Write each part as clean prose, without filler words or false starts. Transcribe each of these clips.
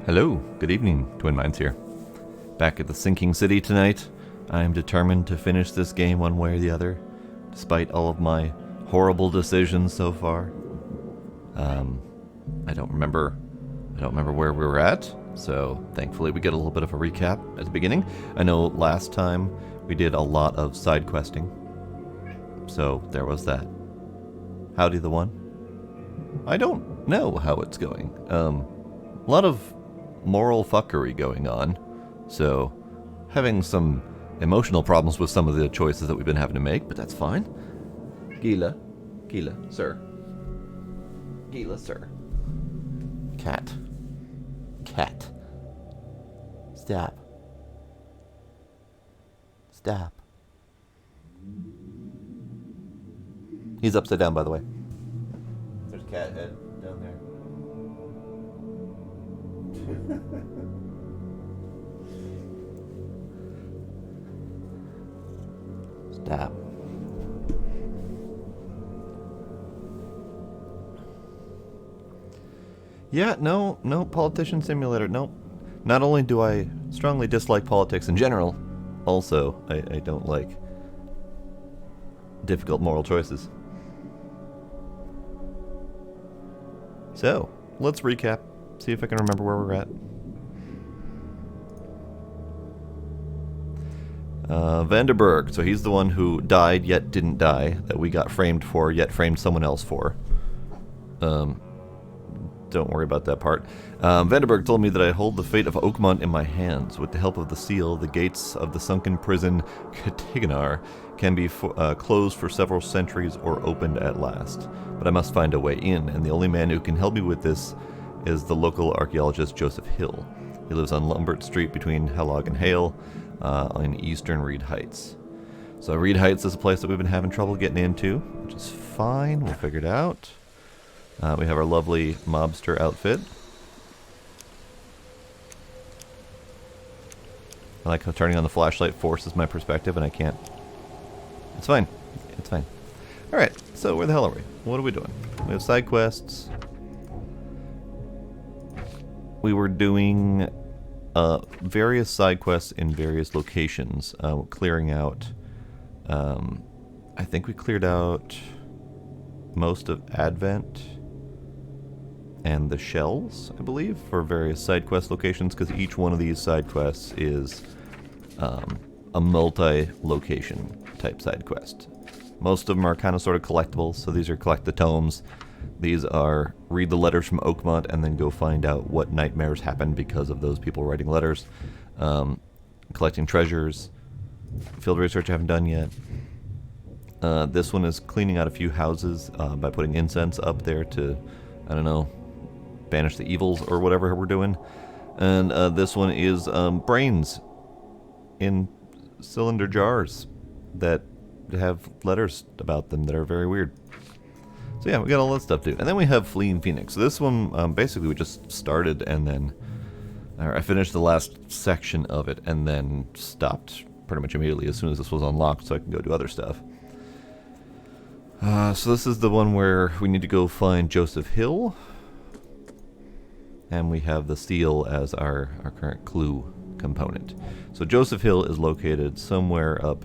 Hello, good evening, Twin Minds here. Back at the sinking city tonight. I am determined to finish this game one way or the other, despite all of my horrible decisions so far. I don't remember where we were at, so thankfully we get a little bit of a recap at the beginning. I know last time we did a lot of side questing, so there was that. Howdy the one. I don't know how it's going. A lot of moral fuckery going on, so having some emotional problems with some of the choices that we've been having to make, but that's fine. Gila, sir. Gila, sir. Cat. Stop. He's upside down, by the way. There's a cat head down there. Stop. Yeah, no, politician simulator, nope. Not only do I strongly dislike politics in general, also, I don't like difficult moral choices. So, let's recap, see if I can remember where we're at. Vanderberg, so he's the one who died yet didn't die, that we got framed for yet framed someone else for. Don't worry about that part. Vanderberg told me that I hold the fate of Oakmont in my hands. With the help of the seal, the gates of the sunken prison Cthygonnaar can be closed for several centuries or opened at last. But I must find a way in, and the only man who can help me with this is the local archaeologist Joseph Hill. He lives on Lombard Street between Helog and Hale in eastern Reed Heights. So Reed Heights is a place that we've been having trouble getting into, which is fine. We'll figure it out. We have our lovely mobster outfit. I like how turning on the flashlight forces my perspective and I can't. It's fine. Alright, so where the hell are we? What are we doing? We have side quests. We were doing various side quests in various locations. Clearing out. I think we cleared out most of Advent and the shells, I believe, for various side quest locations, because each one of these side quests is a multi-location type side quest. Most of them are kind of sort of collectibles, so these are collect the tomes. These are read the letters from Oakmont and then go find out what nightmares happened because of those people writing letters. Collecting treasures. Field research I haven't done yet. This one is cleaning out a few houses by putting incense up there to, I don't know, banish the evils or whatever we're doing. And this one is brains in cylinder jars that have letters about them that are very weird. So yeah, we got all that stuff to do. And then we have Fleeing Phoenix. So this one, basically we just started and then I finished the last section of it and then stopped pretty much immediately as soon as this was unlocked so I can go do other stuff. So this is the one where we need to go find Joseph Hill. And we have the seal as our current clue component. So Joseph Hill is located somewhere up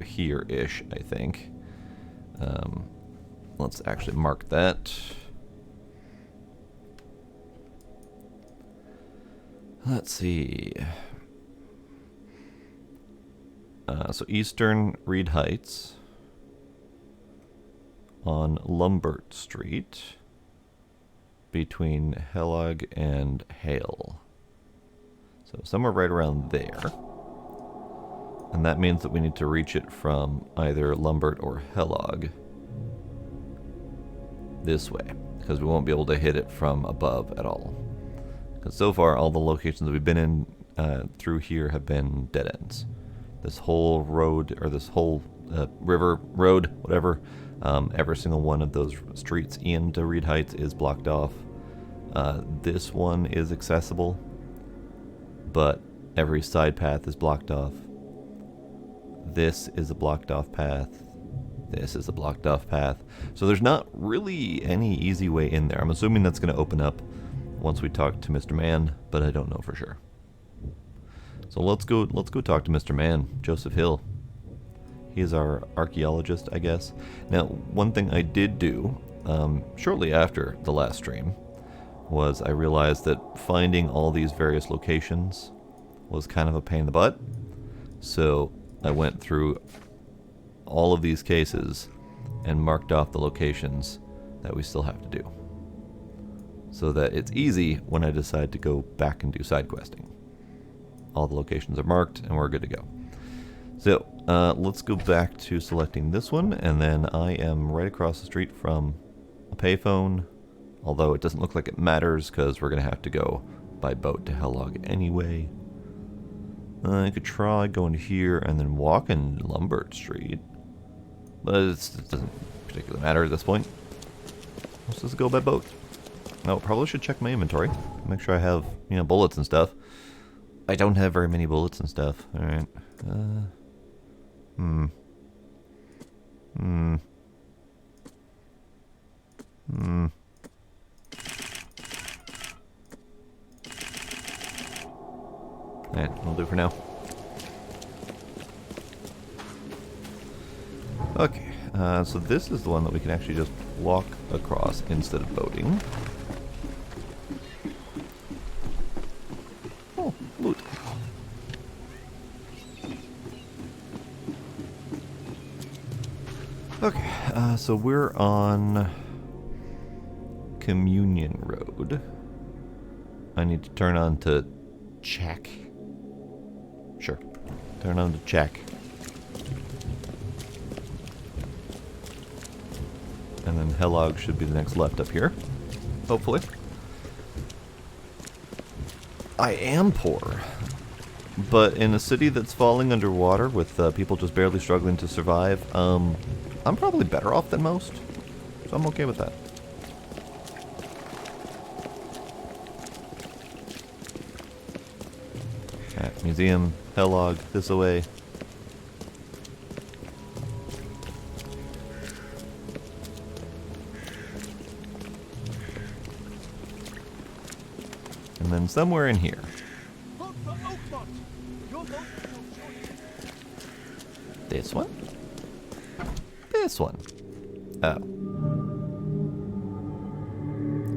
here-ish, I think. Let's actually mark that. Let's see. So Eastern Reed Heights on Lombard Street between Helog and Hale. So somewhere right around there. And that means that we need to reach it from either Lombard or Helog this way, because we won't be able to hit it from above at all. Because so far all the locations that we've been in through here have been dead ends. This whole road, or this whole river, road, whatever, every single one of those streets into Reed Heights is blocked off. This one is accessible, but every side path is blocked off. This is a blocked off path. This is a blocked off path. So there's not really any easy way in there. I'm assuming that's going to open up once we talk to Mr. Man, but I don't know for sure. So let's go talk to Mr. Man, Joseph Hill. He is our archaeologist, I guess. Now, one thing I did do shortly after the last stream was I realized that finding all these various locations was kind of a pain in the butt. So I went through all of these cases and marked off the locations that we still have to do, so that it's easy when I decide to go back and do side questing. All the locations are marked and we're good to go. So let's go back to selecting this one, and then I am right across the street from a payphone, although it doesn't look like it matters because we're going to have to go by boat to Hellog anyway. I could try going here and then walking Lombard Street, but it doesn't particularly matter at this point. Let's just go by boat. No, probably should check my inventory, make sure I have, you know, bullets and stuff. I don't have very many bullets and stuff. All right. Alright, we'll do for now. Okay, so this is the one that we can actually just walk across instead of boating. Oh, loot. Okay, so we're on Communion Road. I need to turn on to check. Sure. Turn on to check. And then Hellog should be the next left up here. Hopefully. I am poor. But in a city that's falling underwater with people just barely struggling to survive, I'm probably better off than most. So I'm okay with that. Alright, museum, Hellog, this away. And then somewhere in here. This one? This one. Oh.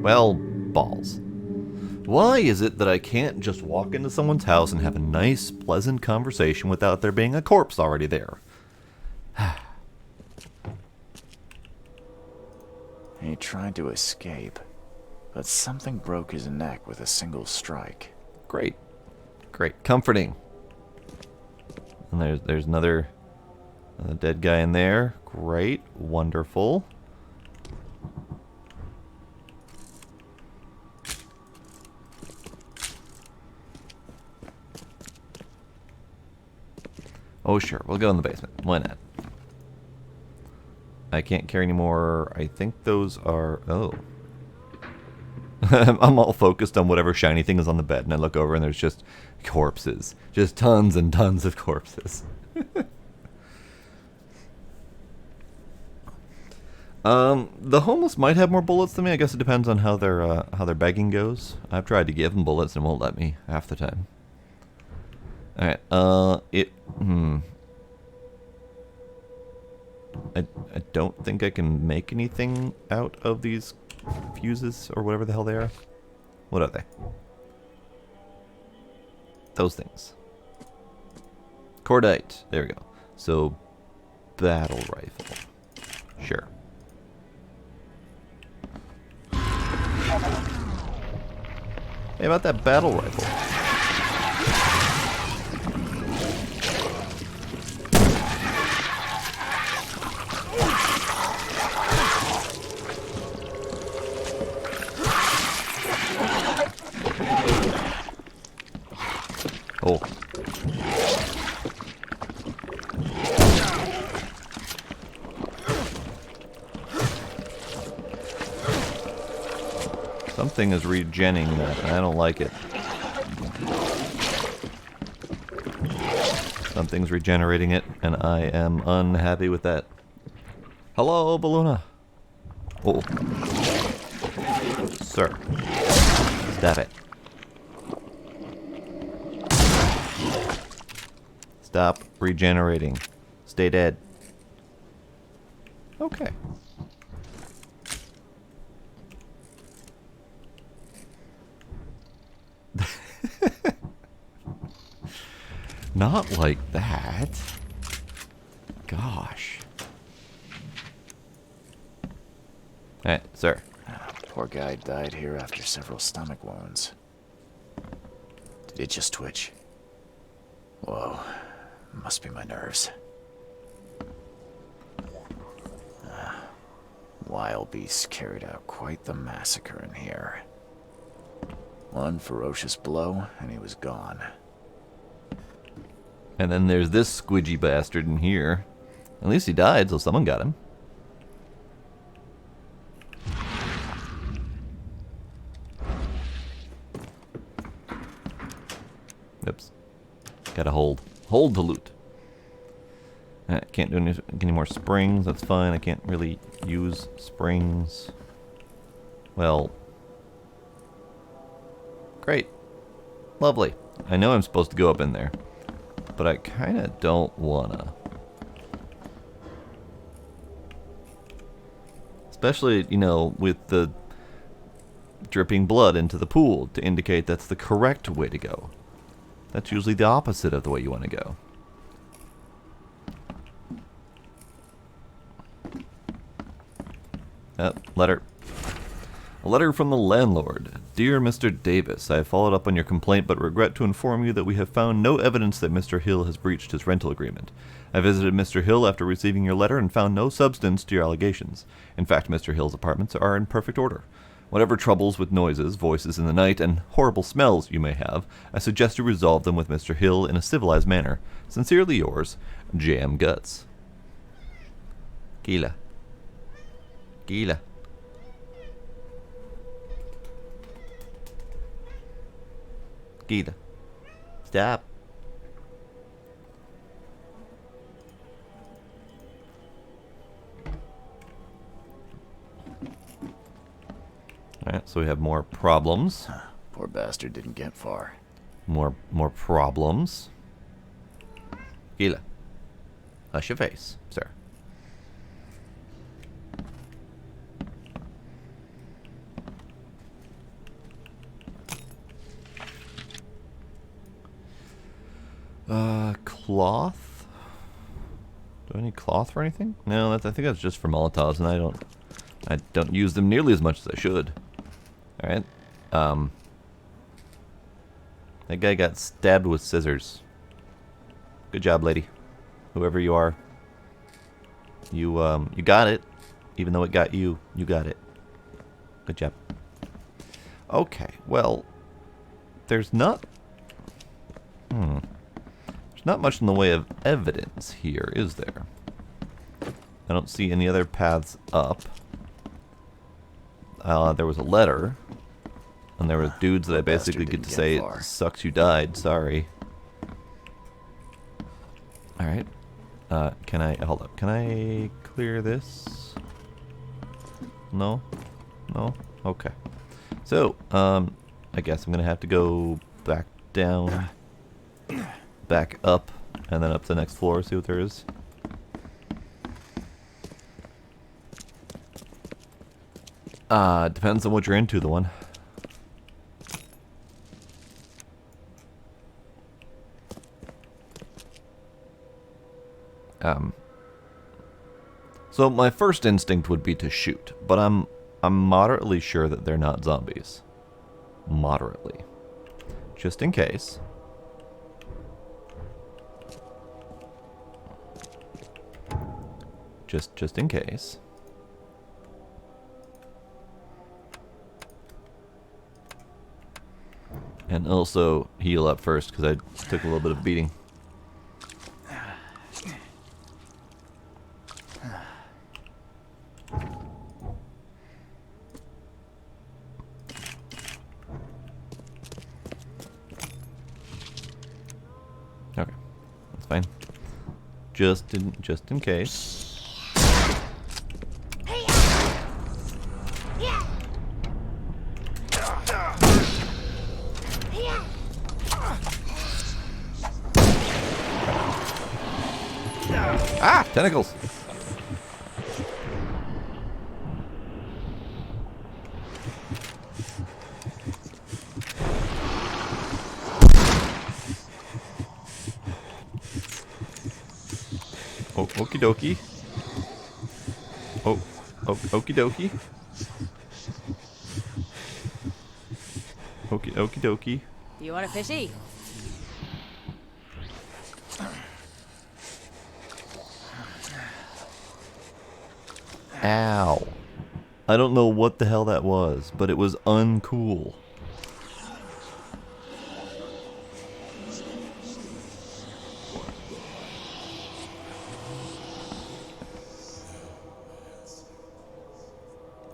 Well, balls. Why is it that I can't just walk into someone's house and have a nice, pleasant conversation without there being a corpse already there? He tried to escape, but something broke his neck with a single strike. Great. Great. Comforting. And there's another dead guy in there. Great. Wonderful. Oh, sure. We'll go in the basement. Why not? I can't carry any more. I think those are... Oh. I'm all focused on whatever shiny thing is on the bed, and I look over and there's just corpses. Just tons and tons of corpses. The homeless might have more bullets than me. I guess it depends on how their begging goes. I've tried to give them bullets and won't let me half the time. Alright, I don't think I can make anything out of these fuses or whatever the hell they are. What are they? Those things. Cordite. There we go. So, battle rifle. Sure. Hey, about that battle rifle. Oh. Something is regenning that, and I don't like it. Something's regenerating it, and I am unhappy with that. Hello, Balluna. Oh. Sir. Stop it. Stop regenerating. Stay dead. Okay. Not like that. Gosh. Hey, sir. Poor guy died here after several stomach wounds. Did it just twitch? Whoa. Must be my nerves. Wild beasts carried out quite the massacre in here. One ferocious blow, and he was gone. And then there's this squidgy bastard in here. At least he died, so someone got him. Oops. Gotta hold. Hold the loot. Can't do any more springs. That's fine. I can't really use springs. Well. Great. Lovely. I know I'm supposed to go up in there. But I kind of don't wanna. Especially, you know, with the dripping blood into the pool to indicate that's the correct way to go. That's usually the opposite of the way you want to go. Letter. A letter from the landlord. Dear Mr. Davis, I have followed up on your complaint but regret to inform you that we have found no evidence that Mr. Hill has breached his rental agreement. I visited Mr. Hill after receiving your letter and found no substance to your allegations. In fact, Mr. Hill's apartments are in perfect order. Whatever troubles with noises, voices in the night, and horrible smells you may have, I suggest you resolve them with Mr. Hill in a civilized manner. Sincerely yours, Jam Guts. Gila. Gila. Gila. Stop. Alright, so we have more problems. Poor bastard didn't get far. More problems. Gila. Hush your face, sir. Cloth? Do I need cloth for anything? No, I think that's just for Molotovs, and I don't use them nearly as much as I should. Alright. That guy got stabbed with scissors. Good job, lady. Whoever you are. You got it. Even though it got you, you got it. Good job. Okay, well, there's not much in the way of evidence here, is there? I don't see any other paths up. There was a letter, and there were dudes that I basically get to say, it sucks you died, sorry. Alright. Hold up, can I clear this? No? No? Okay. So, I guess I'm gonna have to go back down, back up, and then up to the next floor, see what there is. Depends on what you're into, the one. So my first instinct would be to shoot, but I'm moderately sure that they're not zombies. Moderately. Just in case. Just in case. And also heal up first because I took a little bit of beating. Okay, that's fine. Just in case. Ah! Tentacles! Oh, okie dokie. Oh, okie dokie. Okie dokie. Do you want a fishy? Ow. I don't know what the hell that was, but it was uncool.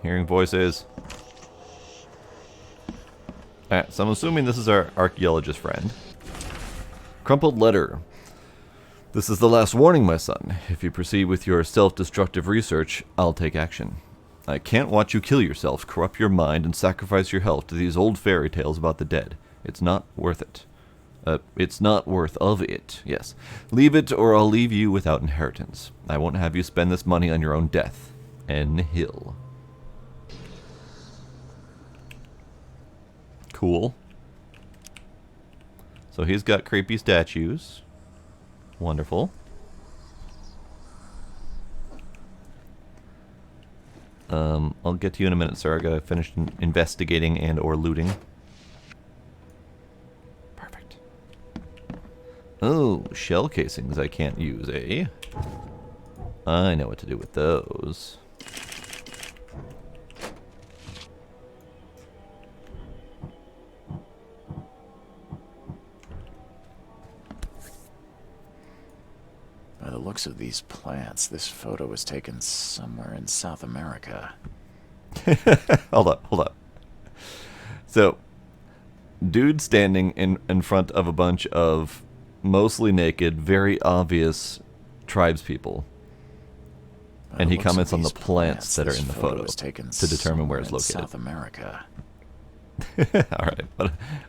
Hearing voices. Alright, so I'm assuming this is our archaeologist friend. Crumpled letter. This is the last warning, my son. If you proceed with your self-destructive research, I'll take action. I can't watch you kill yourself, corrupt your mind, and sacrifice your health to these old fairy tales about the dead. It's not worth it. It's not worth of it, yes. Leave it, or I'll leave you without inheritance. I won't have you spend this money on your own death. N. Hill. Cool. So he's got creepy statues. Wonderful. I'll get to you in a minute, sir. I gotta finish investigating and or looting. Perfect. Oh, shell casings I can't use, eh? I know what to do with those. By the looks of these plants, this photo was taken somewhere in South America. Hold up. So, dude standing in front of a bunch of mostly naked, very obvious tribespeople. And he comments on the plants that are in the photo to determine where it's located. South America. Alright,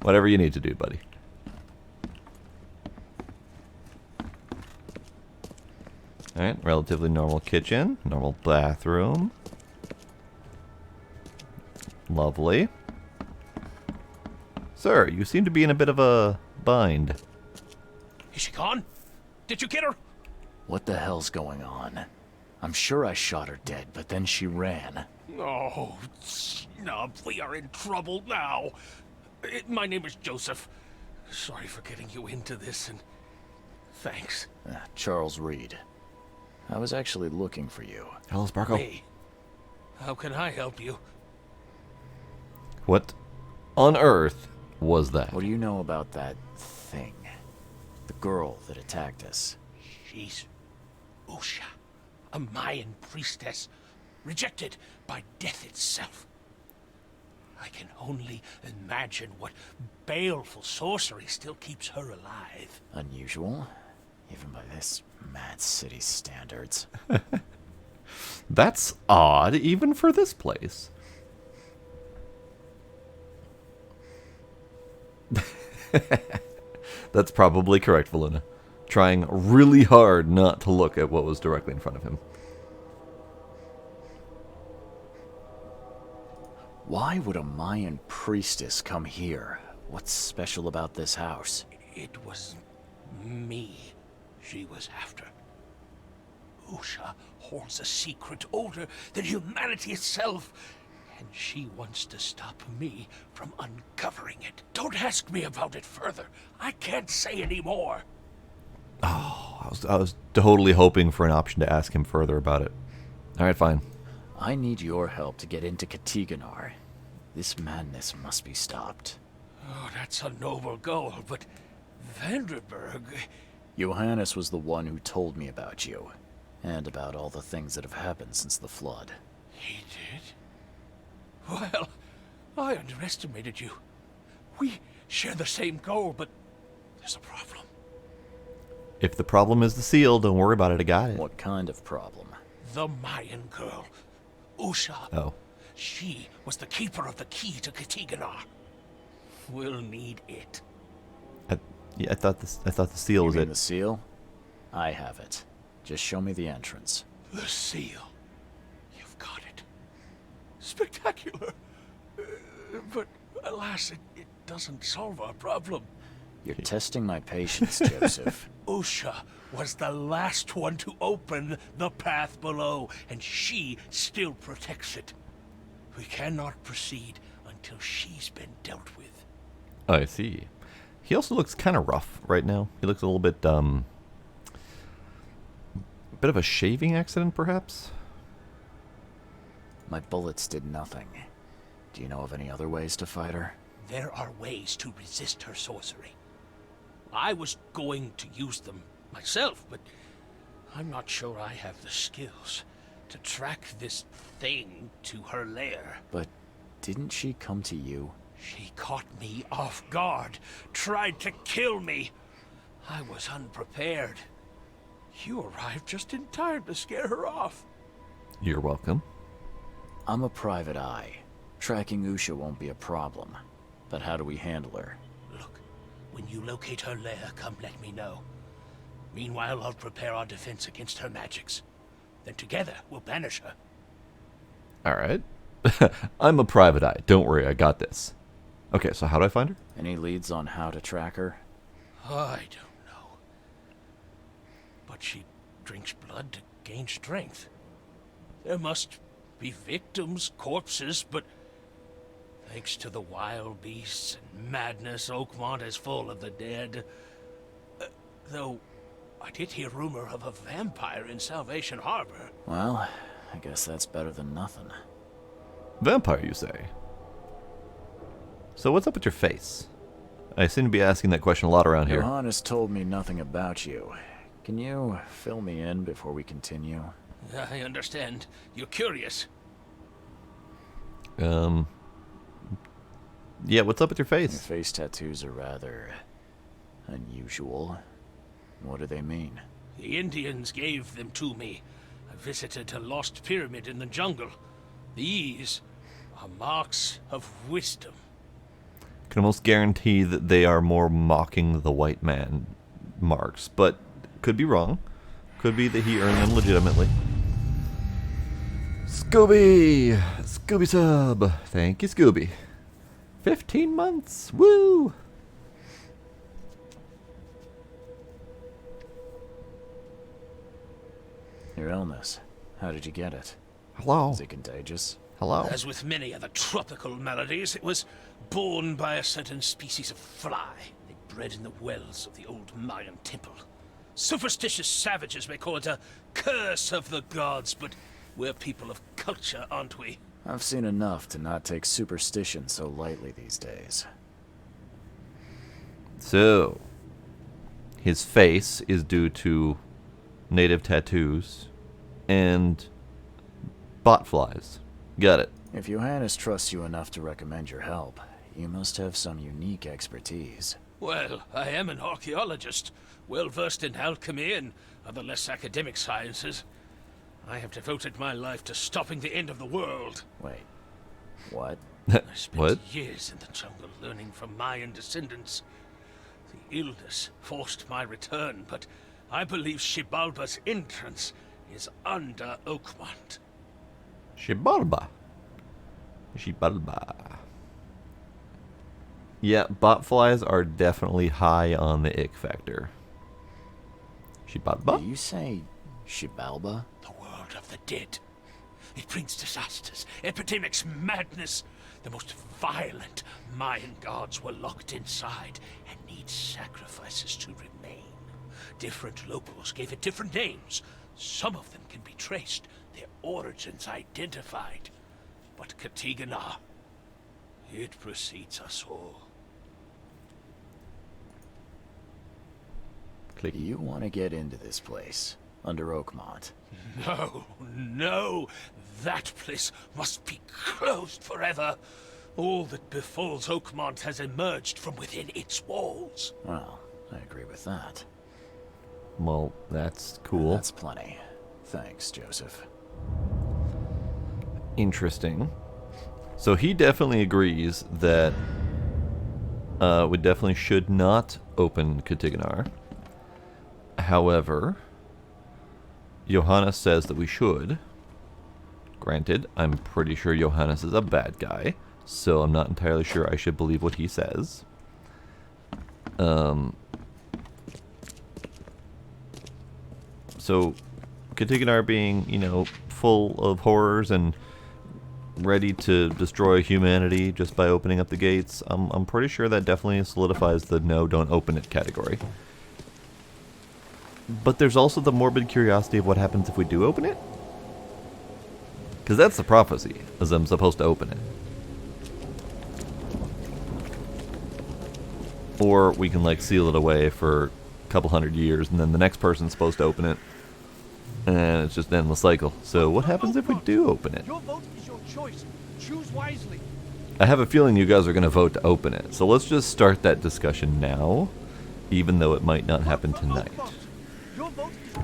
whatever you need to do, buddy. Alright, relatively normal kitchen, normal bathroom. Lovely. Sir, you seem to be in a bit of a bind. Is she gone? Did you get her? What the hell's going on? I'm sure I shot her dead, but then she ran. Oh, snub, we are in trouble now. My name is Joseph. Sorry for getting you into this, and thanks. Charles Reed. I was actually looking for you. Hello, Sparkle. Me? How can I help you? What on earth was that? What do you know about that thing? The girl that attacked us. She's Usha, a Mayan priestess, rejected by death itself. I can only imagine what baleful sorcery still keeps her alive. Unusual, even by this mad city standards. That's odd, even for this place. That's probably correct, Valuna. Trying really hard not to look at what was directly in front of him. Why would a Mayan priestess come here? What's special about this house? It was me she was after. Usha holds a secret older than humanity itself, and she wants to stop me from uncovering it. Don't ask me about it further. I can't say any more. Oh, I was totally hoping for an option to ask him further about it. Alright, fine. I need your help to get into Cthygonnaar. This madness must be stopped. Oh, that's a noble goal, but Vanderberg... Johannes was the one who told me about you, and about all the things that have happened since the flood. He did? Well, I underestimated you. We share the same goal, but there's a problem. If the problem is the seal, don't worry about it, I got it. What kind of problem? The Mayan girl, Usha. Oh. She was the keeper of the key to Cthygonnaar. We'll need it. I thought the seal You was mean it. the seal? I have it. Just show me the entrance. The seal. You've got it. Spectacular. But alas, it doesn't solve our problem. You're testing my patience, Joseph. Usha was the last one to open the path below, and she still protects it. We cannot proceed until she's been dealt with. I see. He also looks kind of rough right now. He looks a little bit, bit of a shaving accident, perhaps? My bullets did nothing. Do you know of any other ways to fight her? There are ways to resist her sorcery. I was going to use them myself, but I'm not sure I have the skills to track this thing to her lair. But didn't she come to you? She caught me off guard, tried to kill me. I was unprepared. You arrived just in time to scare her off. You're welcome. I'm a private eye. Tracking Usha won't be a problem. But how do we handle her? Look, when you locate her lair, come let me know. Meanwhile, I'll prepare our defense against her magics. Then together, we'll banish her. Alright. I'm a private eye. Don't worry, I got this. Okay, so how do I find her? Any leads on how to track her? I don't know. But she drinks blood to gain strength. There must be victims, corpses, but thanks to the wild beasts and madness, Oakmont is full of the dead. Though, I did hear rumor of a vampire in Salvation Harbor. Well, I guess that's better than nothing. Vampire, you say? So what's up with your face? I seem to be asking that question a lot around here. Johannes told me nothing about you. Can you fill me in before we continue? I understand. You're curious. Yeah, what's up with your Your face? face tattoos are rather unusual. What do they mean? The Indians gave them to me. I visited a lost pyramid in the jungle. These are marks of wisdom. Can almost guarantee that they are more mocking the white man marks, but could be wrong. Could be that he earned them legitimately. Scooby! Scooby sub! Thank you, Scooby. 15 months! Woo! Your illness. How did you get it? Hello. Is it contagious? Hello. As with many other tropical maladies, it was borne by a certain species of fly. They bred in the wells of the old Mayan temple. Superstitious savages may call it a curse of the gods, but we're people of culture, aren't we? I've seen enough to not take superstition so lightly these days. So, his face is due to native tattoos and bot flies. Got it. If Johannes trusts you enough to recommend your help, you must have some unique expertise. Well, I am an archaeologist, well-versed in alchemy and other less academic sciences. I have devoted my life to stopping the end of the world. Wait, what? I spent What? years in the jungle learning from Mayan descendants. The illness forced my return, but I believe Xibalba's entrance is under Oakmont. Xibalba. Xibalba. Yeah, bot flies are definitely high on the ick factor. Xibalba? Did you say Xibalba? The world of the dead. It brings disasters, epidemics, madness. The most violent Mayan gods were locked inside and need sacrifices to remain. Different locals gave it different names. Some of them can be traced, their origins identified. But Cthygonnaar, it precedes us all. Click. You want to get into this place, under Oakmont. No, no, that place must be closed forever. All that befalls Oakmont has emerged from within its walls. Well, I agree with that. Well, that's cool. That's plenty. Thanks, Joseph. Interesting. So he definitely agrees that we definitely should not open Cthygonnaar. However, Johannes says that we should. Granted, I'm pretty sure Johannes is a bad guy, so I'm not entirely sure I should believe what he says. So, Cthygonnaar being, you know, full of horrors and ready to destroy humanity just by opening up the gates, I'm pretty sure that definitely solidifies the no, don't open it category. But there's also the morbid curiosity of what happens if we do open it. Because that's the prophecy, as I'm supposed to open it. Or we can, like, seal it away for a couple hundred years, and then the next person's supposed to open it. And it's just an endless cycle. So what happens if we do open it? Your vote is your choice. Choose wisely. I have a feeling you guys are going to vote to open it. So let's just start that discussion now, even though it might not happen tonight. Your vote is...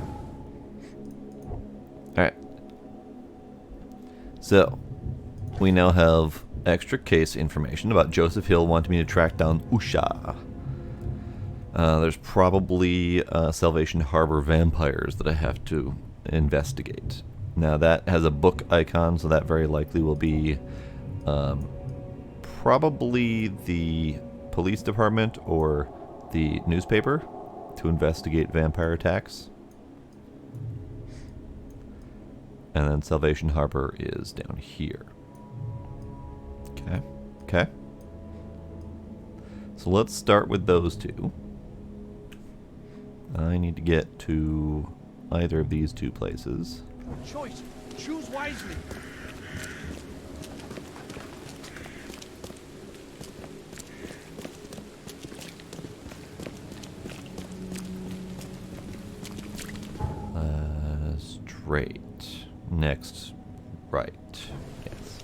Alright. So, we now have extra case information about Joseph Hill wanting me to track down Usha. There's probably Salvation Harbor vampires that I have to investigate. Now that has a book icon, so that very likely will be probably the police department or the newspaper to investigate vampire attacks. And then Salvation Harbor is down here. Okay. Okay. So let's start with those two. I need to get to either of these two places. Choice. Choose wisely. Straight. Next, right. Yes.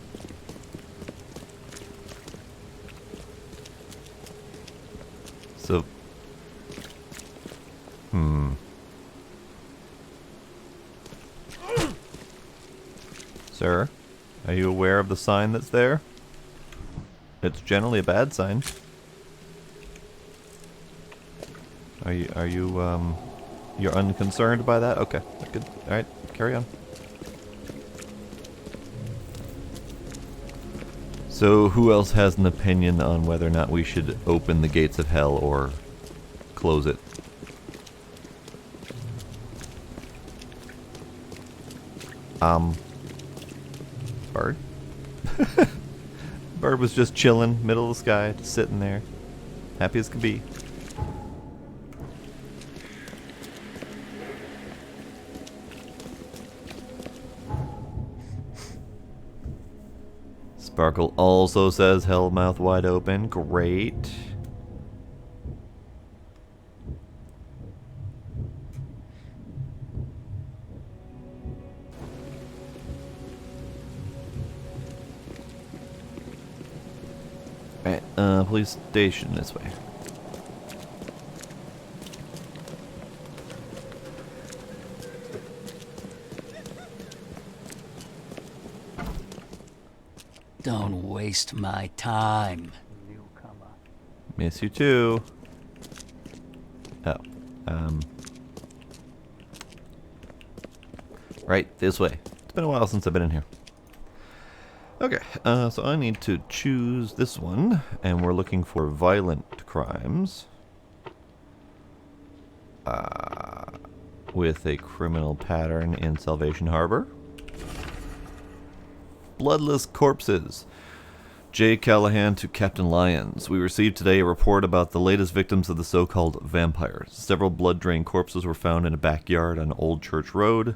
So, Sir, are you aware of the sign that's there? It's generally a bad sign. Are you you're unconcerned by that? Okay, good. Alright, carry on. So, who else has an opinion on whether or not we should open the gates of hell or close it? Bird? Bird was just chilling, middle of the sky, just sitting there. Happy as could be. Sparkle also says hell mouth wide open. Great. Alright, police station this way. Don't waste my time. Miss you too. Oh. Right, this way. It's been a while since I've been in here. Okay, so I need to choose this one, and we're looking for violent crimes. With a criminal pattern in Salvation Harbor. Bloodless corpses. J. Callahan to Captain Lyons. We received today a report about the latest victims of the so-called vampires. Several blood-drained corpses were found in a backyard on Old Church Road.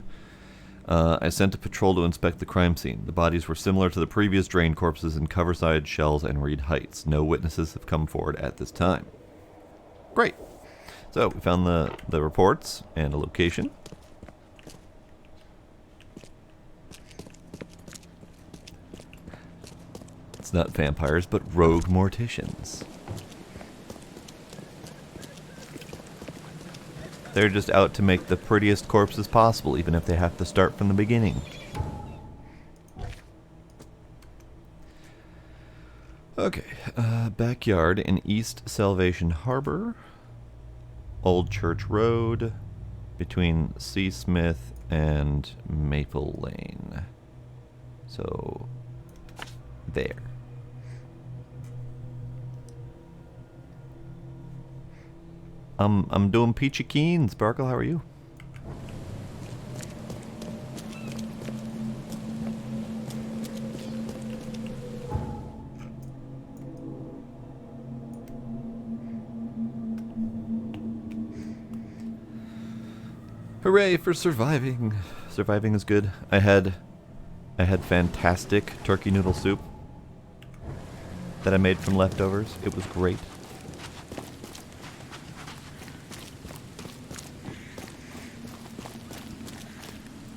I sent a patrol to inspect the crime scene. The bodies were similar to the previous drained corpses in Coverside, Shells, and Reed Heights. No witnesses have come forward at this time. Great. So, we found the reports and a location. It's not vampires, but rogue morticians. They're just out to make the prettiest corpses possible, even if they have to start from the beginning. Okay, backyard in East Salvation Harbor. Old Church Road, between C. Smith and Maple Lane. So, there. I'm doing peachy keen. Sparkle, how are you? Hooray for surviving. Surviving is good. I had fantastic turkey noodle soup that I made from leftovers. It was great.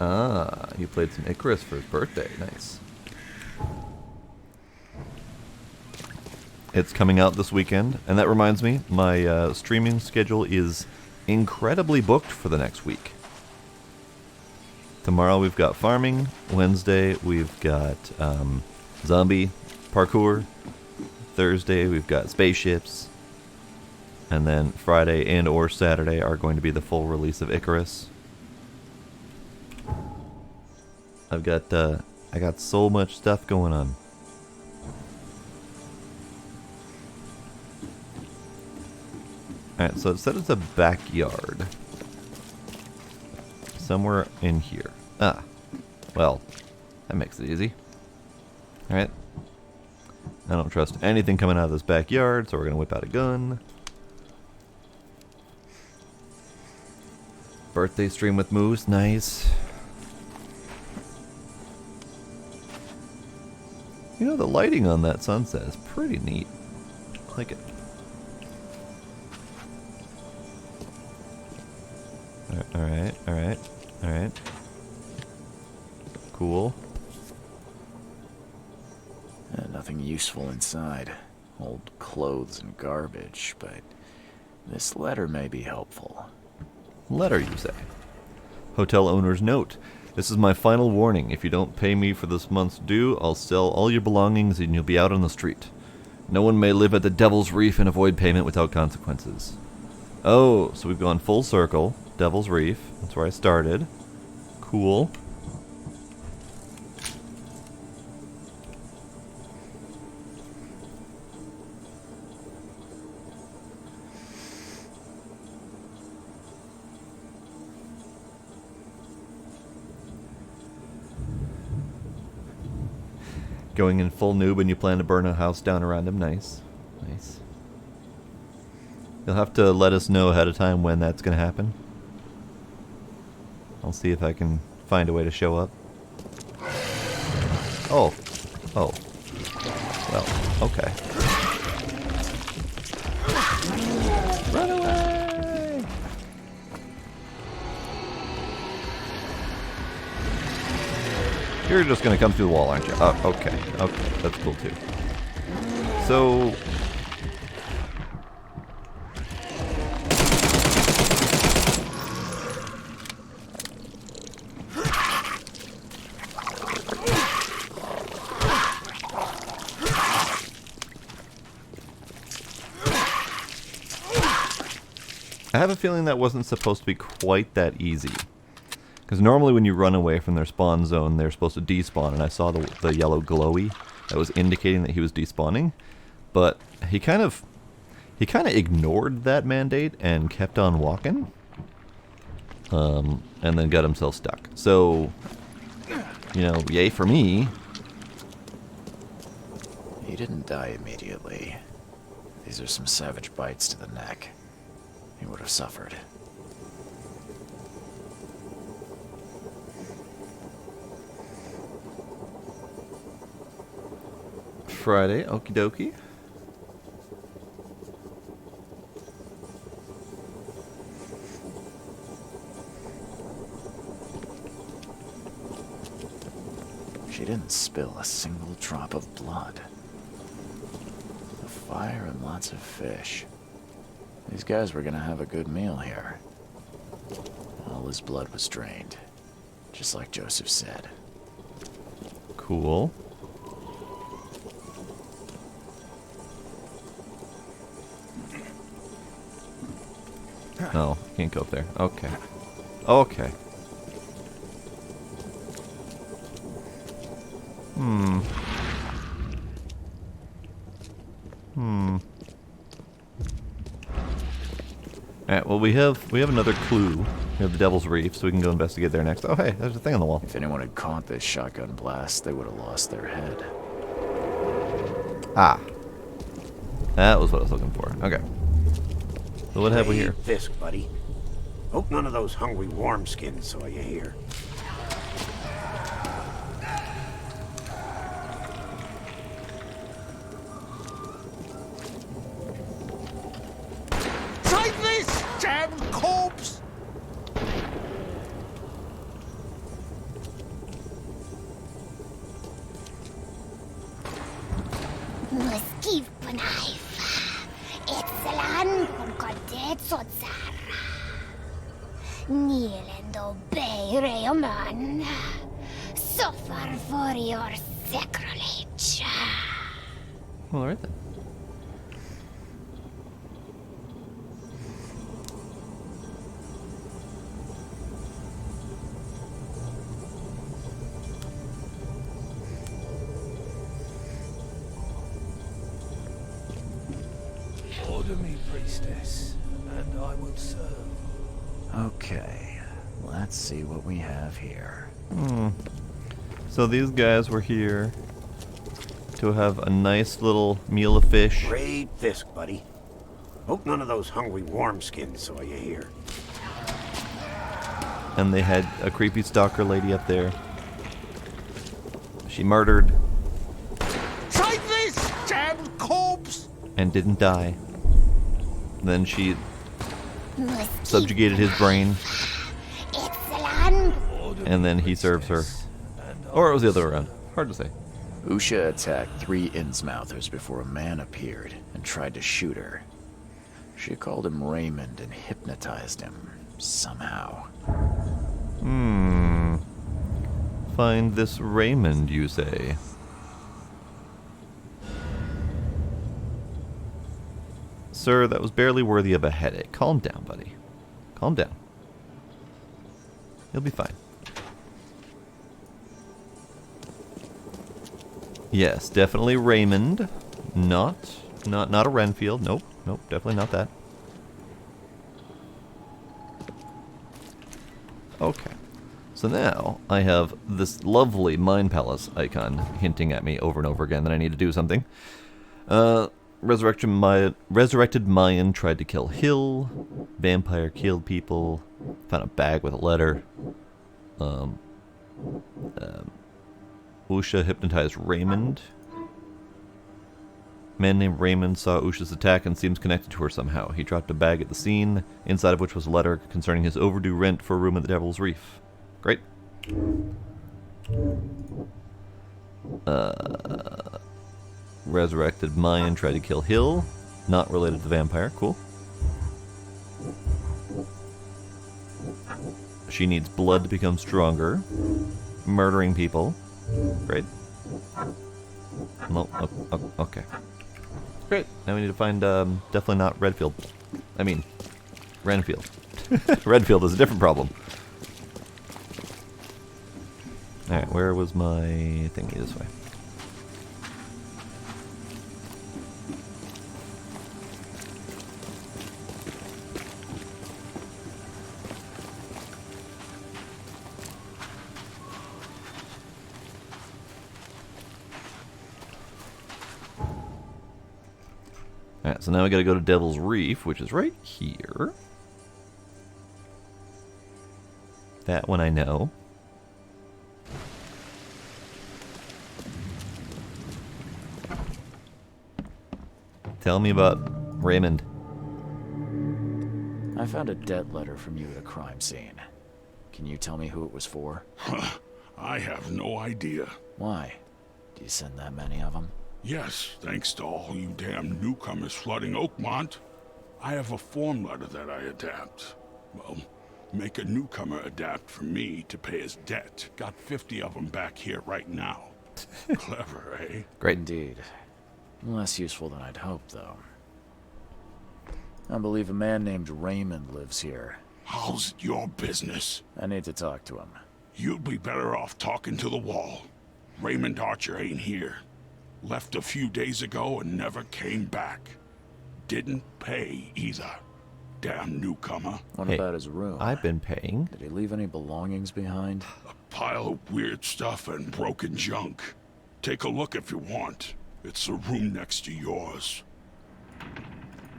Ah, you played some Icarus for his birthday. Nice. It's coming out this weekend, and that reminds me, my streaming schedule is incredibly booked for the next week. Tomorrow we've got farming. Wednesday we've got zombie parkour. Thursday we've got spaceships. And then Friday and or Saturday are going to be the full release of Icarus. I got so much stuff going on. Alright, so it said it's a backyard. Somewhere in here. Ah. Well, that makes it easy. Alright. I don't trust anything coming out of this backyard, so we're gonna whip out a gun. Birthday stream with Moose, nice. You know, the lighting on that sunset is pretty neat. I like it. Alright, alright, alright. Cool. Nothing useful inside. Old clothes and garbage, but this letter may be helpful. Letter, you say? Hotel owner's note. This is my final warning. If you don't pay me for this month's due, I'll sell all your belongings and you'll be out on the street. No one may live at the Devil's Reef and avoid payment without consequences. Oh, so we've gone full circle. Devil's Reef. That's where I started. Cool. Going in full noob and you plan to burn a house down around him. Nice. Nice. You'll have to let us know ahead of time when that's going to happen. I'll see if I can find a way to show up. Oh. Oh. Well, okay. Run away! You're just gonna come through the wall, aren't you? Oh, okay. Okay, that's cool too. So... I have a feeling that wasn't supposed to be quite that easy. Because normally when you run away from their spawn zone, they're supposed to despawn, and I saw the yellow glowy that was indicating that he was despawning. But he kind of ignored that mandate and kept on walking. And then got himself stuck. So, you know, yay for me. He didn't die immediately. These are some savage bites to the neck. He would have suffered. Friday, okie dokie. She didn't spill a single drop of blood. A fire and lots of fish. These guys were gonna have a good meal here. All his blood was drained, just like Joseph said. Cool. Oh, can't go up there. Okay. Okay. Alright, well we have another clue. We have the Devil's Reef, so we can go investigate there next. Oh hey, there's a thing on the wall. If anyone had caught this shotgun blast, they would have lost their head. Ah. That was what I was looking for. Okay. So what have we here? Fisk, buddy. Hope none of those hungry wormskins saw you here. Try this, damn corpse! Muskivpanai. Etselan konkadet sotsara. Nielendo beireoman. Sofar for your sacrilege. Well, alright then. Order me, priestess, and I will serve. Okay, let's see what we have here. So these guys were here to have a nice little meal of fish. Great Fisk, buddy. Hope none of those hungry wormskins saw you here. And they had a creepy stalker lady up there. She murdered Try this, damn corpse! and didn't die. Then she subjugated his brain, Etselan. and then he serves her. Or it was the other way around. Hard to say. Usha attacked 3 Innsmouthers before a man appeared and tried to shoot her. She called him Raymond and hypnotized him, somehow. Find this Raymond, you say? Sir, that was barely worthy of a headache. Calm down, buddy. Calm down. You'll be fine. Yes, definitely Raymond. Not a Renfield. Nope, definitely not that. Okay. So now I have this lovely Mind Palace icon hinting at me over and over again that I need to do something. Resurrected Mayan tried to kill Hill. Vampire killed people. Found a bag with a letter. Usha hypnotized Raymond. Man named Raymond saw Usha's attack and seems connected to her somehow. He dropped a bag at the scene, inside of which was a letter concerning his overdue rent for a room at the Devil's Reef. Great. Resurrected Mayan tried to kill Hill. Not related to the vampire. Cool. She needs blood to become stronger. Murdering people. Great. No, okay. Great. Now we need to find, definitely not Redfield. I mean, Renfield. Redfield is a different problem. Alright, where was my thingy this way? Alright, so now we gotta go to Devil's Reef, which is right here. That one I know. Tell me about Raymond. I found a debt letter from you at a crime scene. Can you tell me who it was for? I have no idea. Why? Do you send that many of them? Yes, thanks to all you damn newcomers flooding Oakmont. I have a form letter that I adapt. Well, make a newcomer adapt for me to pay his debt. Got 50 of them back here right now. Clever, eh? Great. Indeed. Less useful than I'd hoped, though. I believe a man named Raymond lives here. How's it your business? I need to talk to him. You'd be better off talking to the wall. Raymond Archer ain't here. Left a few days ago and never came back. Didn't pay either. Damn newcomer. What Hey, about his room? I've been paying. Did he leave any belongings behind? A pile of weird stuff and broken junk. Take a look if you want. It's the room next to yours.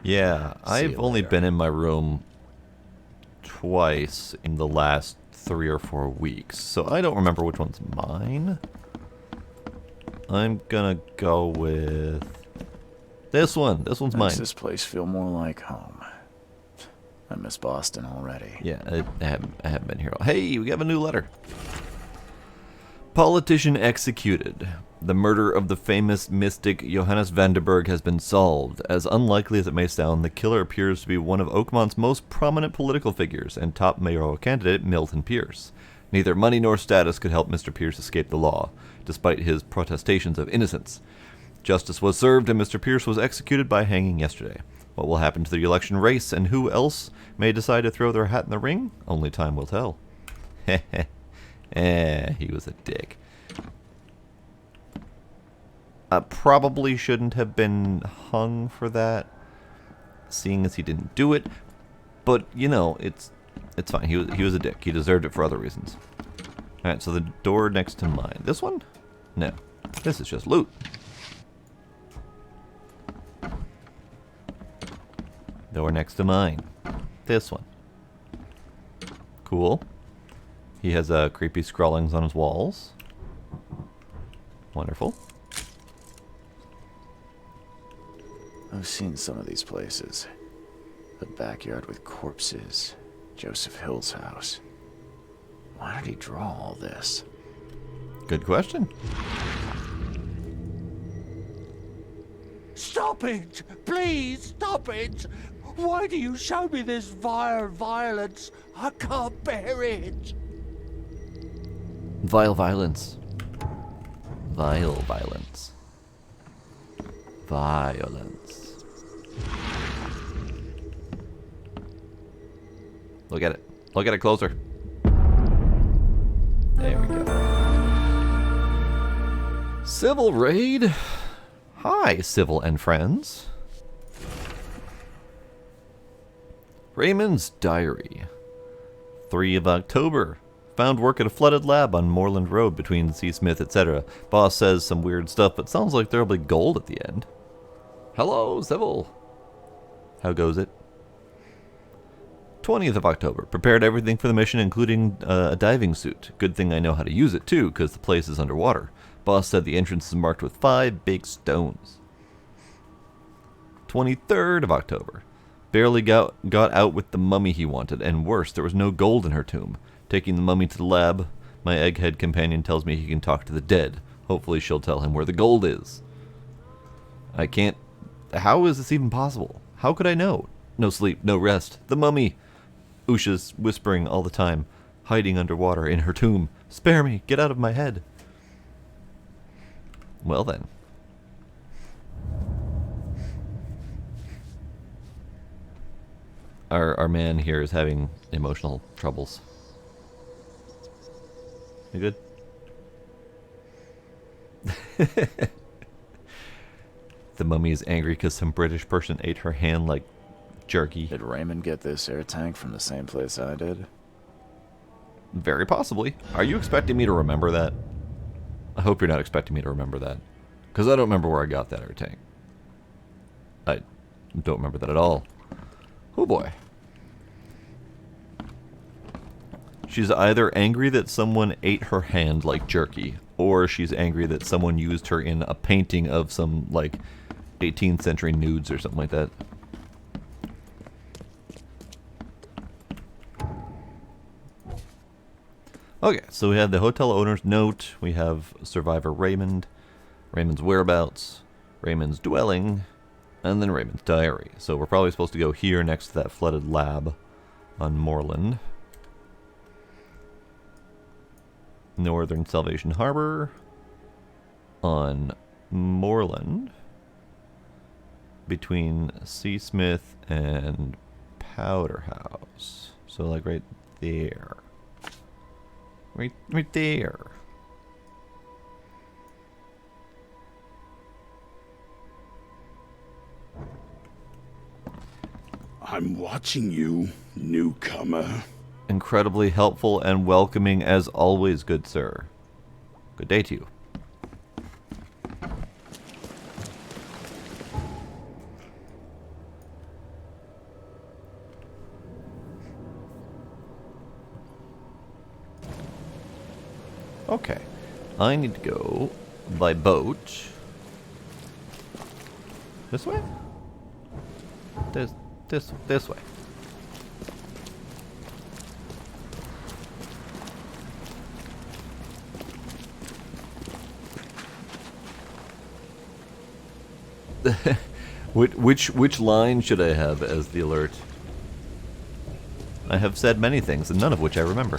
Yeah, I've you only later. been in my room twice in the last 3 or 4 weeks, so I don't remember which one's mine. I'm gonna go with this one. This one's mine. Makes this place feel more like home. I miss Boston already. Yeah, I haven't been here. Hey, we have a new letter. Politician executed. The murder of the famous mystic Johannes Vandenberg has been solved. As unlikely as it may sound, the killer appears to be one of Oakmont's most prominent political figures and top mayoral candidate, Milton Pierce. Neither money nor status could help Mr. Pierce escape the law, despite his protestations of innocence. Justice was served and Mr. Pierce was executed by hanging yesterday. What will happen to the election race and who else may decide to throw their hat in the ring? Only time will tell. Heh he was a dick. Probably shouldn't have been hung for that, seeing as he didn't do it. But you know, it's fine. He was a dick. He deserved it for other reasons. All right, so the door next to mine. This one? No, this is just loot. Door next to mine. This one. Cool. He has creepy scrawlings on his walls. Wonderful. I've seen some of these places. The backyard with corpses. Joseph Hill's house. Why did he draw all this? Good question. Stop it! Please, stop it! Why do you show me this vile violence? I can't bear it! Vile violence. Vile violence. Violence. Look at it. Look at it closer. There we go. Civil raid. Hi, Civil and friends. Raymond's diary. 3 of October. Found work at a flooded lab on Moreland Road between C. Smith, etc. Boss says some weird stuff, but sounds like there'll be gold at the end. Hello, Civil. How goes it? 20th of October. Prepared everything for the mission, including a diving suit. Good thing I know how to use it, too, because the place is underwater. Boss said the entrance is marked with 5 big stones. 23rd of October. Barely got out with the mummy he wanted, and worse, there was no gold in her tomb. Taking the mummy to the lab, my egghead companion tells me he can talk to the dead. Hopefully she'll tell him where the gold is. I can't... How is this even possible? How could I know? No sleep, no rest. The mummy! Usha's whispering all the time, hiding underwater in her tomb. Spare me! Get out of my head! Well then. Our man here is having emotional troubles. You good? The mummy is angry because some British person ate her hand like jerky. Did Raymond get this air tank from the same place I did? Very possibly. Are you expecting me to remember that? I hope you're not expecting me to remember that. Because I don't remember where I got that air tank. I don't remember that at all. Oh boy. She's either angry that someone ate her hand like jerky, or she's angry that someone used her in a painting of some, like, 18th century nudes or something like that. Okay, so we have the hotel owner's note, we have survivor Raymond, Raymond's whereabouts, Raymond's dwelling, and then Raymond's diary. So we're probably supposed to go here next to that flooded lab on Moreland. Northern Salvation Harbor on Moreland between C. Smith and Powder House. So like right there. Right there. I'm watching you, newcomer. Incredibly helpful and welcoming as always, good sir. Good day to you. Okay, I need to go by boat. This way? This way. Which line should I have as the alert? I have said many things, and none of which I remember.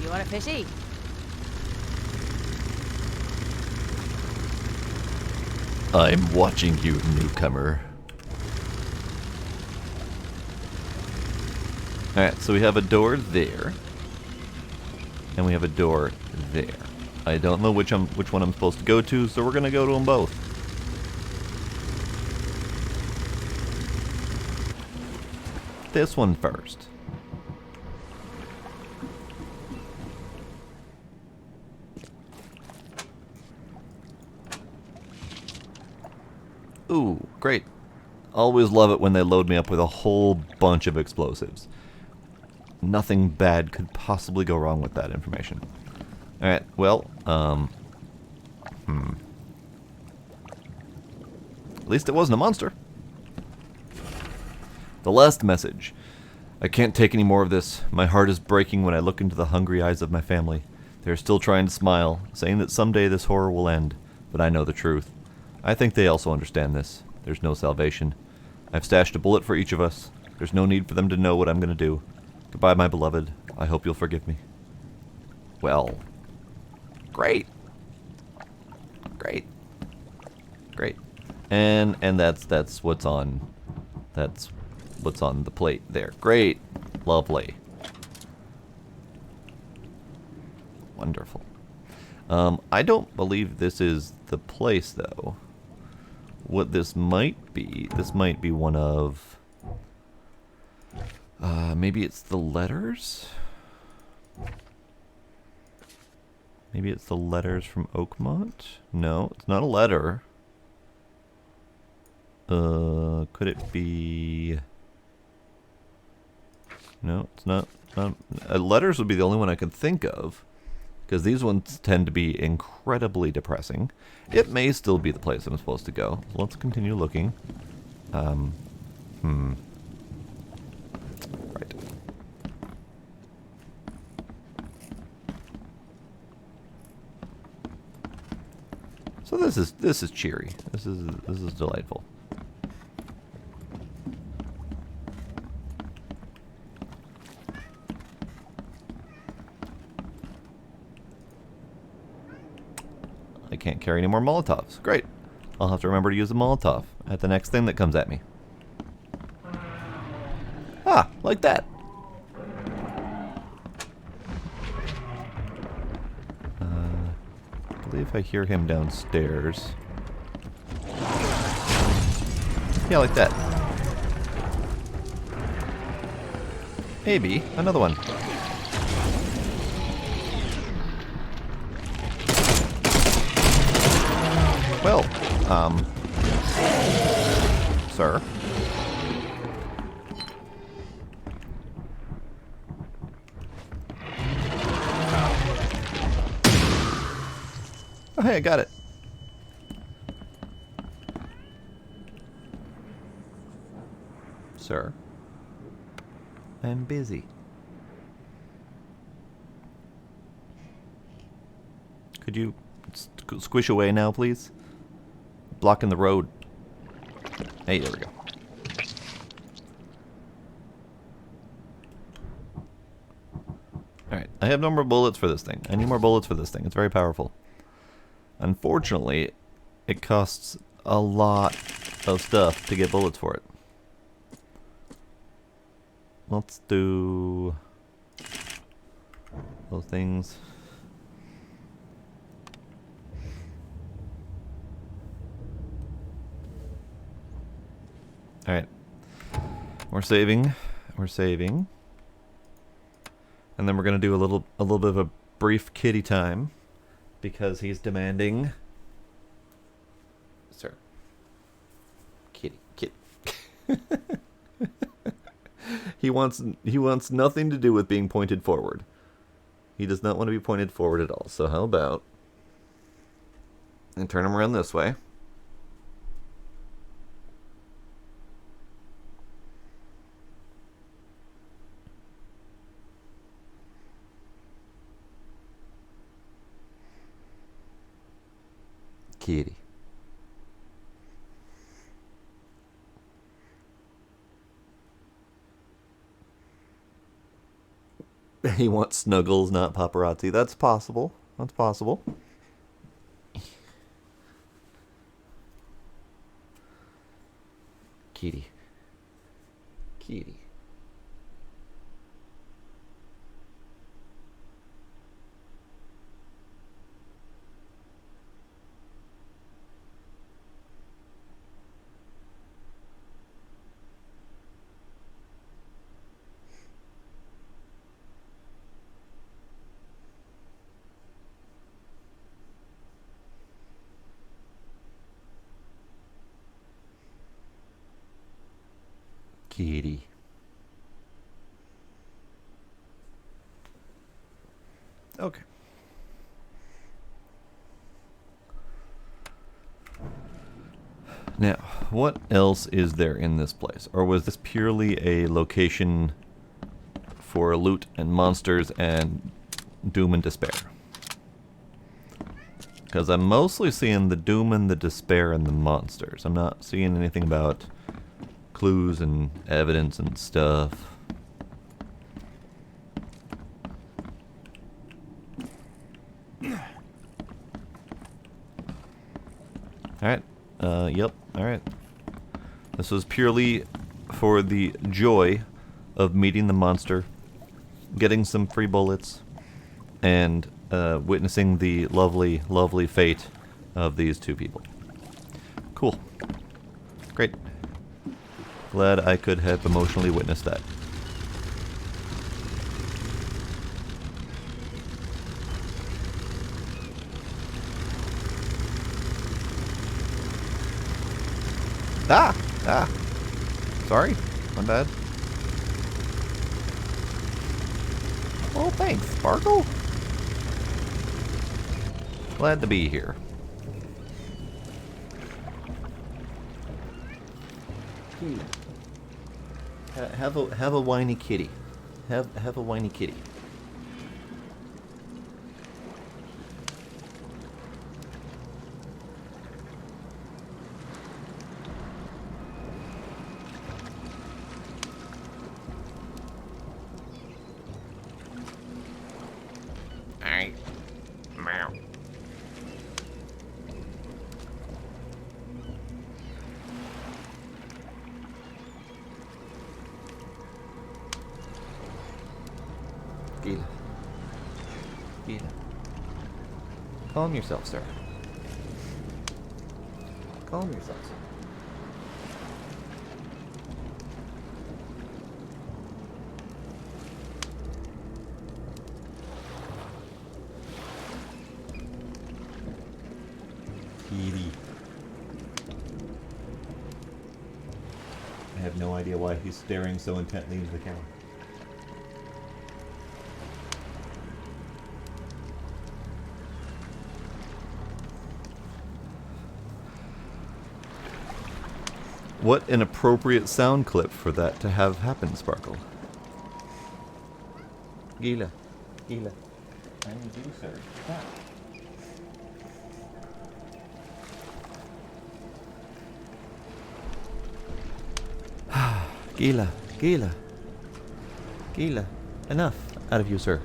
You want a fishy? I'm watching you, newcomer. Alright, so we have a door there. And we have a door there. I don't know which one I'm supposed to go to, so we're gonna go to them both. This one first. Ooh, great. Always love it when they load me up with a whole bunch of explosives. Nothing bad could possibly go wrong with that information. Alright, well, At least it wasn't a monster. The last message. I can't take any more of this. My heart is breaking when I look into the hungry eyes of my family. They are still trying to smile, saying that someday this horror will end, but I know the truth. I think they also understand this. There's no salvation. I've stashed a bullet for each of us. There's no need for them to know what I'm going to do. Goodbye, my beloved. I hope you'll forgive me. Well, great. Great. Great. And that's what's on the plate there. Great. Lovely. Wonderful. I don't believe this is the place, though. What this might be one of... maybe it's the letters? Maybe it's the letters from Oakmont? No, it's not a letter. Could it be... No, it's not. Letters would be the only one I could think of, because these ones tend to be incredibly depressing. It may still be the place I'm supposed to go. So let's continue looking. Right. So this is cheery. This is delightful. I can't carry any more Molotovs. Great. I'll have to remember to use a Molotov at the next thing that comes at me. Ah, like that. I believe I hear him downstairs. Yeah, like that. Maybe another one. Well, sir. Oh, hey, I got it. Sir, I'm busy. Could you squish away now, please? Blocking the road. Hey, there we go. Alright, I have no more bullets for this thing. I need more bullets for this thing. It's very powerful. Unfortunately, it costs a lot of stuff to get bullets for it. Let's do those things. Alright. We're saving. We're saving. And then we're gonna do a little bit of a brief kitty time. Because he's demanding. Sir. Kitty. Kitty. He wants nothing to do with being pointed forward. He does not want to be pointed forward at all. So how about... And turn him around this way. Kitty. He wants snuggles, not paparazzi. That's possible. That's possible. Kitty. Kitty. Kitty. Okay. Now, what else is there in this place? Or was this purely a location for loot and monsters and doom and despair? Because I'm mostly seeing the doom and the despair and the monsters. I'm not seeing anything about clues and evidence and stuff. Alright. Yep. Alright. This was purely for the joy of meeting the monster, getting some free bullets, and witnessing the lovely, lovely fate of these two people. Cool. Great. Glad I could have emotionally witnessed that. Ah! Ah! Sorry. My bad. Oh, thanks, Sparkle. Glad to be here. Have a whiny kitty. Have a whiny kitty. Alright. Meow. Gila. Gila. Calm yourself, sir. Calm yourself, sir. Kitty. I have no idea why he's staring so intently into the camera. What an appropriate sound clip for that to have happen, Sparkle. Gila. Gila. I need you, sir. Stop. Gila. Gila. Gila. Enough out of you, sir.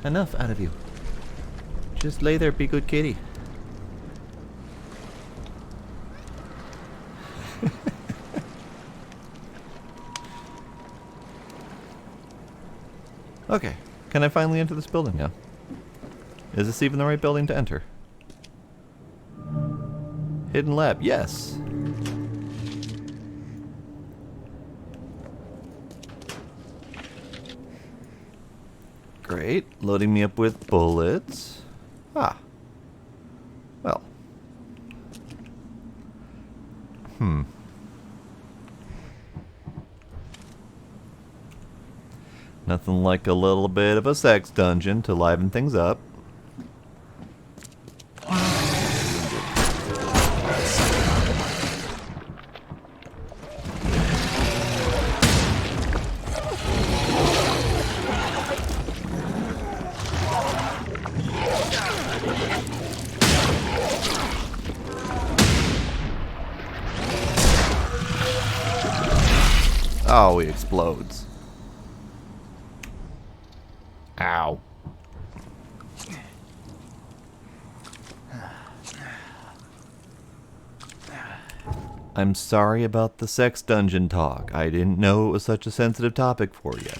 Enough out of you. Just lay there, be good kitty. Okay, can I finally enter this building now? Is this even the right building to enter? Hidden lab, yes! Great. Loading me up with bullets. Ah. Well. Nothing like a little bit of a sex dungeon to liven things up. Oh, he explodes. Ow. I'm sorry about the sex dungeon talk. I didn't know it was such a sensitive topic for you.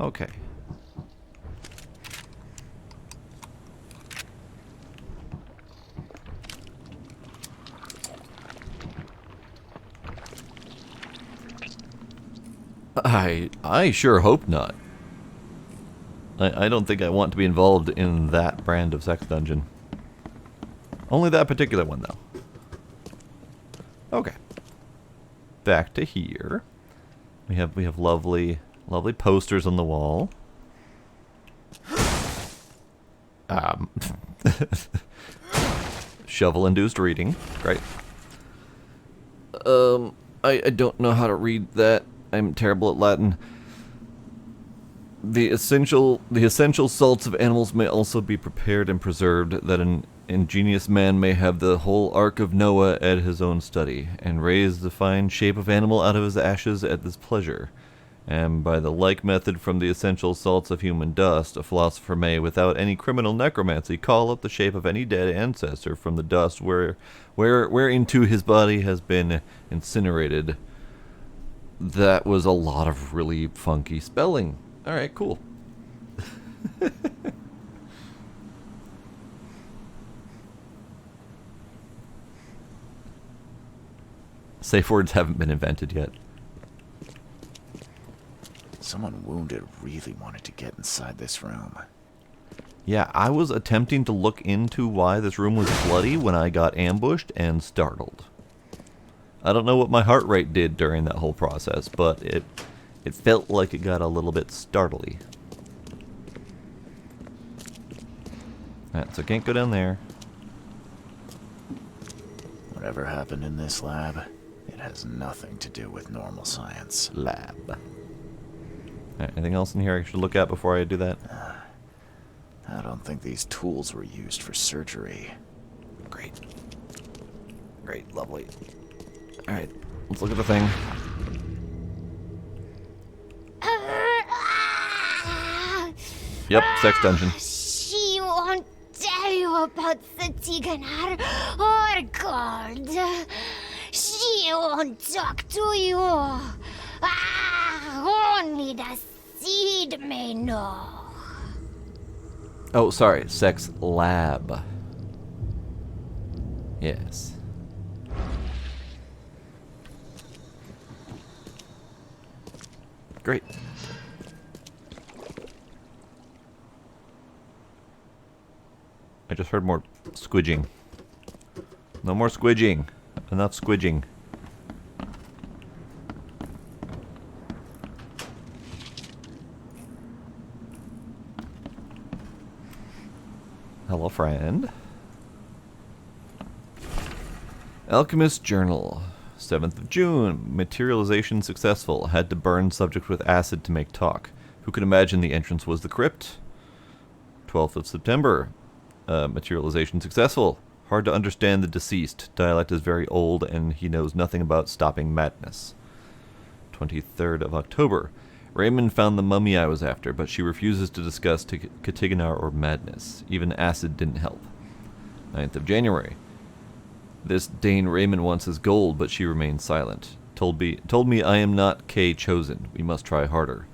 Okay. I sure hope not. I don't think I want to be involved in that brand of sex dungeon. Only that particular one, though. Okay. Back to here. We have lovely posters on the wall. Shovel-induced reading. Great. I don't know how to read that. I'm terrible at Latin. The essential salts of animals may also be prepared and preserved, that an ingenious man may have the whole ark of Noah at his own study, and raise the fine shape of animal out of his ashes at his pleasure. And by the like method from the essential salts of human dust, a philosopher may, without any criminal necromancy, call up the shape of any dead ancestor from the dust whereinto his body has been incinerated. That was a lot of really funky spelling. Alright, cool. Safe words haven't been invented yet. Someone wounded really wanted to get inside this room. Yeah, I was attempting to look into why this room was bloody when I got ambushed and startled. I don't know what my heart rate did during that whole process, but it felt like it got a little bit startly. Alright, so can't go down there. Whatever happened in this lab, it has nothing to do with normal science. Lab. Alright, anything else in here I should look at before I do that? I don't think these tools were used for surgery. Great. Great, lovely. Alright, let's look at the thing. Yep, sex dungeon. She won't tell you about Cthygonnaar or gold. She won't talk to you. Only the seed may know. Oh, sorry, sex lab. Yes. Great. I just heard more squidging. No more squidging. Enough squidging. Hello, friend. Alchemist Journal. 7th of June. Materialization successful. Had to burn subject with acid to make talk. Who could imagine the entrance was the crypt? 12th of September. Materialization successful. Hard to understand the deceased. Dialect is very old and he knows nothing about stopping madness. 23rd of October. Raymond found the mummy I was after, but she refuses to discuss Cthygonnaar or madness. Even acid didn't help. 9th of January. This Dane Raymond wants his gold, but she remains silent. Told me I am not K chosen. We must try harder.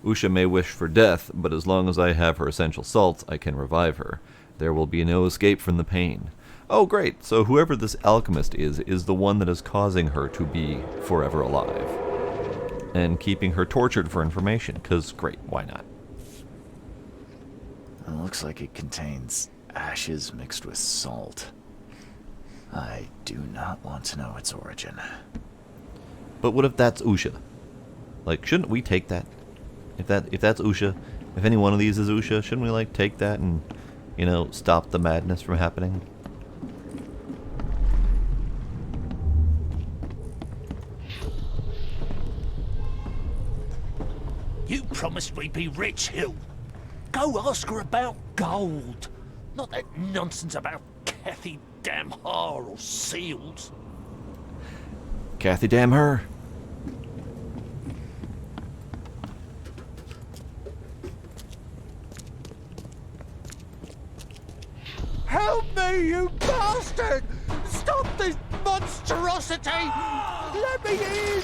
Usha may wish for death, but as long as I have her essential salts, I can revive her. There will be no escape from the pain. Oh, great. So whoever this alchemist is the one that is causing her to be forever alive. And keeping her tortured for information, because great, why not? It looks like it contains ashes mixed with salt. I do not want to know its origin. But what if that's Usha? Like, shouldn't we take that? If that's Usha, if any one of these is Usha, shouldn't we, like, take that and, you know, stop the madness from happening? You promised we'd be rich, Hill. Go ask her about gold. Not that nonsense about Cthygonnaar or seals. Kathy, damn her. Help me, you bastard! Stop this monstrosity! Let me in!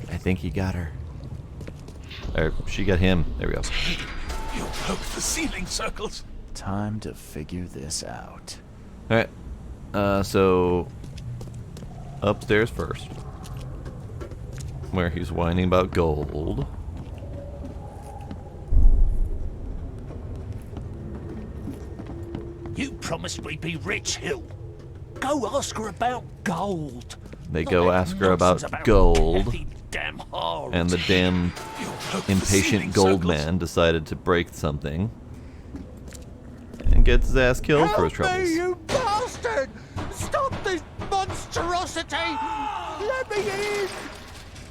I think he got her. Or she got him. There we go. You broke the ceiling circles. Time to figure this out. Alright. So upstairs first. Where he's whining about gold. You promised we'd be rich, Hill. Go ask her about gold. They Not go that ask her about nonsense gold. Cthygonnaar. And the damn You broke the impatient ceiling gold circles. man decided to break something. And gets his ass killed for his troubles. Help me, you bastard! Stop this monstrosity! Let me in!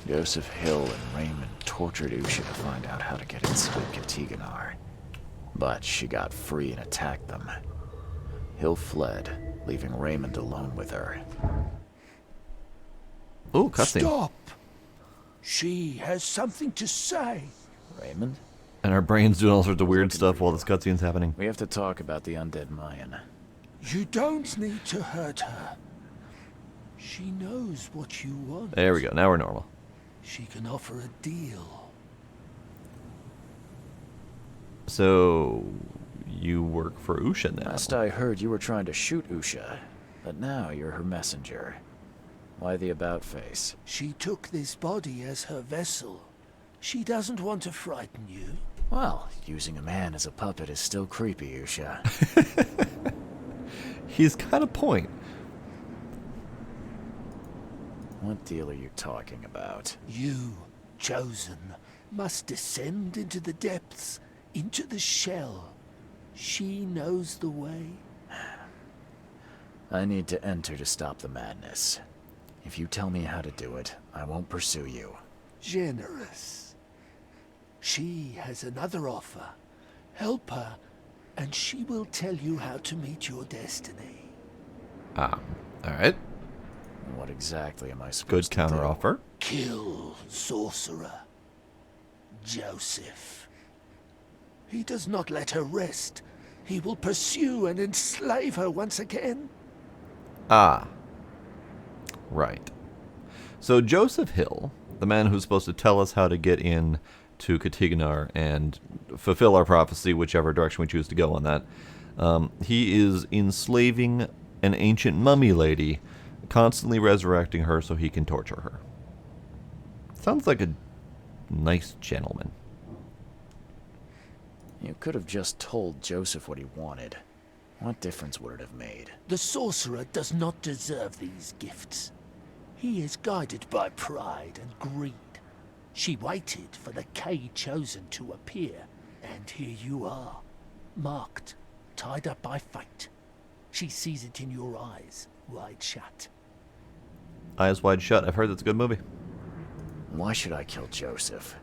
Joseph Hill and Raymond tortured Usha to find out how to get inside Cthygonnaar. But she got free and attacked them. Hill fled, leaving Raymond alone with her. Ooh, cutscene. Stop! She has something to say. Raymond? And our brain's doing all sorts of weird stuff while this cutscene's happening. We have to talk about the undead Mayan. You don't need to hurt her. She knows what you want. There we go. Now we're normal. She can offer a deal. So you work for Usha now. Last I heard, you were trying to shoot Usha, but now you're her messenger. Why the about-face? She took this body as her vessel. She doesn't want to frighten you. Well, using a man as a puppet is still creepy, Usha. He's got a point. What deal are you talking about? You, chosen, must descend into the depths, into the shell. She knows the way. I need to enter to stop the madness. If you tell me how to do it, I won't pursue you. Generous. She has another offer. Help her, and she will tell you how to meet your destiny. Ah, alright. What exactly am I Good supposed to do? counteroffer. Kill sorcerer Joseph. He does not let her rest. He will pursue and enslave her once again. Ah. Right. So Joseph Hill, the man who's supposed to tell us how to get in to Cthygonnaar and fulfill our prophecy, whichever direction we choose to go on that, he is enslaving an ancient mummy lady, constantly resurrecting her so he can torture her. Sounds like a nice gentleman. You could have just told Joseph what he wanted. What difference would it have made? The sorcerer does not deserve these gifts. He is guided by pride and greed. She waited for the K chosen to appear, and here you are, marked, tied up by fate. She sees it in your eyes, wide shut. Eyes Wide Shut. I've heard that's a good movie. Why should I kill Joseph?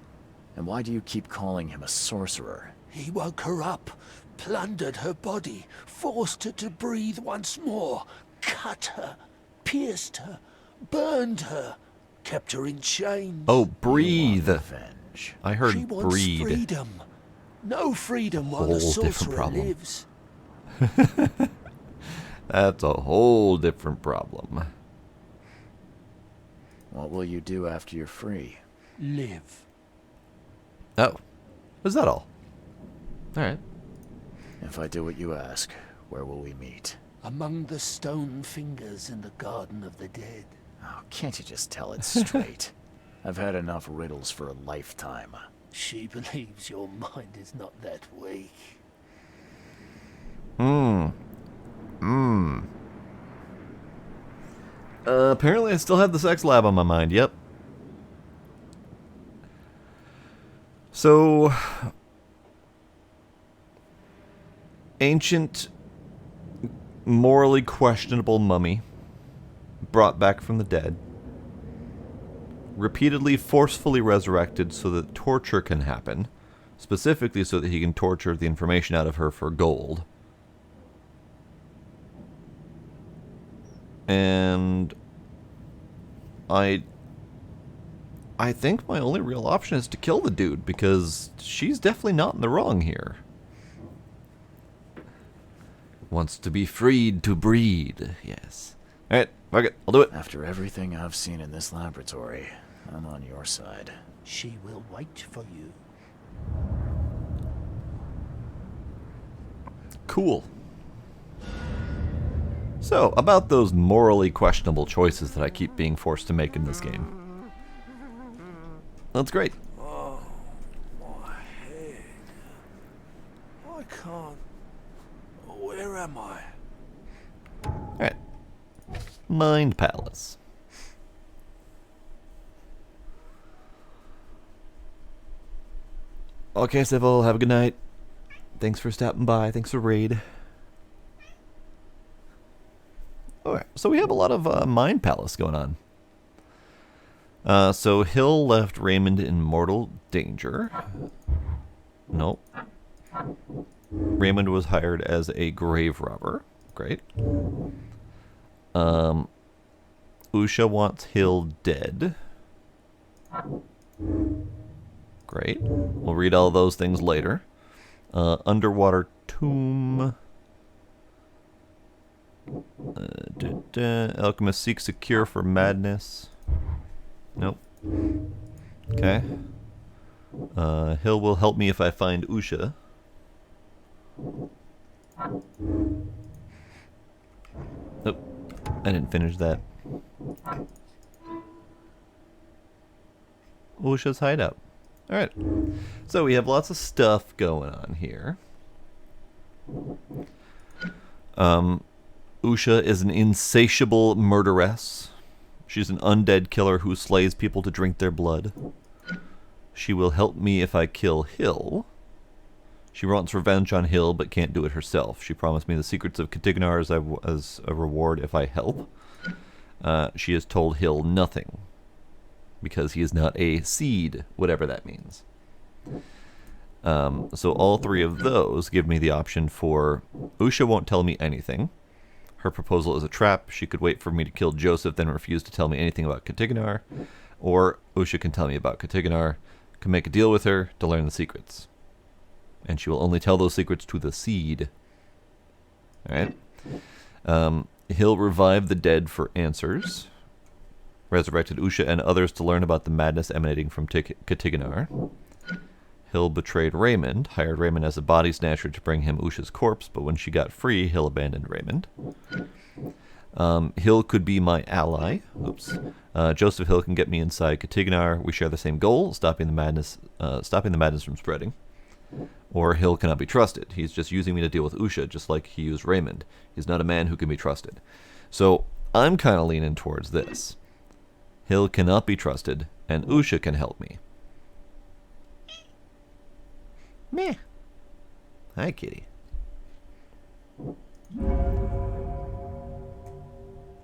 And why do you keep calling him a sorcerer? He woke her up, plundered her body, forced her to breathe once more, cut her, pierced her, burned her, kept her in chains. Oh, breathe. Revenge. I heard She wants breed. freedom. No freedom while the Whole different sorcerer problem. lives. That's a whole different problem. What will you do after you're free? Live. Oh. Was that all? Alright. If I do what you ask, where will we meet? Among the stone fingers in the Garden of the Dead. Oh, can't you just tell it straight? I've had enough riddles for a lifetime. She believes your mind is not that weak. Apparently I still have the sex lab on my mind, yep. So... ancient, morally questionable mummy brought back from the dead, repeatedly forcefully resurrected so that torture can happen, specifically so that he can torture the information out of her for gold. And I think my only real option is to kill the dude, because she's definitely not in the wrong here. Wants to be freed to breed, yes. Alright, fuck it, I'll do it. After everything I've seen in this laboratory, I'm on your side. She will wait for you. Cool. So, about those morally questionable choices that I keep being forced to make in this game. That's great. Oh, my head. I can't. Where am I? Alright. Mind Palace. Okay, Civil, have a good night. Thanks for stopping by. Thanks for raid. Alright, so we have a lot of Mind Palace going on. So Hill left Raymond in mortal danger. Nope. Raymond was hired as a grave robber. Great. Usha wants Hill dead. Great. We'll read all those things later. Underwater tomb. Alchemist seeks a cure for madness. Nope. Okay. Hill will help me if I find Usha. Nope. I didn't finish that. Usha's hideout. Alright. So we have lots of stuff going on here. Usha is an insatiable murderess. She's an undead killer who slays people to drink their blood. She will help me if I kill Hill. She wants revenge on Hill, but can't do it herself. She promised me the secrets of Cthygonnaar as a reward if I help. She has told Hill nothing, because he is not a seed, whatever that means. So all three of those give me the option for Usha won't tell me anything. Her proposal is a trap. She could wait for me to kill Joseph, then refuse to tell me anything about Cthygonnaar. Or Usha can tell me about Cthygonnaar, can make a deal with her to learn the secrets. And she will only tell those secrets to the seed. Alright. He'll revive the dead for answers. Resurrected Usha and others to learn about the madness emanating from Cthygonnaar. Hill betrayed Raymond, hired Raymond as a body snatcher to bring him Usha's corpse, but when she got free, Hill abandoned Raymond. Hill could be my ally. Oops. Joseph Hill can get me inside Cthygonnaar. We share the same goal, stopping the madness from spreading. Or Hill cannot be trusted. He's just using me to deal with Usha, just like he used Raymond. He's not a man who can be trusted. So I'm kind of leaning towards this. Hill cannot be trusted, and Usha can help me. Meh. Hi, kitty.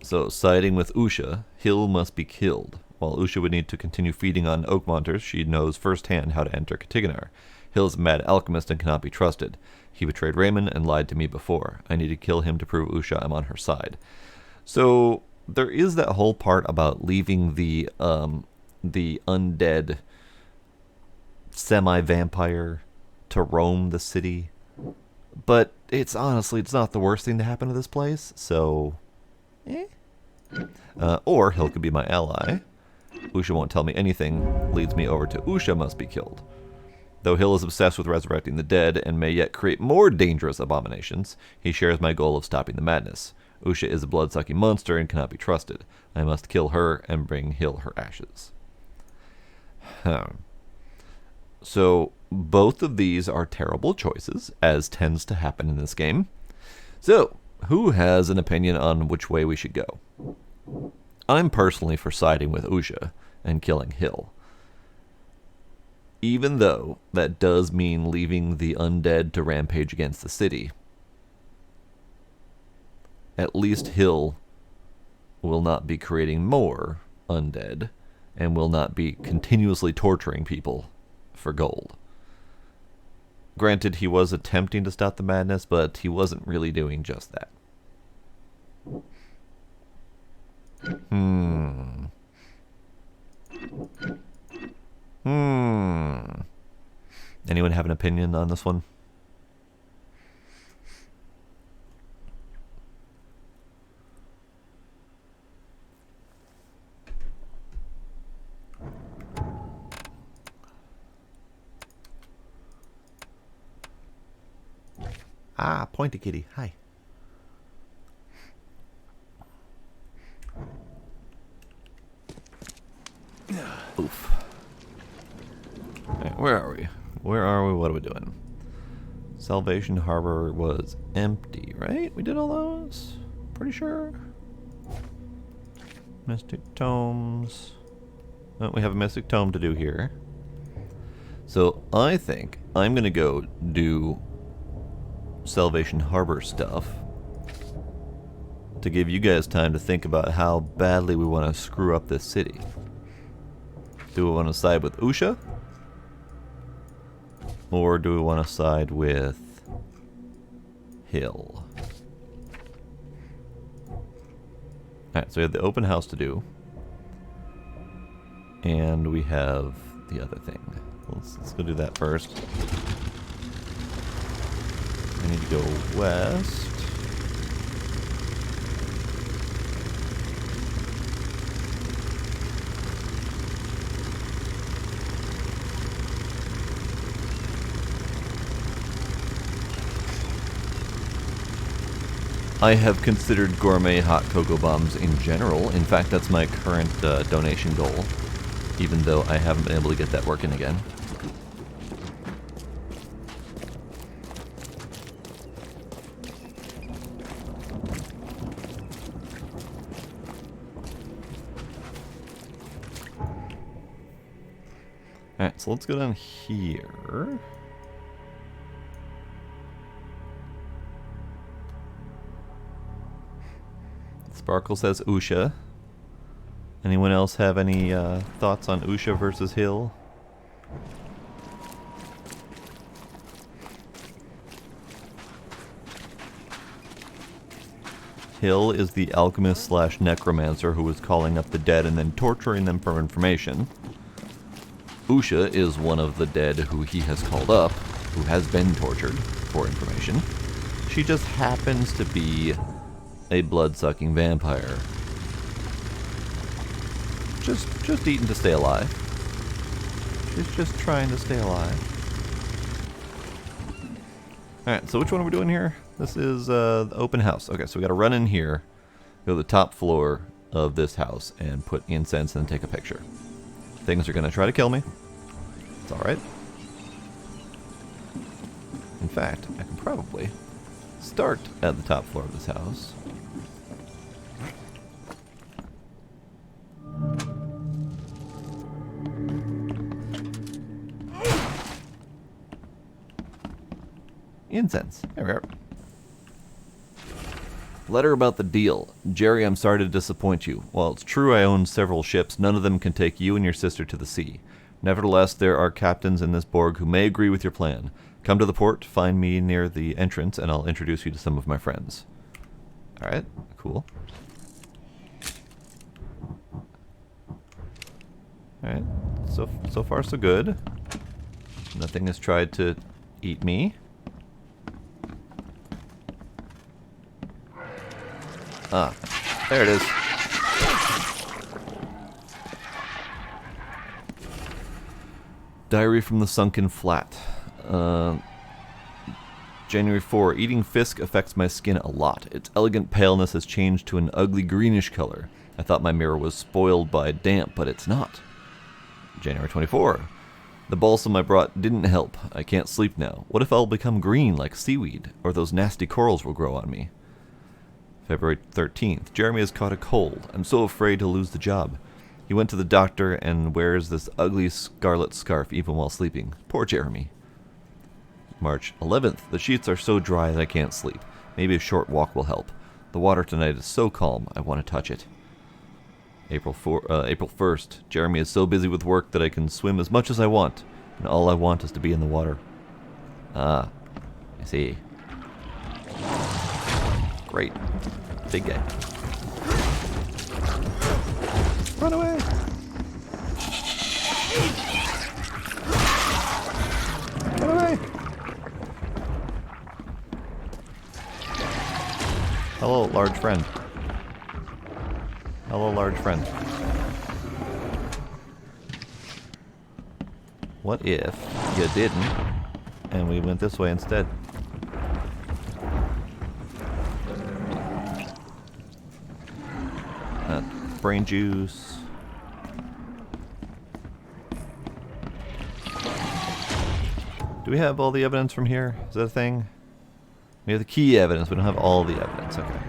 So, siding with Usha, Hill must be killed. While Usha would need to continue feeding on Oakmonters, she knows firsthand how to enter Cthygonnaar. Hill is a mad alchemist and cannot be trusted. He betrayed Raymond and lied to me before. I need to kill him to prove Usha I'm on her side. So, there is that whole part about leaving the undead semi-vampire to roam the city. But it's honestly, it's not the worst thing to happen to this place, so... Or Hill could be my ally. Usha won't tell me anything, leads me over to Usha must be killed. Though Hill is obsessed with resurrecting the dead and may yet create more dangerous abominations, he shares my goal of stopping the madness. Usha is a blood-sucking monster and cannot be trusted. I must kill her and bring Hill her ashes. So, both of these are terrible choices, as tends to happen in this game. So, who has an opinion on which way we should go? I'm personally for siding with Usha and killing Hill. Even though that does mean leaving the undead to rampage against the city. At least Hill will not be creating more undead and will not be continuously torturing people for gold. Granted, he was attempting to stop the madness, but he wasn't really doing just that. Anyone have an opinion on this one? Ah, pointy kitty. Hi. Oof. Alright, where are we? Where are we? What are we doing? Salvation Harbor was empty, right? We did all those? Pretty sure. Mystic Tomes. Oh, we have a Mystic Tome to do here. So I think I'm going to go do Salvation Harbor stuff to give you guys time to think about how badly we want to screw up this city. Do we want to side with Usha? Or do we want to side with Hill? Alright, so we have the open house to do. And we have the other thing. Let's go do that first. I need to go west. I have considered gourmet hot cocoa bombs in general. In fact, that's my current donation goal, even though I haven't been able to get that working again. Alright, so let's go down here. Sparkle says Usha. Anyone else have any thoughts on Usha versus Hill? Hill is the alchemist slash necromancer who is calling up the dead and then torturing them for information. Usha is one of the dead who he has called up, who has been tortured for information. She just happens to be a blood-sucking vampire. Just eating to stay alive. She's just trying to stay alive. Alright, so which one are we doing here? This is the open house. Okay, so we gotta run in here, go to the top floor of this house, and put incense and take a picture. Things are gonna try to kill me. It's alright. In fact, I can probably start at the top floor of this house. Incense. There we are. Letter about the deal. Jerry, I'm sorry to disappoint you. While it's true I own several ships, none of them can take you and your sister to the sea. Nevertheless, there are captains in this Borg who may agree with your plan. Come to the port, find me near the entrance, and I'll introduce you to some of my friends. Alright, cool. Alright, so far so good. Nothing has tried to eat me. Ah, there it is. Diary from the Sunken Flat. January 4. Eating fisk affects my skin a lot. Its elegant paleness has changed to an ugly greenish color. I thought my mirror was spoiled by damp, but it's not. January 24. The balsam I brought didn't help. I can't sleep now. What if I'll become green like seaweed, or those nasty corals will grow on me? February 13th. Jeremy has caught a cold. I'm so afraid he'll lose the job. He went to the doctor and wears this ugly scarlet scarf even while sleeping. Poor Jeremy. March 11th. The sheets are so dry that I can't sleep. Maybe a short walk will help. The water tonight is so calm, I want to touch it. April 1st. Jeremy is so busy with work that I can swim as much as I want, and all I want is to be in the water. Ah, I see. Great. Big guy. Run away! Run away! Hello, large friend. Hello, large friend. What if you didn't, and we went this way instead? Brain juice. Do we have all the evidence from here? Is that a thing? We have the key evidence. We don't have all the evidence. Okay.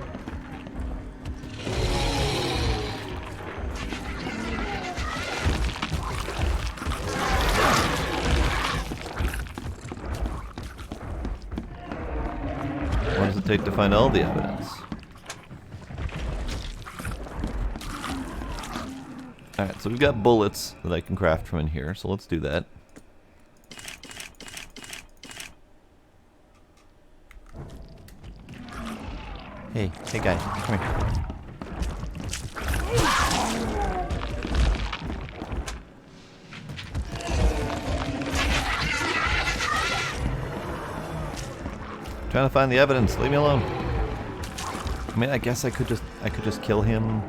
What does it take to find all the evidence? Alright, so we've got bullets that I can craft from in here, so let's do that. Hey guy, come here. Trying to find the evidence. Leave me alone. I mean, I guess I could just kill him.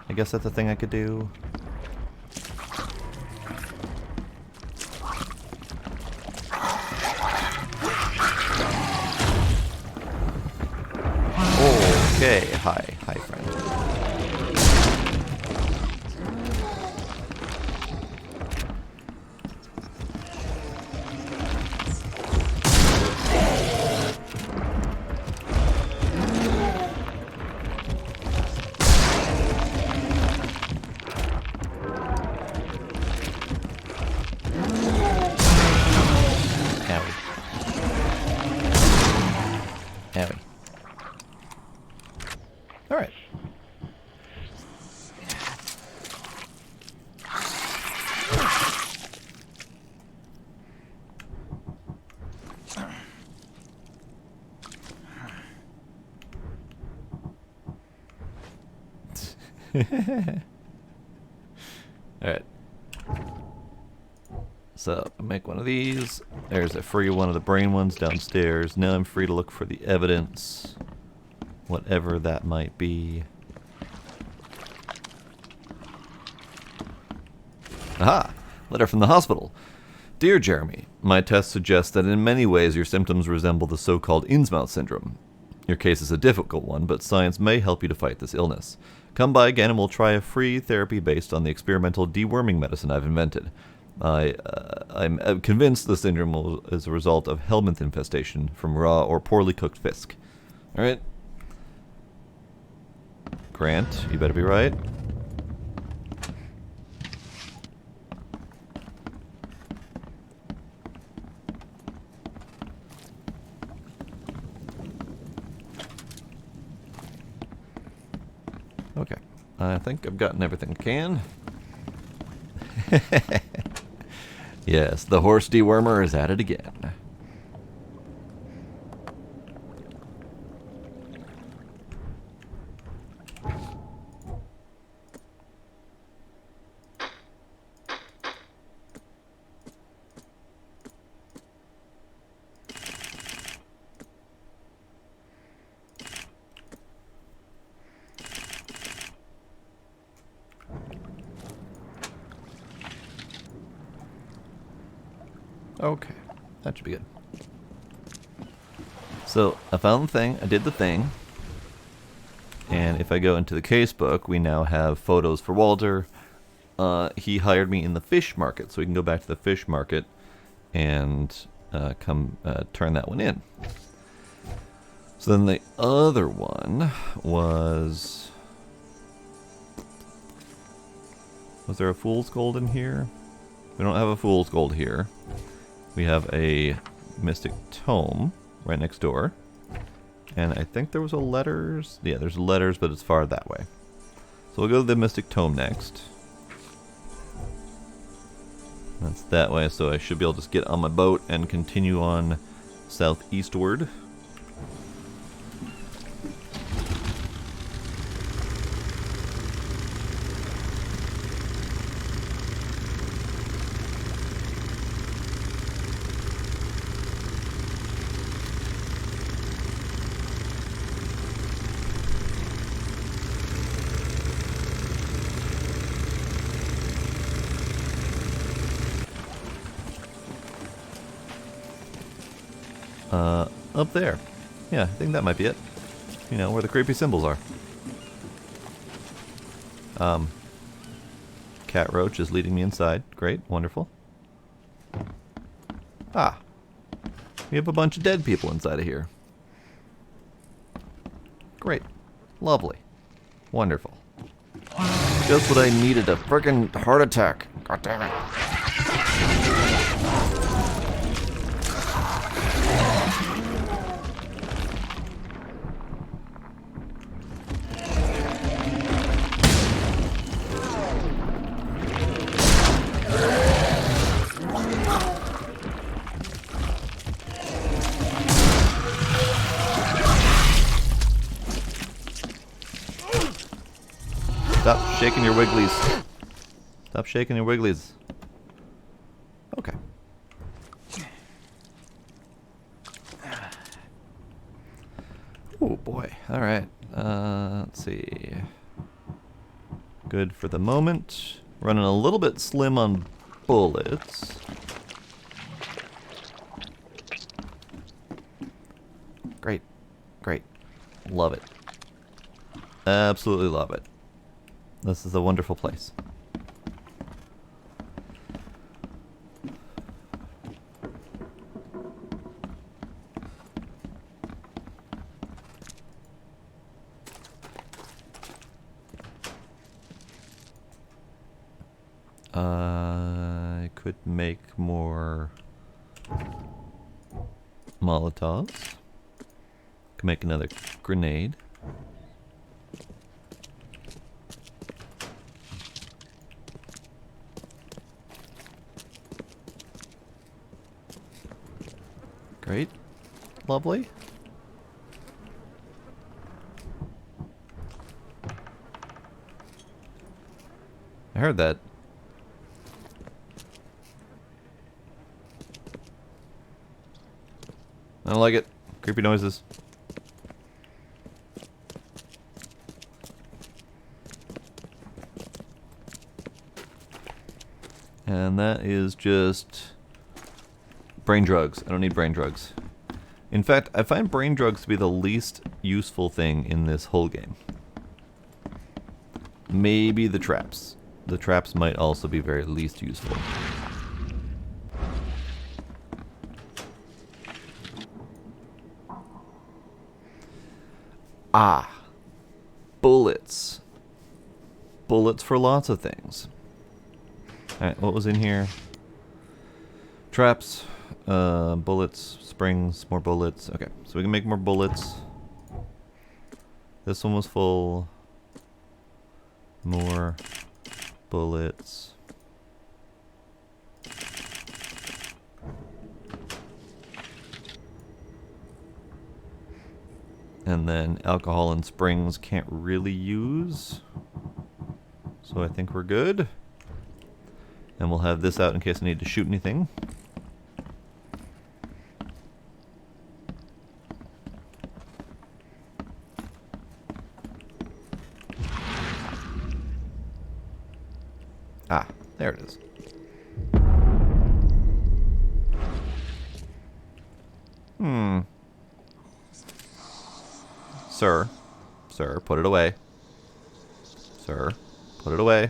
I guess that's a thing I could do. Okay, hi friend. Owie. Alright. Alright. So, make one of these. There's a free one of the brain ones downstairs. Now I'm free to look for the evidence. Whatever that might be. Aha! Letter from the hospital. Dear Jeremy, my test suggests that in many ways your symptoms resemble the so-called Innsmouth syndrome. Your case is a difficult one, but science may help you to fight this illness. Come by again and we'll try a free therapy based on the experimental deworming medicine I've invented. I'm convinced the syndrome is a result of helminth infestation from raw or poorly cooked fisk. Alright. Grant, you better be right. Okay. I think I've gotten everything I can. Yes, the horse dewormer is at it again. Okay, that should be good. So I found the thing, I did the thing, and if I go into the casebook, we now have photos for Walter. He hired me in the fish market, so we can go back to the fish market and turn that one in. So then the other one was there a fool's gold in here? We don't have a fool's gold here. We have a mystic tome right next door. And I think there was a letters. Yeah, there's letters, but it's far that way. So we'll go to the mystic tome next. That's that way, so I should be able to just get on my boat and continue on southeastward. Up there. Yeah, I think that might be it. You know, where the creepy symbols are. Cat Roach is leading me inside. Great, wonderful. Ah. We have a bunch of dead people inside of here. Great. Lovely. Wonderful. Just what I needed, a frickin' heart attack. God damn it. Stop shaking your wigglies. Stop shaking your wigglies. Okay. Oh boy. Alright. Let's see. Good for the moment. Running a little bit slim on bullets. Great. Great. Love it. Absolutely love it. This is a wonderful place. I could make more Molotovs. Could make another grenade. Great. Lovely. I heard that. I don't like it. Creepy noises. And that is just brain drugs. I don't need brain drugs. In fact, I find brain drugs to be the least useful thing in this whole game. Maybe the traps. The traps might also be very least useful. Ah. Bullets. Bullets for lots of things. Alright, what was in here? Traps, bullets, springs, more bullets. Okay, so we can make more bullets. This one was full. More bullets. And then alcohol and springs can't really use. So I think we're good. And we'll have this out in case I need to shoot anything. Ah, there it is. Sir. Sir, put it away. Sir, put it away.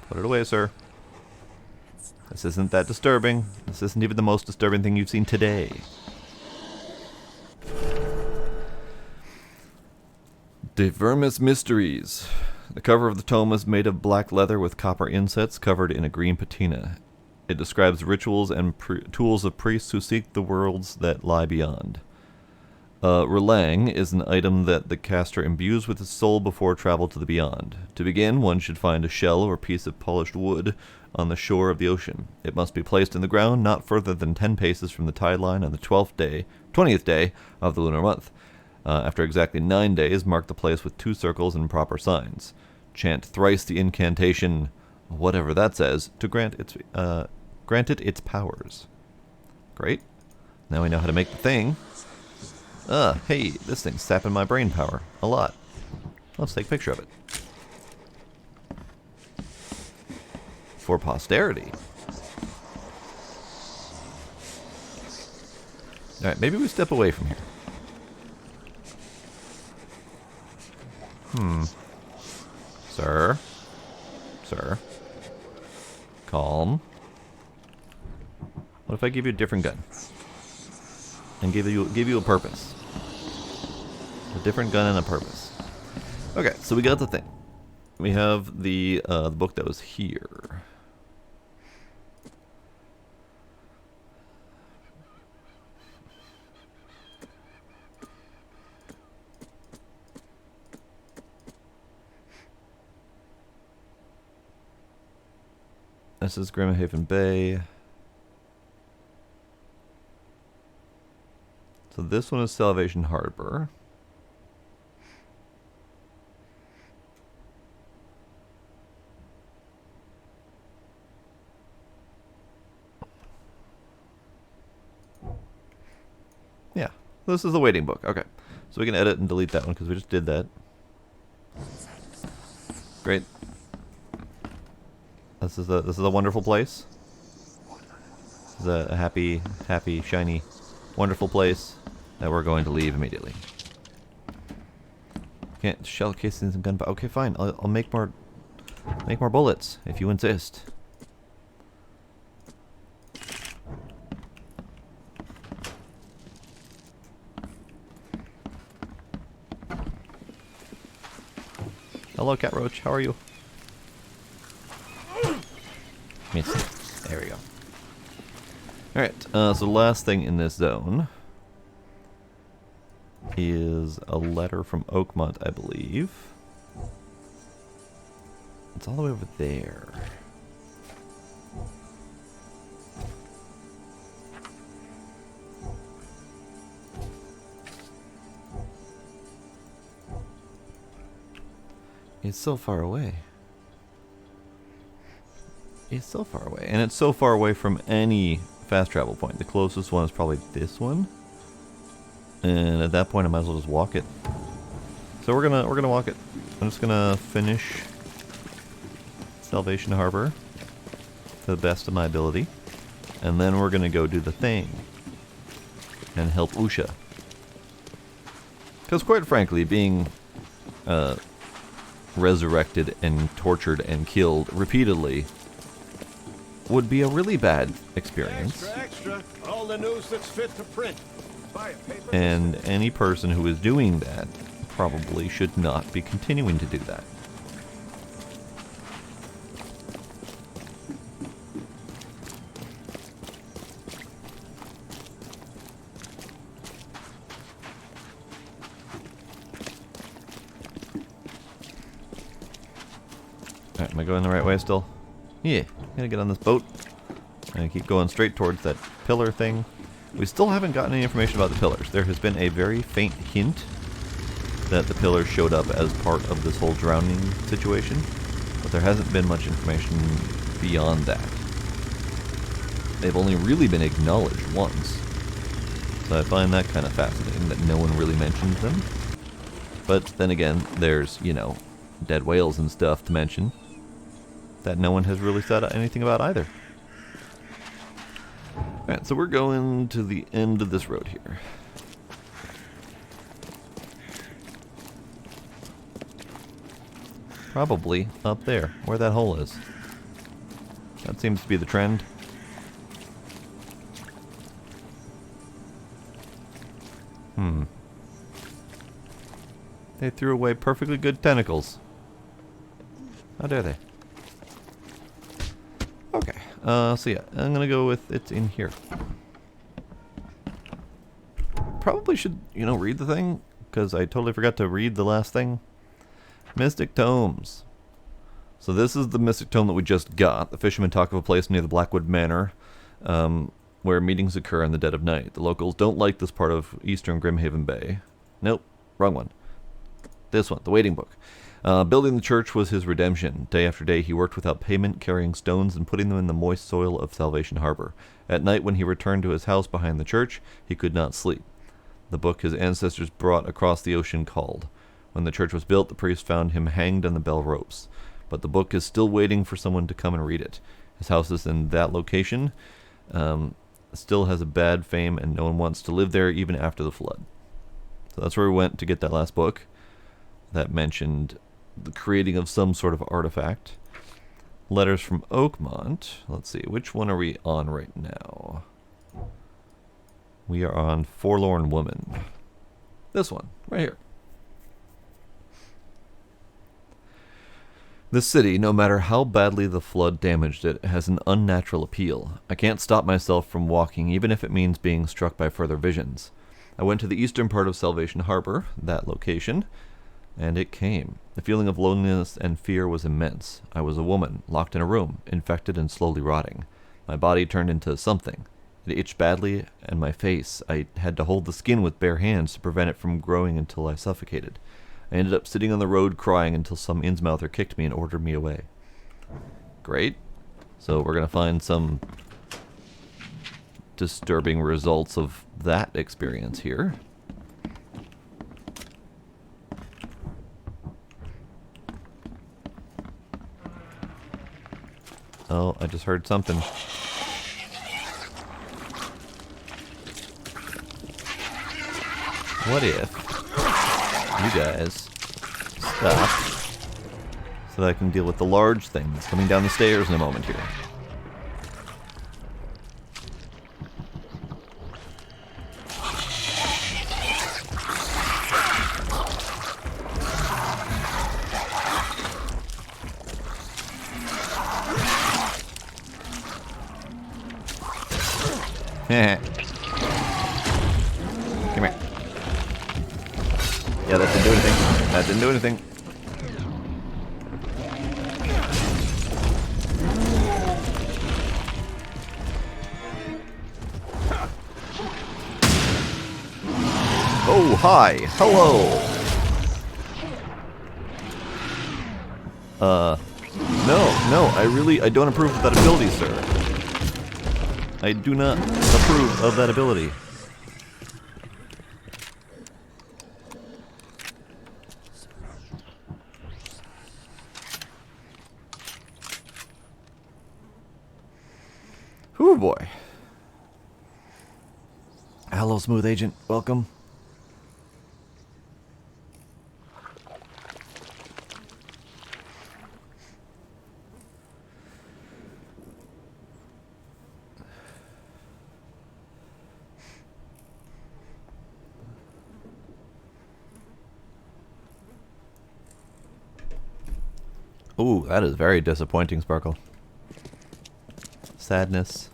Put it away, sir. This isn't that disturbing. This isn't even the most disturbing thing you've seen today. De Vermis Mysteries. The cover of the tome is made of black leather with copper insets covered in a green patina. It describes rituals and tools of priests who seek the worlds that lie beyond. Relang is an item that the caster imbues with his soul before travel to the beyond. To begin, one should find a shell or piece of polished wood on the shore of the ocean. It must be placed in the ground not further than 10 paces from the tide line on the 20th day of the lunar month. After exactly 9 days, mark the place with 2 circles and proper signs. Chant thrice the incantation, whatever that says, to grant it its powers. Great. Now we know how to make the thing. Hey, this thing's sapping my brain power. A lot. Let's take a picture of it. For posterity. Alright, maybe we step away from here. Sir. Sir. Calm. What if I give you a different gun? And give you a purpose? A different gun and a purpose. Okay, so we got the thing. We have the book that was here. This is Grimhaven Bay. So this one is Salvation Harbor. Yeah, this is the waiting book. Okay, so we can edit and delete that one because we just did that. Great. This is a wonderful place. This is a happy, shiny, wonderful place that we're going to leave immediately. Can't shell casings and gunpowder. Okay, fine. I'll make more bullets if you insist. Hello, Cat Roach. How are you? There we go. Alright, so the last thing in this zone is a letter from Oakmont, I believe. It's all the way over there. It's so far away. It's so far away, and it's so far away from any fast travel point. The closest one is probably this one, and at that point I might as well just walk it. So we're gonna walk it. I'm just gonna finish Salvation Harbor to the best of my ability, and then we're gonna go do the thing and help Usha. Because quite frankly, being resurrected and tortured and killed repeatedly would be a really bad experience. Extra, extra. All the news that's fit to print. Buy a paper. And any person who is doing that probably should not be continuing to do that. Alright, am I going the right way still? Yeah, I'm gonna get on this boat and keep going straight towards that pillar thing. We still haven't gotten any information about the pillars. There has been a very faint hint that the pillars showed up as part of this whole drowning situation, but there hasn't been much information beyond that. They've only really been acknowledged once, so I find that kind of fascinating that no one really mentions them. But then again, there's, you know, dead whales and stuff to mention that no one has really said anything about either. Alright, so we're going to the end of this road here. Probably up there, where that hole is. That seems to be the trend. They threw away perfectly good tentacles. How dare they? Okay, so yeah, I'm gonna go with it's in here. Probably should, read the thing, because I totally forgot to read the last thing. Mystic Tomes. So this is the Mystic Tome that we just got. The fishermen talk of a place near the Blackwood Manor, where meetings occur in the dead of night. The locals don't like this part of eastern Grimhaven Bay. Nope, wrong one. This one, the Waiting Book. Building the church was his redemption. Day after day he worked without payment, carrying stones and putting them in the moist soil of Salvation Harbor. At night when he returned to his house behind the church, he could not sleep. The book his ancestors brought across the ocean called. When the church was built, the priest found him hanged on the bell ropes. But the book is still waiting for someone to come and read it. His house is in that location. Still has a bad fame, and no one wants to live there even after the flood. So that's where we went to get that last book. That mentioned the creating of some sort of artifact. Letters from Oakmont. Let's see, which one are we on right now? We are on Forlorn Woman. This one, right here. This city, no matter how badly the flood damaged it, has an unnatural appeal. I can't stop myself from walking, even if it means being struck by further visions. I went to the eastern part of Salvation Harbor, that location, and it came. The feeling of loneliness and fear was immense. I was a woman, locked in a room, infected and slowly rotting. My body turned into something. It itched badly, and my face. I had to hold the skin with bare hands to prevent it from growing until I suffocated. I ended up sitting on the road crying until some Innsmouther kicked me and ordered me away. Great. So we're going to find some disturbing results of that experience here. Oh, I just heard something. What if you guys stop so that I can deal with the large thing that's coming down the stairs in a moment here? Come here. Yeah, that didn't do anything. That didn't do anything. Oh, hi. Hello. No, I don't approve of that ability, sir. I do not approve of that ability. Whew, boy. Hello, Smooth Agent. Welcome. Ooh, that is very disappointing, Sparkle. Sadness.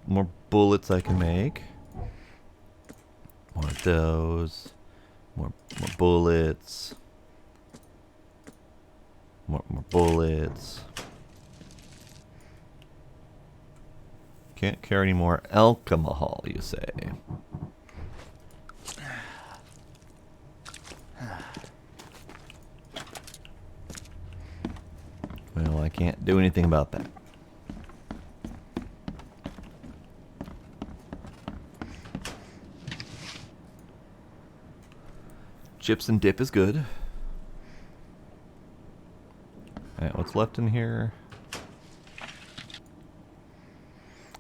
More bullets I can make. More of those. More bullets. More bullets. Can't carry any more alcohol, you say? Well, I can't do anything about that. Chips and dip is good. Alright, what's left in here?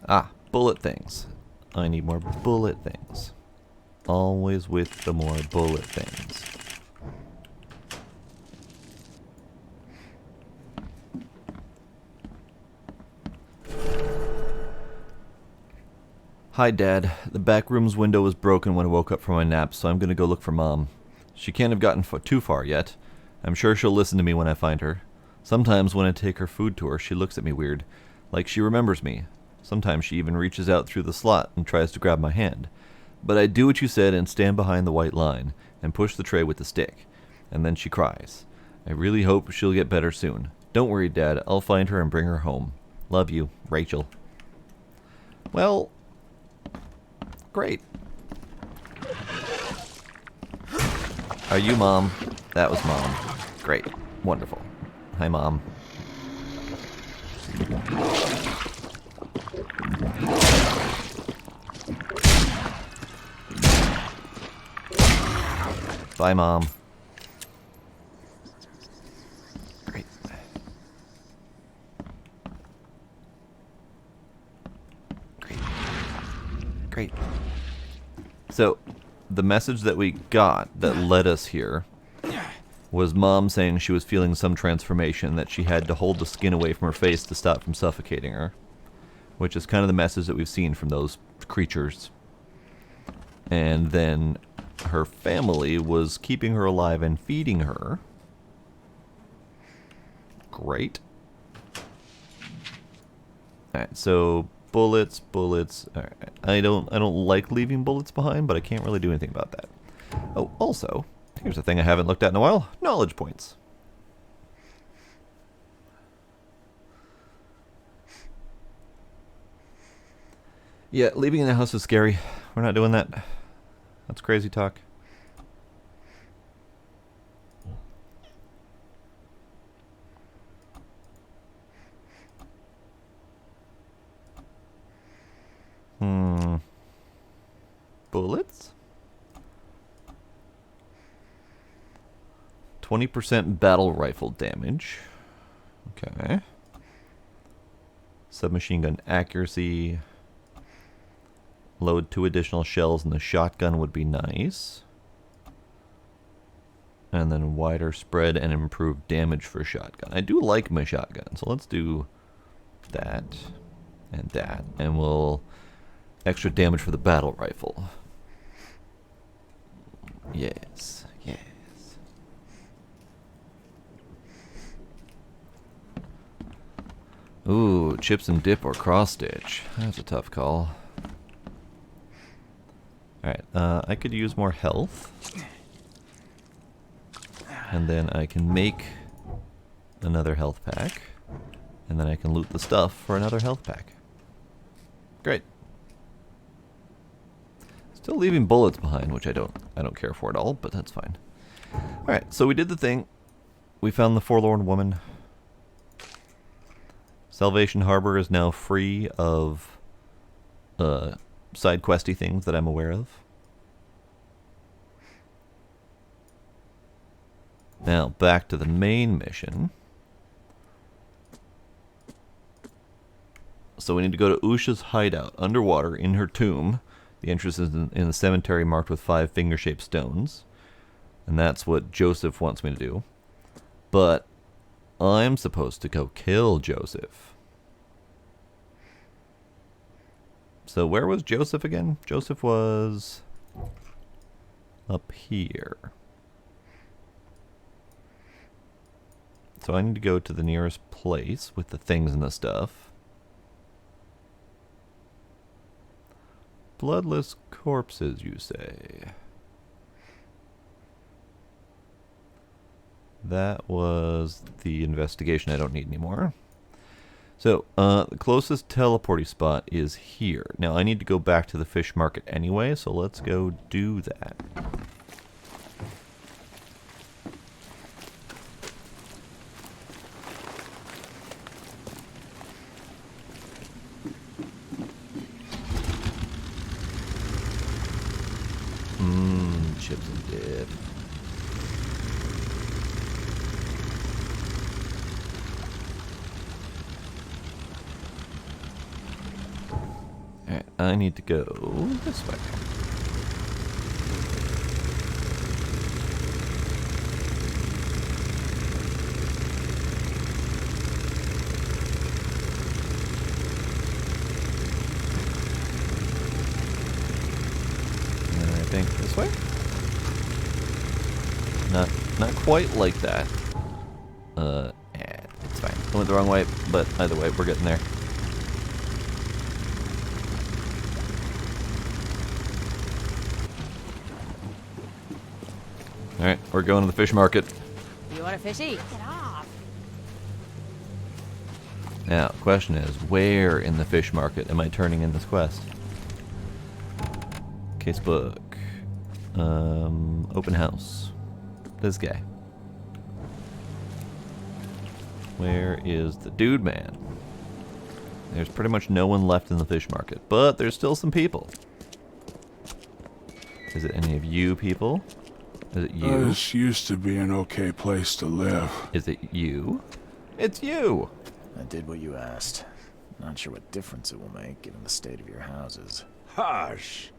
Ah, bullet things. I need more bullet things. Always with the more bullet things. Hi, Dad. The back room's window was broken when I woke up from my nap, so I'm gonna go look for Mom. She can't have gotten too far yet. I'm sure she'll listen to me when I find her. Sometimes when I take her food to her, she looks at me weird, like she remembers me. Sometimes she even reaches out through the slot and tries to grab my hand. But I do what you said and stand behind the white line and push the tray with the stick. And then she cries. I really hope she'll get better soon. Don't worry, Dad. I'll find her and bring her home. Love you, Rachel. Well, great. Are you Mom? That was Mom. Great. Wonderful. Hi, Mom. Bye, Mom. Great. Great. Great. So, the message that we got that led us here was Mom saying she was feeling some transformation, that she had to hold the skin away from her face to stop from suffocating her. Which is kind of the message that we've seen from those creatures. And then her family was keeping her alive and feeding her. Great. Alright, so bullets. Alright, I don't like leaving bullets behind, but I can't really do anything about that. Oh, also, here's a thing I haven't looked at in a while. Knowledge points. Yeah, leaving in the house is scary. We're not doing that. That's crazy talk. Bullets? 20% battle rifle damage. Okay. Submachine gun accuracy. Load 2 additional shells in the shotgun would be nice. And then wider spread and improved damage for shotgun. I do like my shotgun, so let's do that and that. And we'll extra damage for the battle rifle. Yes, yes. Ooh, chips and dip or cross stitch. That's a tough call. Alright, I could use more health. And then I can make another health pack. And then I can loot the stuff for another health pack. Great. Still leaving bullets behind, which I don't care for at all, but that's fine. Alright, so we did the thing. We found the forlorn woman. Salvation Harbor is now free of side questy things that I'm aware of. Now, back to the main mission. So we need to go to Usha's hideout, underwater, in her tomb. The entrance is in the cemetery marked with 5 finger-shaped stones. And that's what Joseph wants me to do. But I'm supposed to go kill Joseph. So where was Joseph again? Joseph was up here. So I need to go to the nearest place with the things and the stuff. Bloodless corpses, you say? That was the investigation I don't need anymore. So, the closest teleporty spot is here. Now, I need to go back to the fish market anyway, so let's go do that. Chips and dip. Alright, I need to go this way. this way? Not quite like that. It's fine. I went the wrong way, but either way, we're getting there. Alright, we're going to the fish market. You want a fishy? Get off. Now, the question is, where in the fish market am I turning in this quest? Casebook. Open house. This guy. Where is the dude man? There's pretty much no one left in the fish market, but there's still some people. Is it any of you people? Is it you? This used to be an okay place to live. Is it you? It's you! I did what you asked. Not sure what difference it will make, given the state of your houses. Hush!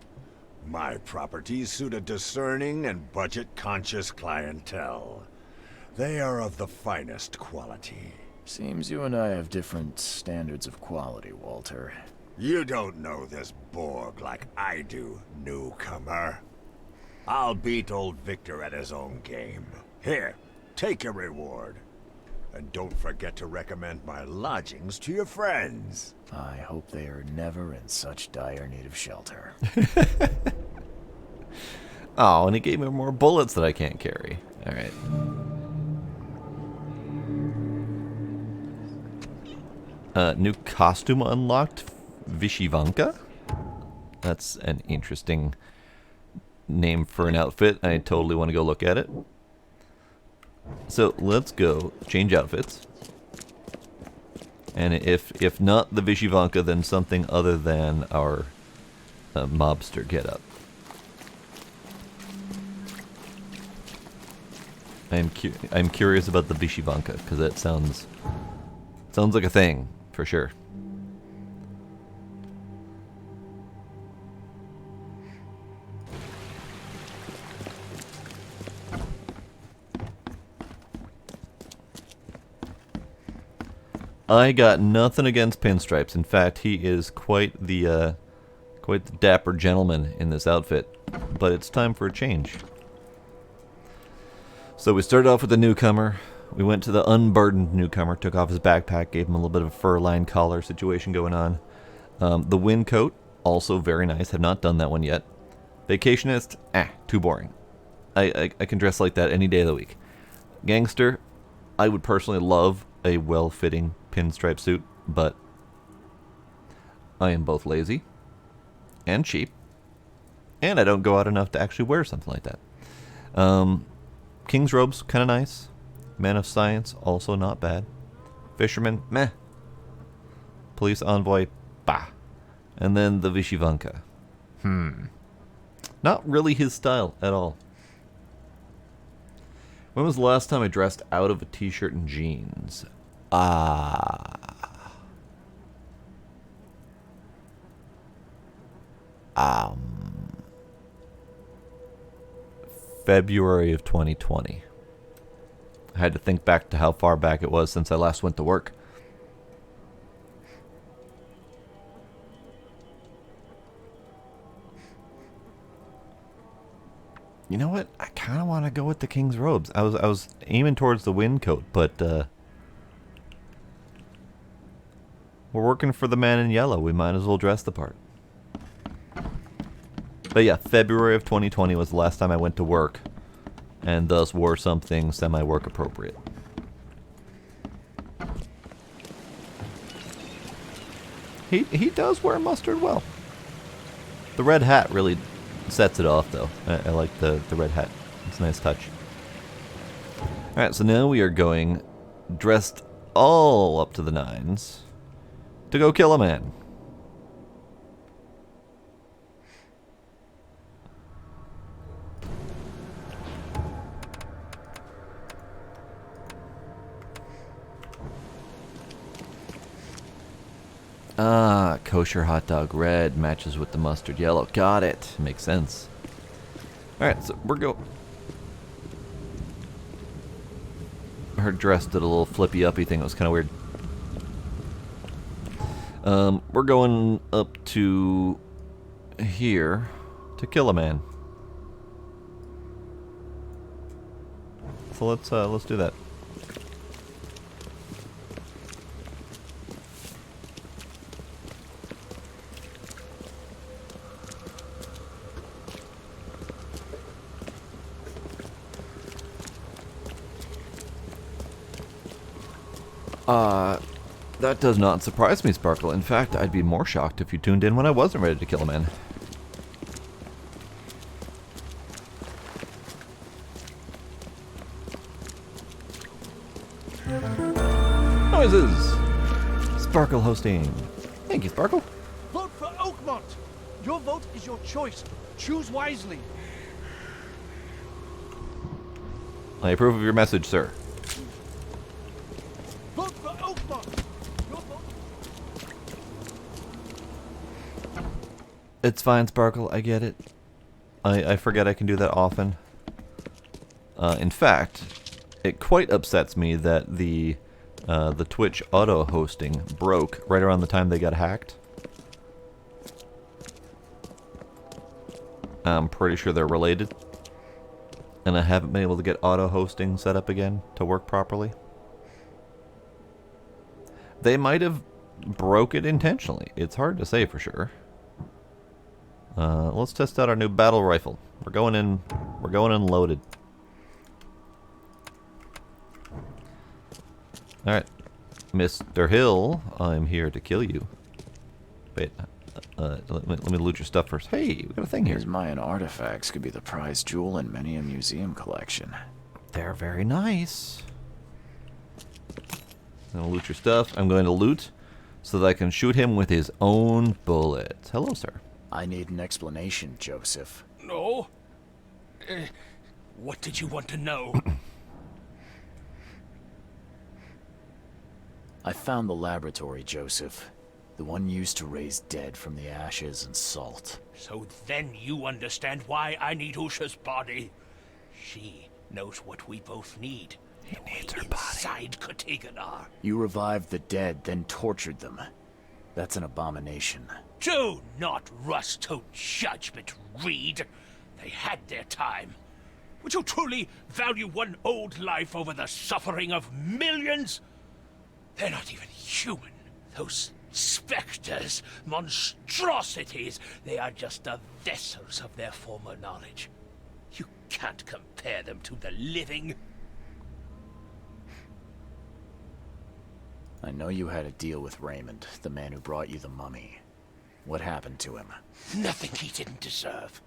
My properties suit a discerning and budget-conscious clientele. They are of the finest quality. Seems you and I have different standards of quality, Walter. You don't know this Borg like I do, newcomer. I'll beat old Victor at his own game. Here, take your reward. And don't forget to recommend my lodgings to your friends. I hope they are never in such dire need of shelter. Oh, and he gave me more bullets that I can't carry. Alright. New costume unlocked. Vishivanka? That's an interesting name for an outfit. I totally want to go look at it. So let's go change outfits. And if not the Vishivanka, then something other than our mobster getup. I'm curious about the Vishivanka because that sounds like a thing for sure. I got nothing against Pinstripes. In fact, he is quite the dapper gentleman in this outfit. But it's time for a change. So we started off with the newcomer. We went to the unburdened newcomer, took off his backpack, gave him a little bit of a fur-lined collar situation going on. The wind coat, also very nice. Have not done that one yet. Vacationist, too boring. I can dress like that any day of the week. Gangster, I would personally love a well-fitting pinstripe suit, but I am both lazy and cheap, and I don't go out enough to actually wear something like that. King's robes, kind of nice. Man of Science, also not bad. Fisherman, meh. Police envoy, bah. And then the Vishivanka. Not really his style at all. When was the last time I dressed out of a t-shirt and jeans? February of 2020. I had to think back to how far back it was since I last went to work. You know what? I kind of want to go with the King's robes. I was aiming towards the wind coat, but we're working for the man in yellow. We might as well dress the part. But yeah, February of 2020 was the last time I went to work, and thus wore something semi-work appropriate. He does wear mustard well. The red hat really sets it off, though. I like the red hat. It's a nice touch. Alright, so now we are going, dressed all up to the nines, to go kill a man. Ah, kosher hot dog red matches with the mustard yellow. Got it. Makes sense. Alright, so we're her dress did a little flippy-uppy thing. It was kind of weird. We're going up to here to kill a man. so let's do that. That does not surprise me, Sparkle. In fact, I'd be more shocked if you tuned in when I wasn't ready to kill a man. Noises! Sparkle hosting. Thank you, Sparkle. Vote for Oakmont! Your vote is your choice. Choose wisely. I approve of your message, sir. Vote for Oakmont! Your vote... It's fine, Sparkle. I get it. I forget I can do that often. In fact, it quite upsets me that the Twitch auto hosting broke right around the time they got hacked. I'm pretty sure they're related, and I haven't been able to get auto hosting set up again to work properly. They might have broke it intentionally. It's hard to say for sure. Let's test out our new battle rifle. We're going in loaded. Alright. Mr. Hill, I'm here to kill you. Wait, let me loot your stuff first. Hey, we got a thing here. These Mayan artifacts could be the prized jewel in many a museum collection. They're very nice. I'm going to loot your stuff. I'm going to loot so that I can shoot him with his own bullets. Hello, sir. I need an explanation, Joseph. No? What did you want to know? I found the laboratory, Joseph. The one used to raise dead from the ashes and salt. So then you understand why I need Usha's body. She knows what we both need. He needs her body. Inside Cthygonnaar. You revived the dead, then tortured them. That's an abomination. Do not rush to judgment, Reed. They had their time. Would you truly value one old life over the suffering of millions? They're not even human. Those specters, monstrosities, they are just the vessels of their former knowledge. You can't compare them to the living. I know you had a deal with Raymond, the man who brought you the mummy. What happened to him? Nothing he didn't deserve.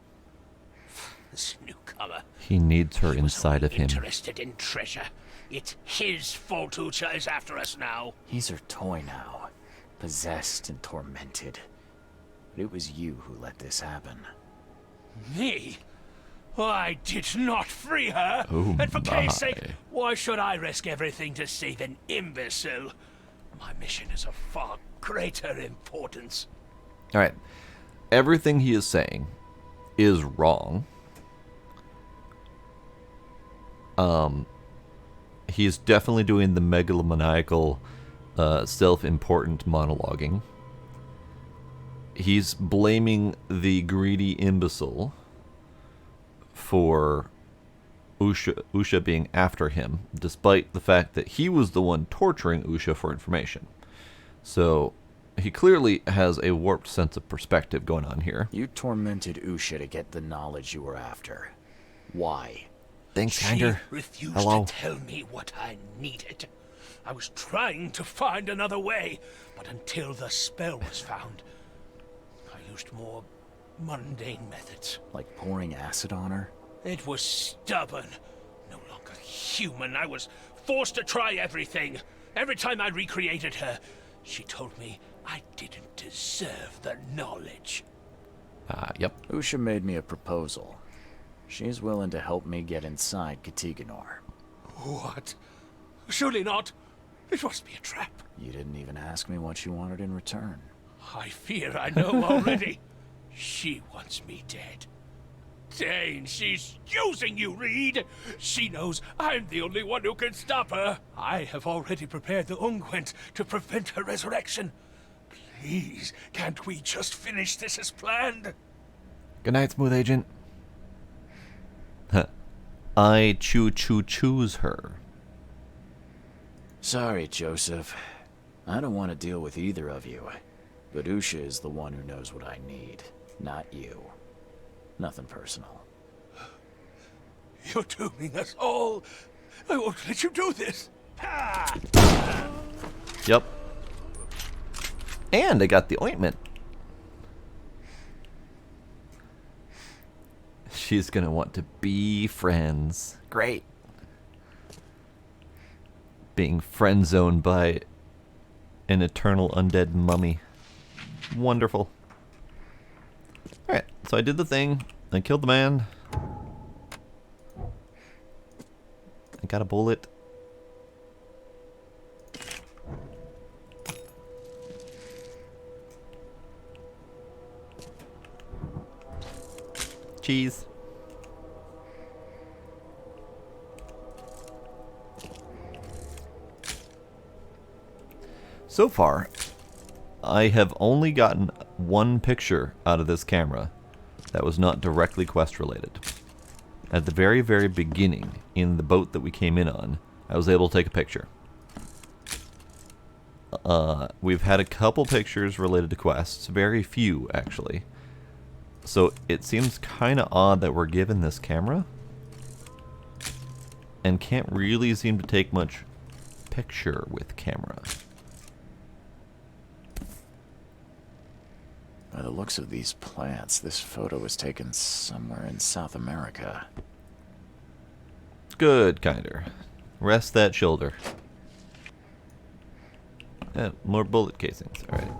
This newcomer. He needs her He was inside only of him. Interested in treasure. It's his fault Usha is after us now. He's her toy now, possessed and tormented. But it was you who let this happen. Me? I did not free her. Oh and for Kay's sake, my. why should I risk everything to save an imbecile? My mission is of far greater importance. Alright. Everything he is saying is wrong. He's definitely doing the megalomaniacal, self-important monologuing. He's blaming the greedy imbecile for Usha being after him, despite the fact that he was the one torturing Usha for information. So, he clearly has a warped sense of perspective going on here. You tormented Usha to get the knowledge you were after. Why? Thanks, She Kinder. refused Hello. to tell me what I needed. I was trying to find another way, but until the spell was found, I used more mundane methods. Like pouring acid on her? It was stubborn, no longer human. I was forced to try everything. Every time I recreated her, she told me I didn't deserve the knowledge. Yep. Usha made me a proposal. She's willing to help me get inside Cthygonnaar. What? Surely not. It must be a trap. You didn't even ask me what she wanted in return. I fear I know already. She wants me dead. Dane, she's using you, Reed. She knows I'm the only one who can stop her. I have already prepared the unguent to prevent her resurrection. Please, can't we just finish this as planned? Good night, Smooth Agent. Huh. I choose her. Sorry, Joseph. I don't want to deal with either of you. But Usha is the one who knows what I need, not you. Nothing personal. You're dooming us all. I won't let you do this. Yep. And I got the ointment. She's gonna want to be friends. Great. Being friend zoned by an eternal undead mummy. Wonderful. Alright, so I did the thing. I killed the man. I got a bullet. Cheese. So far, I have only gotten one picture out of this camera that was not directly quest related. At the very, very beginning, in the boat that we came in on, I was able to take a picture. We've had a couple pictures related to quests, very few actually. So it seems kind of odd that we're given this camera and can't really seem to take much picture with camera. By the looks of these plants, this photo was taken somewhere in South America. Good, kinder. Rest that shoulder. More bullet casings. Alright.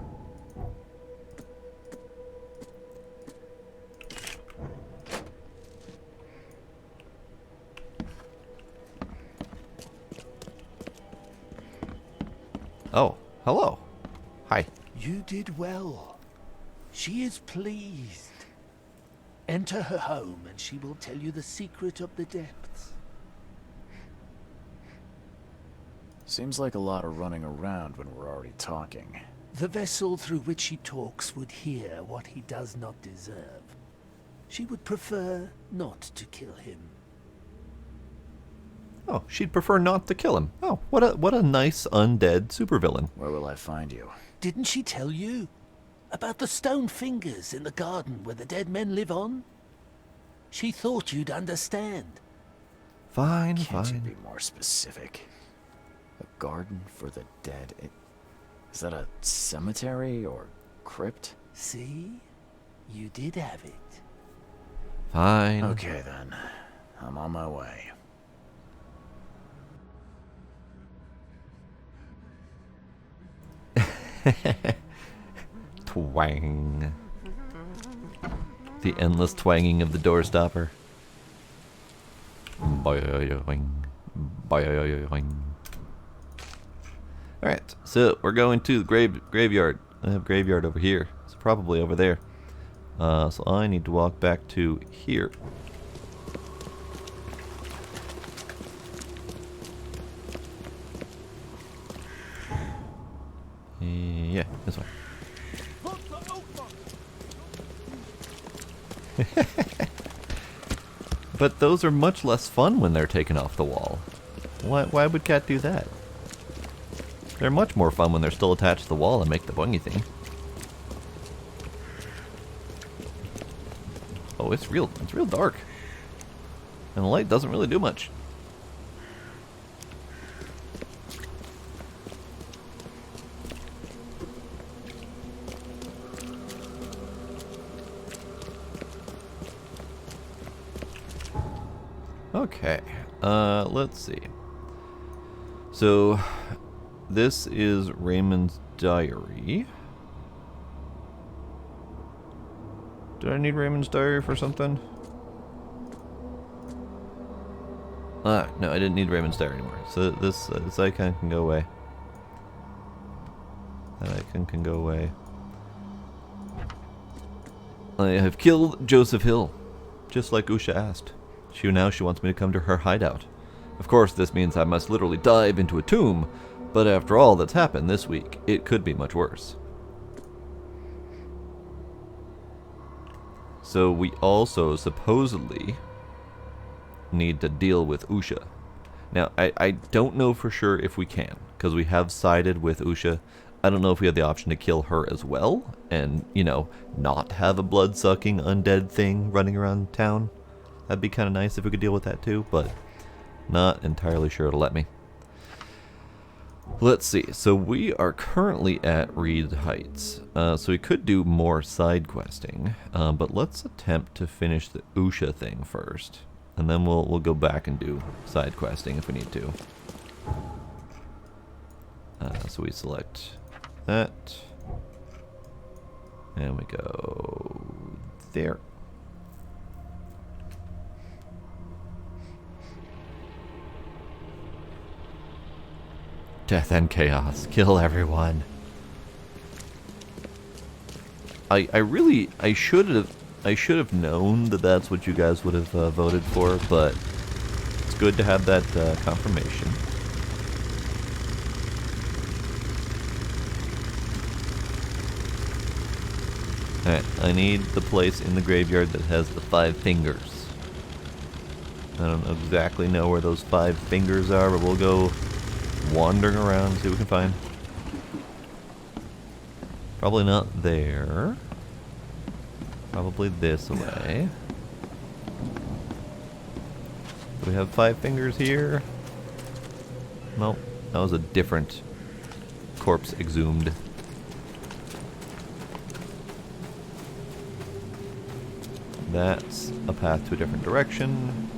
Oh, hello. Hi. You did well. She is pleased. Enter her home and she will tell you the secret of the depths. Seems like a lot of running around when we're already talking. The vessel through which he talks would hear what he does not deserve. She would prefer not to kill him. Oh, she'd prefer not to kill him. Oh, what a nice undead supervillain. Where will I find you? Didn't she tell you? About the stone fingers in the garden where the dead men live on? She thought you'd understand. Fine, Can't you fine. be more specific? A garden for the dead? Is that a cemetery or crypt? See? You did have it. Fine. Okay then. I'm on my way. Twang. The endless twanging of the doorstopper. Boing. Boing. Alright, so we're going to the graveyard. I have graveyard over here. It's probably over there. So I need to walk back to here. Yeah, this way. But those are much less fun when they're taken off the wall. Why would Cat do that? They're much more fun when they're still attached to the wall and make the bungy thing. Oh, it's real dark. And the light doesn't really do much. Okay, let's see. So, this is Raymond's diary. Do I need Raymond's diary for something? No, I didn't need Raymond's diary anymore. So this icon can go away. That icon can go away. I have killed Joseph Hill, just like Usha asked. Now she wants me to come to her hideout. Of course, this means I must literally dive into a tomb, but after all that's happened this week, it could be much worse. So we also supposedly need to deal with Usha. Now, I don't know for sure if we can, because we have sided with Usha. I don't know if we have the option to kill her as well, and, you know, not have a blood-sucking undead thing running around town. That'd be kind of nice if we could deal with that too, but not entirely sure it'll let me. Let's see, so we are currently at Reed Heights, so we could do more side questing, but let's attempt to finish the Usha thing first, and then we'll go back and do side questing if we need to. So we select that, and we go there. Death and chaos. Kill everyone. I should have known that that's what you guys would have voted for, but it's good to have that confirmation. Alright, I need the place in the graveyard that has the 5 fingers. I don't exactly know where those 5 fingers are, but we'll go wandering around, see what we can find. Probably not there. Probably this way. Do we have 5 fingers here? Nope, that was a different corpse exhumed. That's a path to a different direction.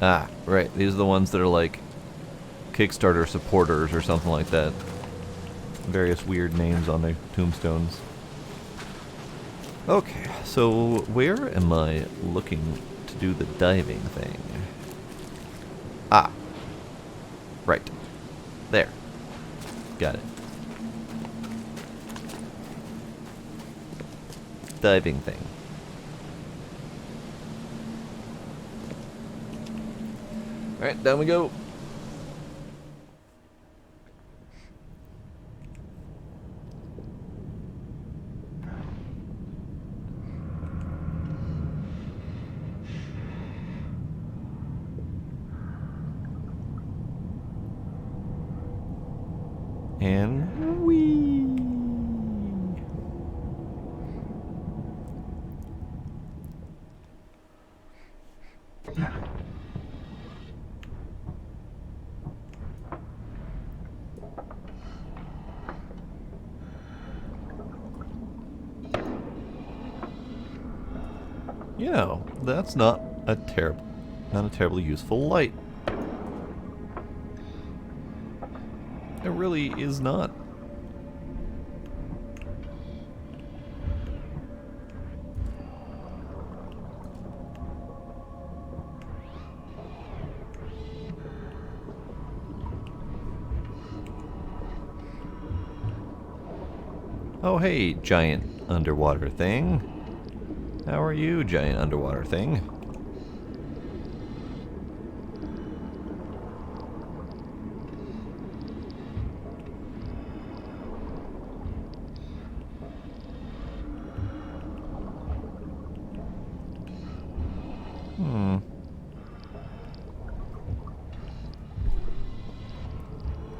Ah, right. These are the ones that are like Kickstarter supporters or something like that. Various weird names on their tombstones. Okay, so where am I looking to do the diving thing? Ah. Right. There. Got it. Diving thing. Alright, down we go. And whee! You know, that's not a terribly useful light. It really is not. Oh hey, giant underwater thing. How are you, giant underwater thing?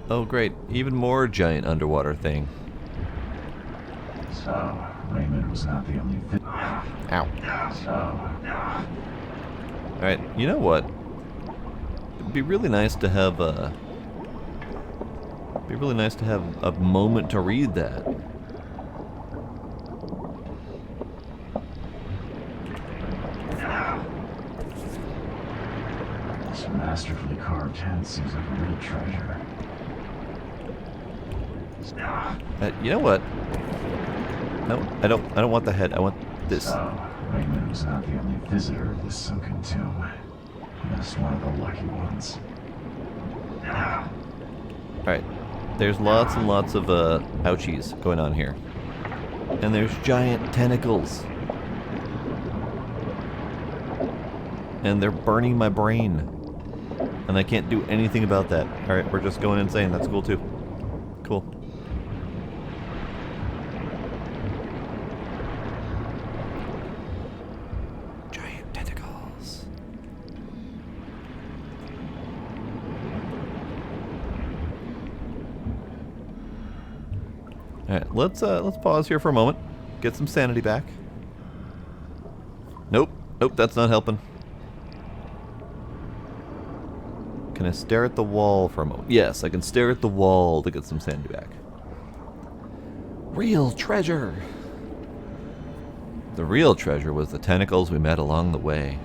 Oh great, even more giant underwater thing. So, Raymond was not the only thing. Ow. So, Alright, you know what? It'd be really nice to have a... a moment to read that. this masterfully carved head seems like a real treasure. You know what? No, I don't want the head. I want this. So, Raymond was not the only visitor of this sunken tomb. Just one of the lucky ones. Alright. There's lots and lots of ouchies going on here. And there's giant tentacles. And they're burning my brain. And I can't do anything about that. Alright, we're just going insane. That's cool too. Cool. Giant tentacles. Alright, let's pause here for a moment. Get some sanity back. Nope. Nope, that's not helping. Can I stare at the wall for a moment? Yes, I can stare at the wall to get some sanity back. Real treasure! The real treasure was the tentacles we met along the way.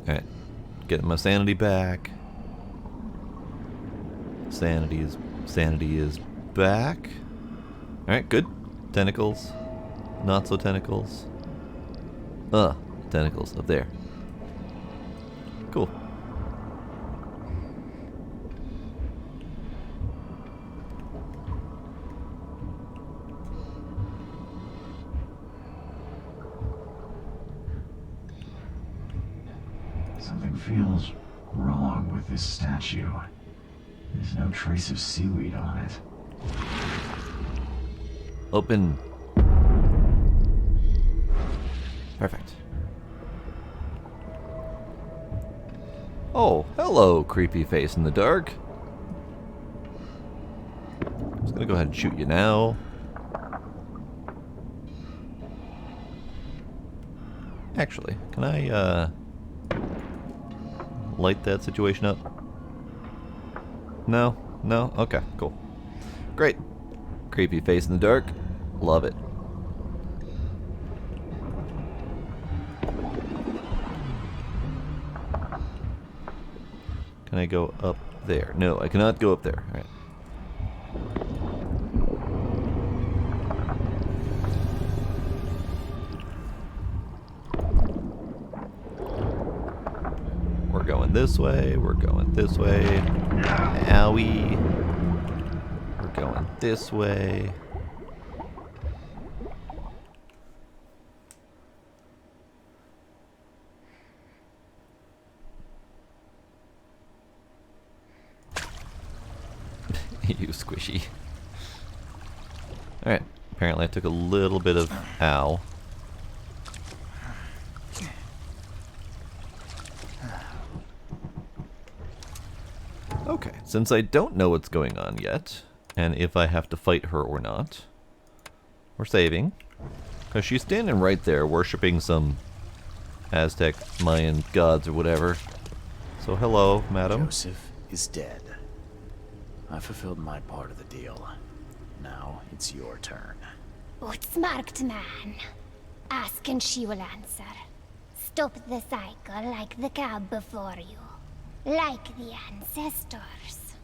Alright. Getting my sanity back. Sanity is back. Alright, good. Tentacles. Not so tentacles. Tentacles up there. Cool. Something feels wrong with this statue. There's no trace of seaweed on it. Open. Perfect. Oh, hello, creepy face in the dark. I'm just gonna go ahead and shoot you now. Actually, can I, light that situation up? No? No? Okay, cool. Great. Creepy face in the dark. Love it. Can I go up there? No, I cannot go up there. Alright. We're going this way. We're going this way. Owie. We're going this way. You squishy. Alright, apparently I took a little bit of ow. Okay, since I don't know what's going on yet, and if I have to fight her or not, we're saving. Because she's standing right there worshipping some Aztec, Mayan gods or whatever. So hello, madam. Joseph is dead. I fulfilled my part of the deal. Now it's your turn. Outsmarked man. Ask and she will answer. Stop the cycle like the cab before you. Like the ancestors.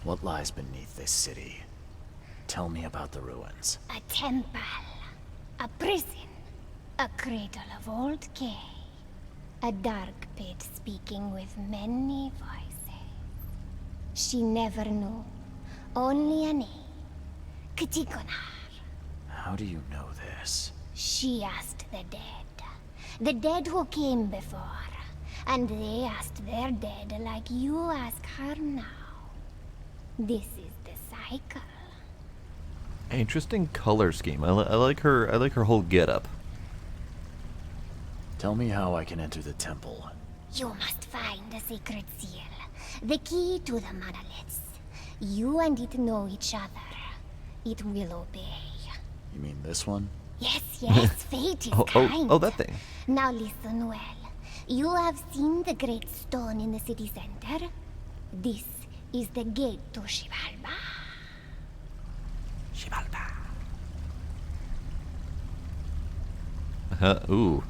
What lies beneath this city? Tell me about the ruins. A temple. A prison. A cradle of old K. A dark pit speaking with many voices. She never knew. Only a name. Cthygonnaar. How do you know this? She asked the dead. The dead who came before. And they asked their dead like you ask her now. This is the cycle. Interesting color scheme. I like her. I like her whole getup. Tell me how I can enter the temple. You must find the sacred seal. The key to the monoliths. You and it know each other. It will obey. You mean this one? Yes, yes, fate is kind. Oh, that thing. Now listen well. You have seen the great stone in the city center? This is the gate to Xibalba. Xibalba. Ooh.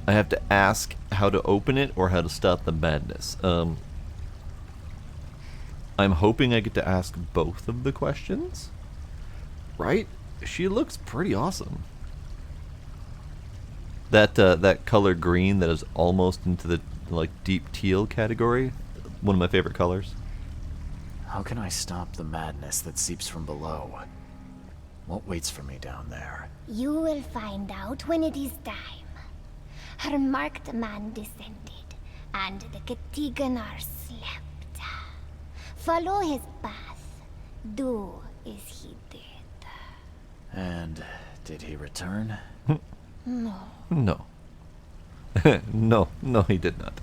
I have to ask how to open it or how to stop the madness. I'm hoping I get to ask both of the questions. Right? She looks pretty awesome. That color green that is almost into the like deep teal category. One of my favorite colors. How can I stop the madness that seeps from below? What waits for me down there? You will find out when it is time. Her marked man descended, and the Cthygonnaar slept. Follow his path. Do as he did. And did he return? No. No. No, he did not.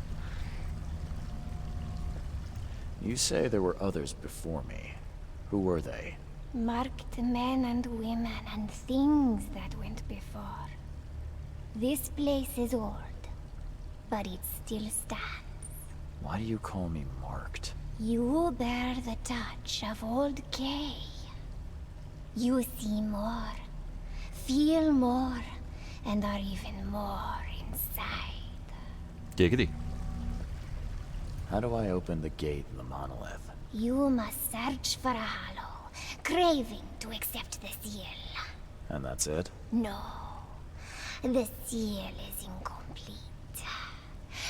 You say there were others before me. Who were they? Marked men and women and things that went before. This place is old, but it still stands. Why do you call me marked? You bear the touch of old Kay. You see more, feel more, and are even more inside. Giggity. How do I open the gate in the monolith? You must search for a hollow, craving to accept the seal. And that's it? No, the seal is incomplete.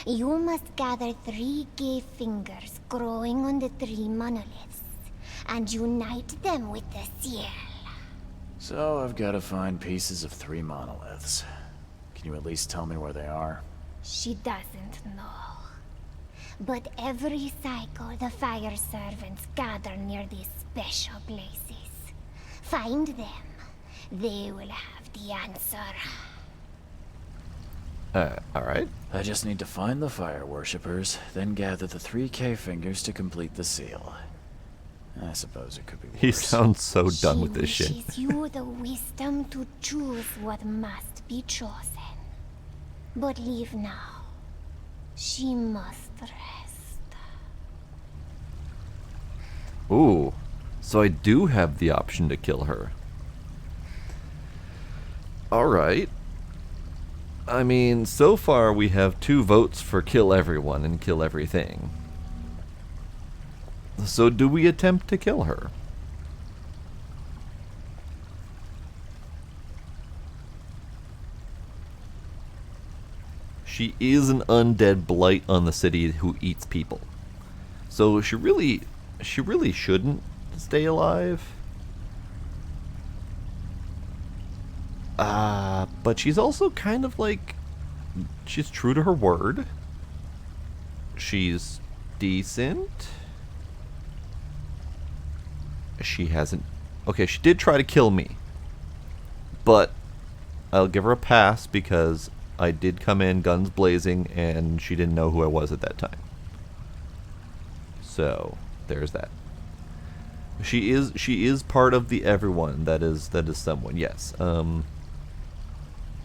You must gather 3 gay fingers growing on the 3 monoliths, and unite them with the seal. So I've got to find pieces of 3 monoliths. Can you at least tell me where they are? She doesn't know. But every cycle, the fire servants gather near these special places. Find them. They will have the answer. Alright. I just need to find the fire worshippers, then gather the 3 K fingers to complete the seal. I suppose it could be worse. He sounds so done with this She shit. wishes you the wisdom to choose what must be chosen. But leave now. She must rest. Ooh. So I do have the option to kill her. Alright. I mean, so far we have 2 votes for kill everyone and kill everything. So do we attempt to kill her? She is an undead blight on the city who eats people. So she really shouldn't stay alive. But she's also kind of like, she's true to her word. She's decent. She hasn't... Okay, she did try to kill me. But I'll give her a pass because I did come in guns blazing and she didn't know who I was at that time. So, there's that. She is part of the everyone that is someone, yes.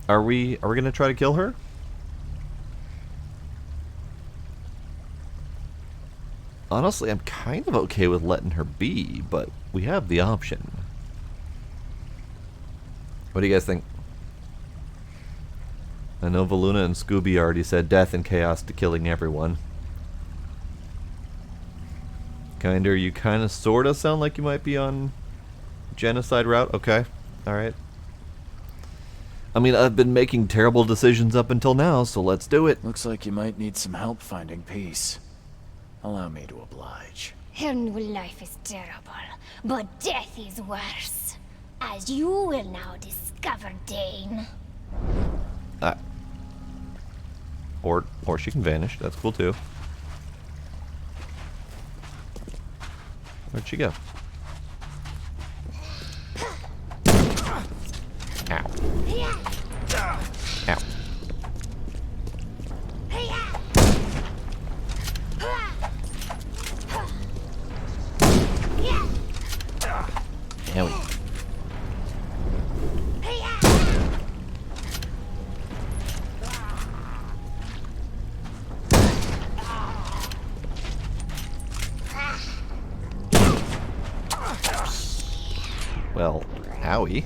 Are we gonna try to kill her? Honestly, I'm kind of okay with letting her be, but we have the option. What do you guys think? I know Valuna and Scooby already said death and chaos to killing everyone. Kinder, you kind of sort of sound like you might be on genocide route. Okay, alright. I mean, I've been making terrible decisions up until now, so let's do it. Looks like you might need some help finding peace. Allow me to oblige. Her new life is terrible, but death is worse. As you will now discover, Dane. Or she can vanish. That's cool too. Where'd she go? Ow. Ow. Owie. Well, owie.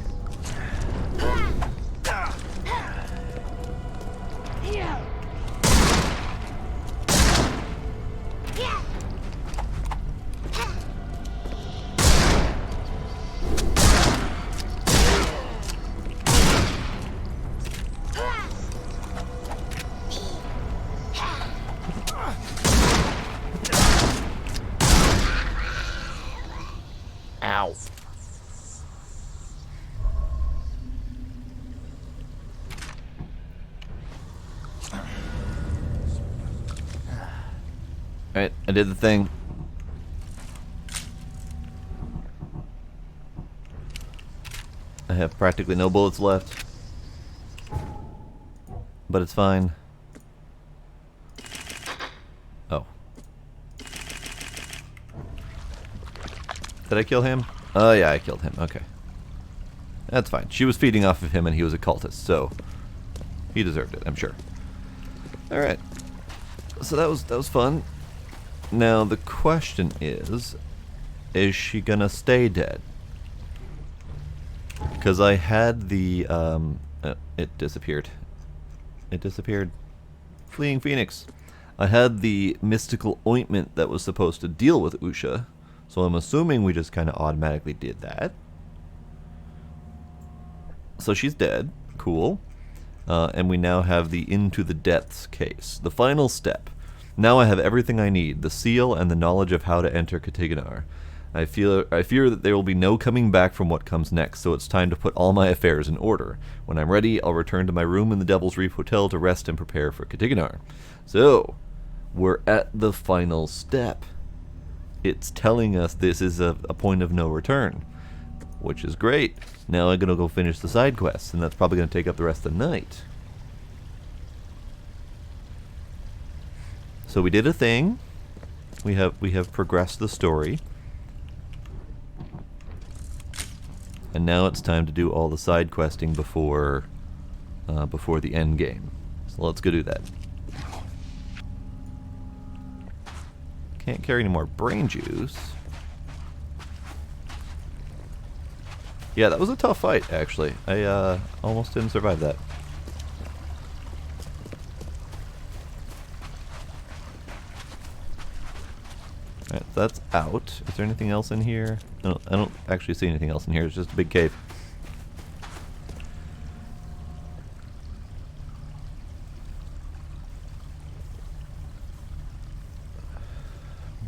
Ow! Alright, I did the thing. I have practically no bullets left. But it's fine. Oh. Did I kill him? Oh yeah, I killed him. Okay. That's fine. She was feeding off of him and he was a cultist, so he deserved it, I'm sure. Alright. So that was fun. Now the question is she gonna stay dead? Because I had the it disappeared. It disappeared. Fleeing Phoenix. I had the mystical ointment that was supposed to deal with Usha, so I'm assuming we just kind of automatically did that. So she's dead. Cool. And we now have the Into the Depths case. The final step. Now I have everything I need. The seal and the knowledge of how to enter Cthygonnaar. I fear that there will be no coming back from what comes next, so it's time to put all my affairs in order. When I'm ready, I'll return to my room in the Devil's Reef Hotel to rest and prepare for Cthygonnaar. So, we're at the final step. It's telling us this is a point of no return, which is great. Now I'm gonna go finish the side quests, and that's probably gonna take up the rest of the night. So we did a thing. We have progressed the story. And now it's time to do all the side questing before the end game. So let's go do that. Can't carry any more brain juice. Yeah, that was a tough fight, actually. I almost didn't survive that. Alright, so that's out. Is there anything else in here? No, I don't actually see anything else in here. It's just a big cave.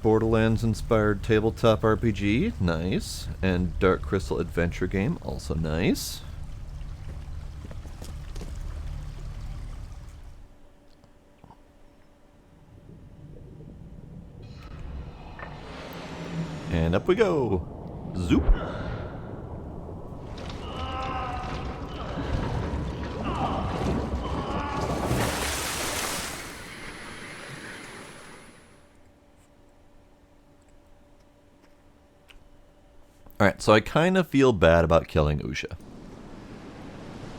Borderlands-inspired tabletop RPG, nice. And Dark Crystal adventure game, also nice. And up we go. Zoop. Alright, so I kind of feel bad about killing Usha.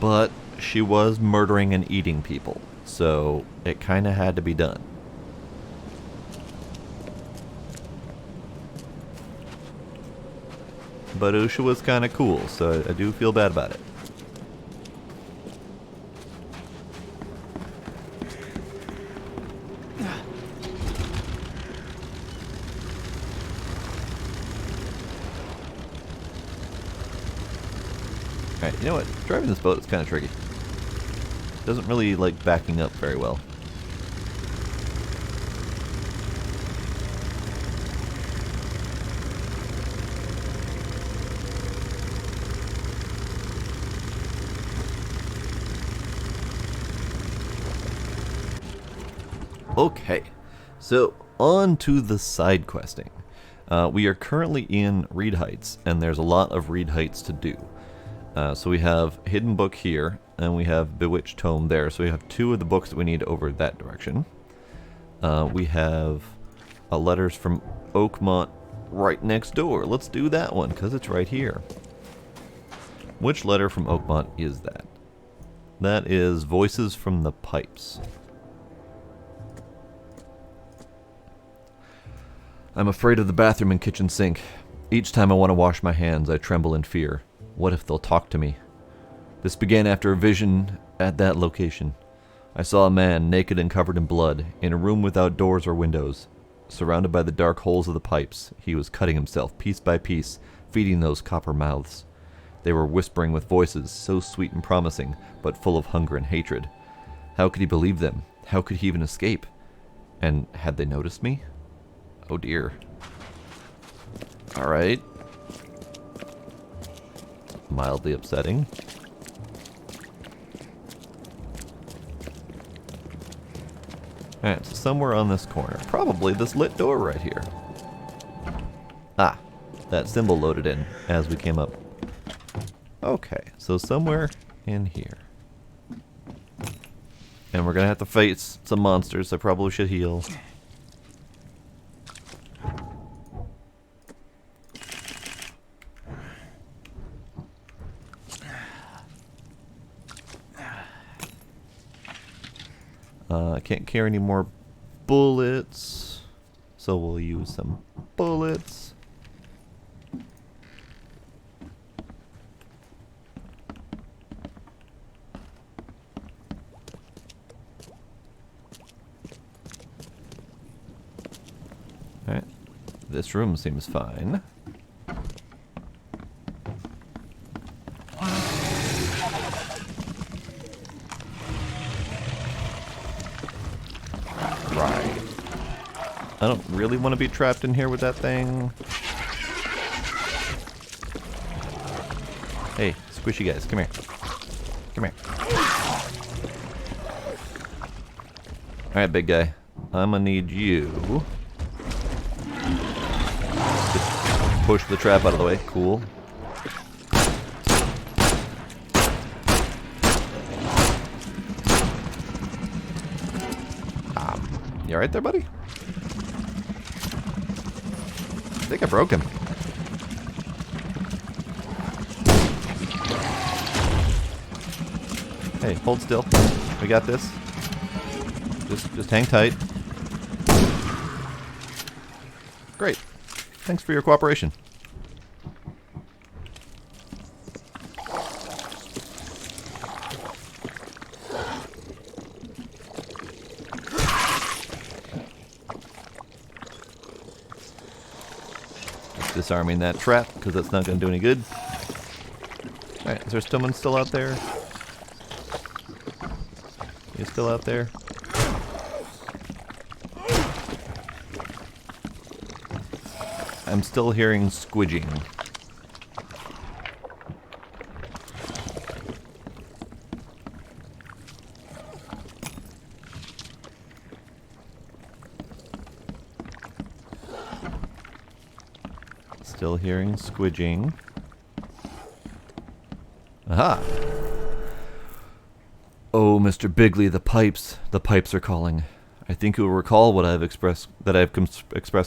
But she was murdering and eating people, so it kind of had to be done. But Usha was kind of cool, so I do feel bad about it. Alright, you know what? Driving this boat is kind of tricky. Doesn't really like backing up very well. Okay, so on to the side questing. We are currently in Reed Heights, and there's a lot of Reed Heights to do. So we have Hidden Book here, and we have Bewitched Tome there, so we have two of the books that we need over that direction. We have letters from Oakmont right next door. Let's do that one, because it's right here. Which letter from Oakmont is that? That is Voices from the Pipes. I'm afraid of the bathroom and kitchen sink. Each time I want to wash my hands, I tremble in fear. What if they'll talk to me? This began after a vision at that location. I saw a man, naked and covered in blood, in a room without doors or windows. Surrounded by the dark holes of the pipes, he was cutting himself piece by piece, feeding those copper mouths. They were whispering with voices so sweet and promising, but full of hunger and hatred. How could he believe them? How could he even escape? And had they noticed me? Oh dear. Alright. mildly upsetting. Alright, so somewhere on this corner. Probably this lit door right here. Ah, that symbol loaded in as we came up. Okay, so somewhere in here. And we're gonna have to face some monsters. I probably should heal. I can't carry any more bullets, so we'll use some bullets. Alright, this room seems fine. Right. I don't really want to be trapped in here with that thing. Hey, squishy guys, come here. Come here. Alright, big guy. I'm gonna need you. Just push the trap out of the way. Cool. You alright there, buddy? I think I broke him. Hey, hold still. We got this. Just hang tight. Great. Thanks for your cooperation. Disarming that trap, because that's not going to do any good. Alright, is there someone still out there? You still out there? I'm still hearing squidging. Still hearing squidging. Aha! Oh, Mr. Bigley, the pipes are calling. I think you will recall what I've expressed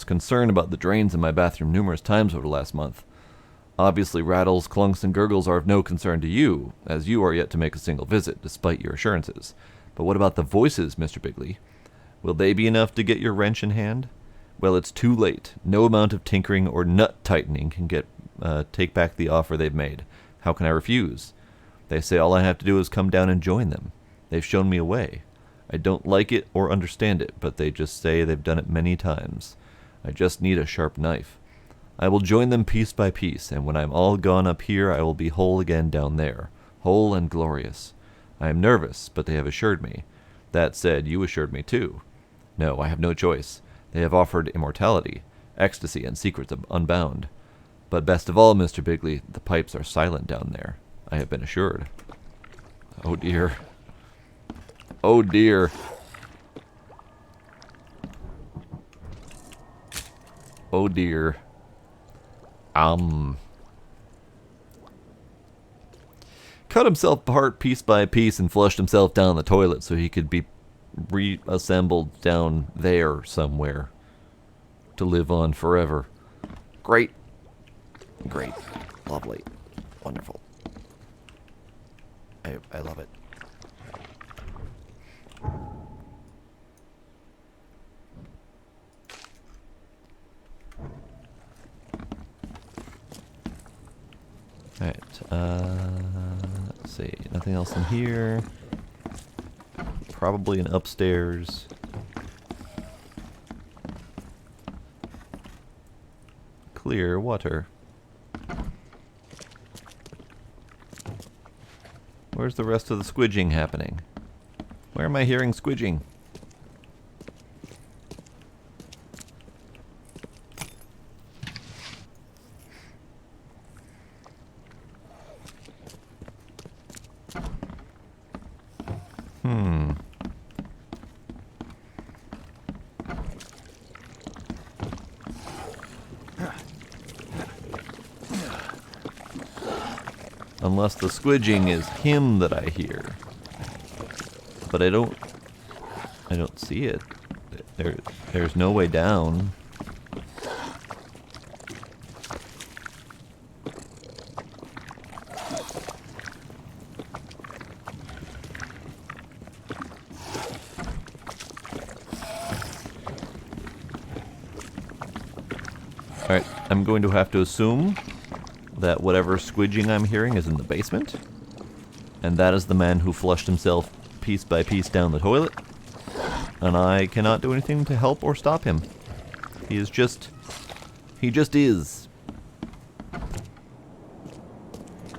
concern about the drains in my bathroom numerous times over the last month. Obviously, rattles, clunks, and gurgles are of no concern to you, as you are yet to make a single visit, despite your assurances. But what about the voices, Mr. Bigley? Will they be enough to get your wrench in hand? Well, it's too late. No amount of tinkering or nut tightening can take back the offer they've made. How can I refuse? They say all I have to do is come down and join them. They've shown me a way. I don't like it or understand it, but they just say they've done it many times. I just need a sharp knife. I will join them piece by piece, and when I'm all gone up here, I will be whole again down there. Whole and glorious. I am nervous, but they have assured me. That said, you assured me too. No, I have no choice. They have offered immortality, ecstasy, and secrets unbound. But best of all, Mr. Bigley, the pipes are silent down there. I have been assured. Oh dear. Oh dear. Oh dear. Cut himself apart piece by piece and flushed himself down the toilet so he could be reassembled down there somewhere to live on forever. Great. Great. Lovely. Wonderful. I love it. Alright, let's see. Nothing else in here. Probably an upstairs. Clear water. Where's the rest of the squidging happening? Where am I hearing squidging? Unless the squidging is him that I hear. But I don't see it. There's no way down. Alright, I'm going to have to assume that whatever squidging I'm hearing is in the basement. And that is the man who flushed himself piece by piece down the toilet. And I cannot do anything to help or stop him. He just is.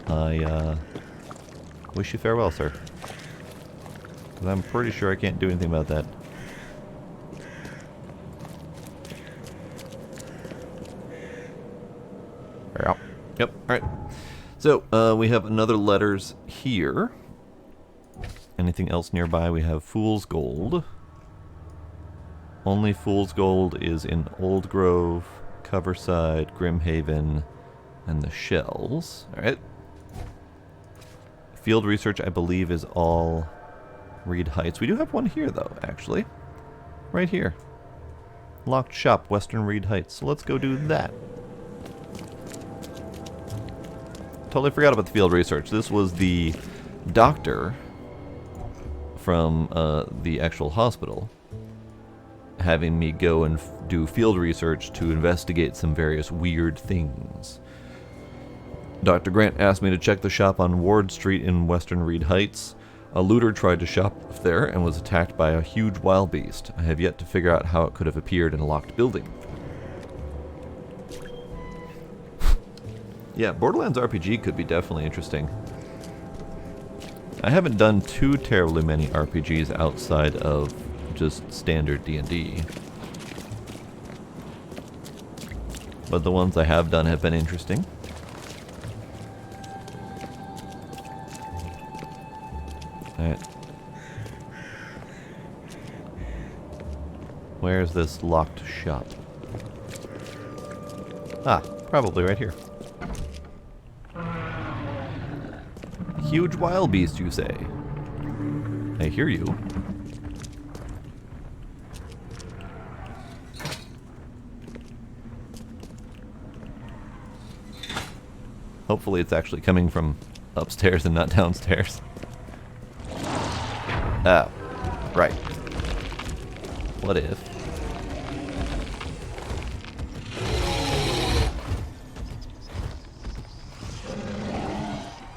I wish you farewell, sir. 'Cause I'm pretty sure I can't do anything about that. Yep, alright. So, we have another letters here. Anything else nearby? We have Fool's Gold. Only Fool's Gold is in Old Grove, Coverside, Grimhaven, and the Shells. Alright. Field research, I believe, is all Reed Heights. We do have one here, though, actually. Right here. Locked shop, Western Reed Heights. So let's go do that. Totally forgot about the field research. This was the doctor from the actual hospital having me go and do field research to investigate some various weird things. Dr. Grant asked me to check the shop on Ward Street in Western Reed Heights. A looter tried to shop there and was attacked by a huge wild beast. I have yet to figure out how it could have appeared in a locked building. Yeah, Borderlands RPG could be definitely interesting. I haven't done too terribly many RPGs outside of just standard D&D. But the ones I have done have been interesting. Alright. Where's this locked shop? Ah, probably right here. Huge wild beast, you say? I hear you. Hopefully it's actually coming from upstairs and not downstairs. Ah, right. What if?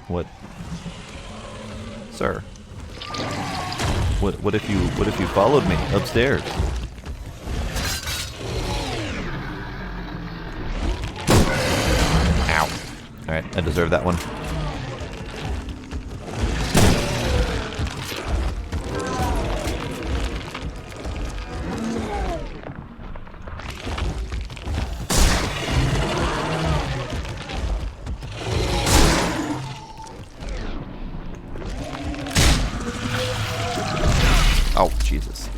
What? Sir. What if you followed me upstairs? Ow. Alright, I deserve that one. Oh, Jesus.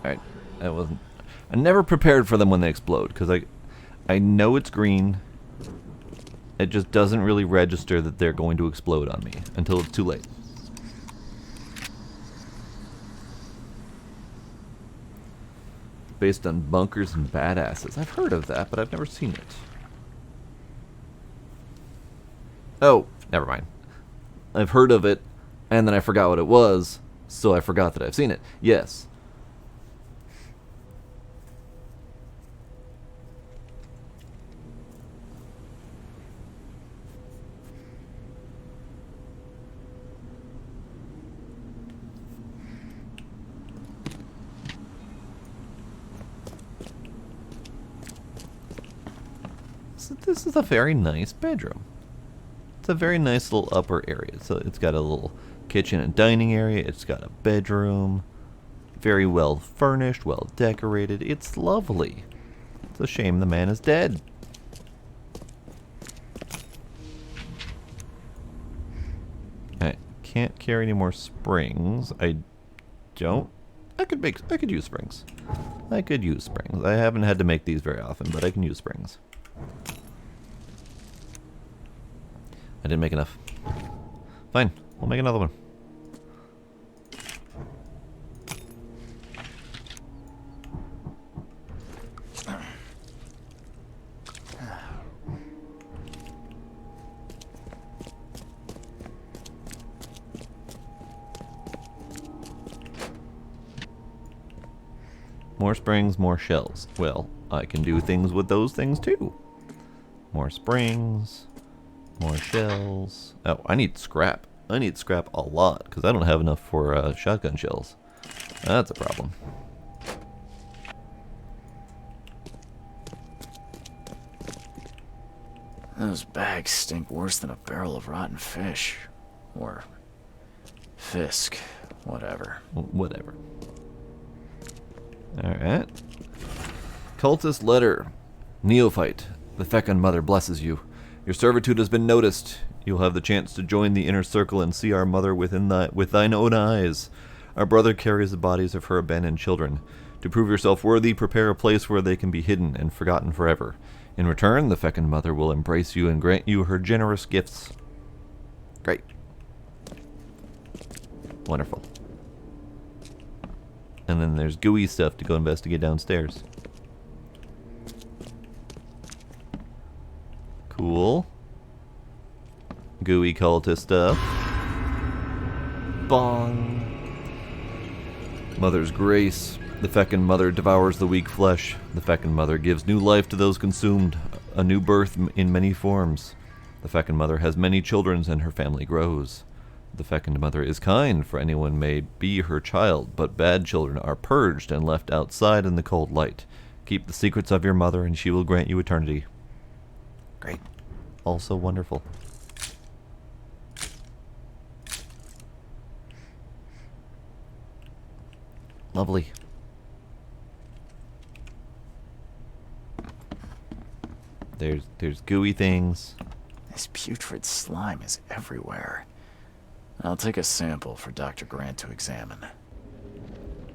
Alright, I never prepared for them when they explode, because I know it's green. It just doesn't really register that they're going to explode on me until it's too late. Based on bunkers and badasses. I've heard of that, but I've never seen it. Oh, never mind. I've heard of it, and then I forgot what it was, so I forgot that I've seen it. Yes. So this is a very nice bedroom. It's a very nice little upper area. So it's got a little kitchen and dining area. It's got a bedroom. Very well furnished, well decorated. It's lovely. It's a shame the man is dead. Alright, can't carry any more springs. I could use springs. I could use springs. I haven't had to make these very often, but I can use springs. I didn't make enough. Fine, we'll make another one. More springs, more shells. Well, I can do things with those things too. More springs, more shells. Oh, I need scrap. I need scrap a lot because I don't have enough for shotgun shells. That's a problem. Those bags stink worse than a barrel of rotten fish. Or fisk. Whatever. Whatever. Alright. Cultist letter. Neophyte. The Fecund Mother blesses you. Your servitude has been noticed. You'll have the chance to join the inner circle and see our mother with thine own eyes. Our brother carries the bodies of her abandoned children. To prove yourself worthy, prepare a place where they can be hidden and forgotten forever. In return, the Fecund Mother will embrace you and grant you her generous gifts. Great. Wonderful. And then there's gooey stuff to go investigate downstairs. Cool. Gooey cultist stuff. Bong. Mother's grace. The Fecund Mother devours the weak flesh. The Fecund Mother gives new life to those consumed, a new birth in many forms. The Fecund Mother has many children and her family grows. The Fecund Mother is kind, for anyone may be her child, but bad children are purged and left outside in the cold light. Keep the secrets of your mother, and she will grant you eternity. Great. Also wonderful. Lovely. There's gooey things. This putrid slime is everywhere. I'll take a sample for Dr. Grant to examine.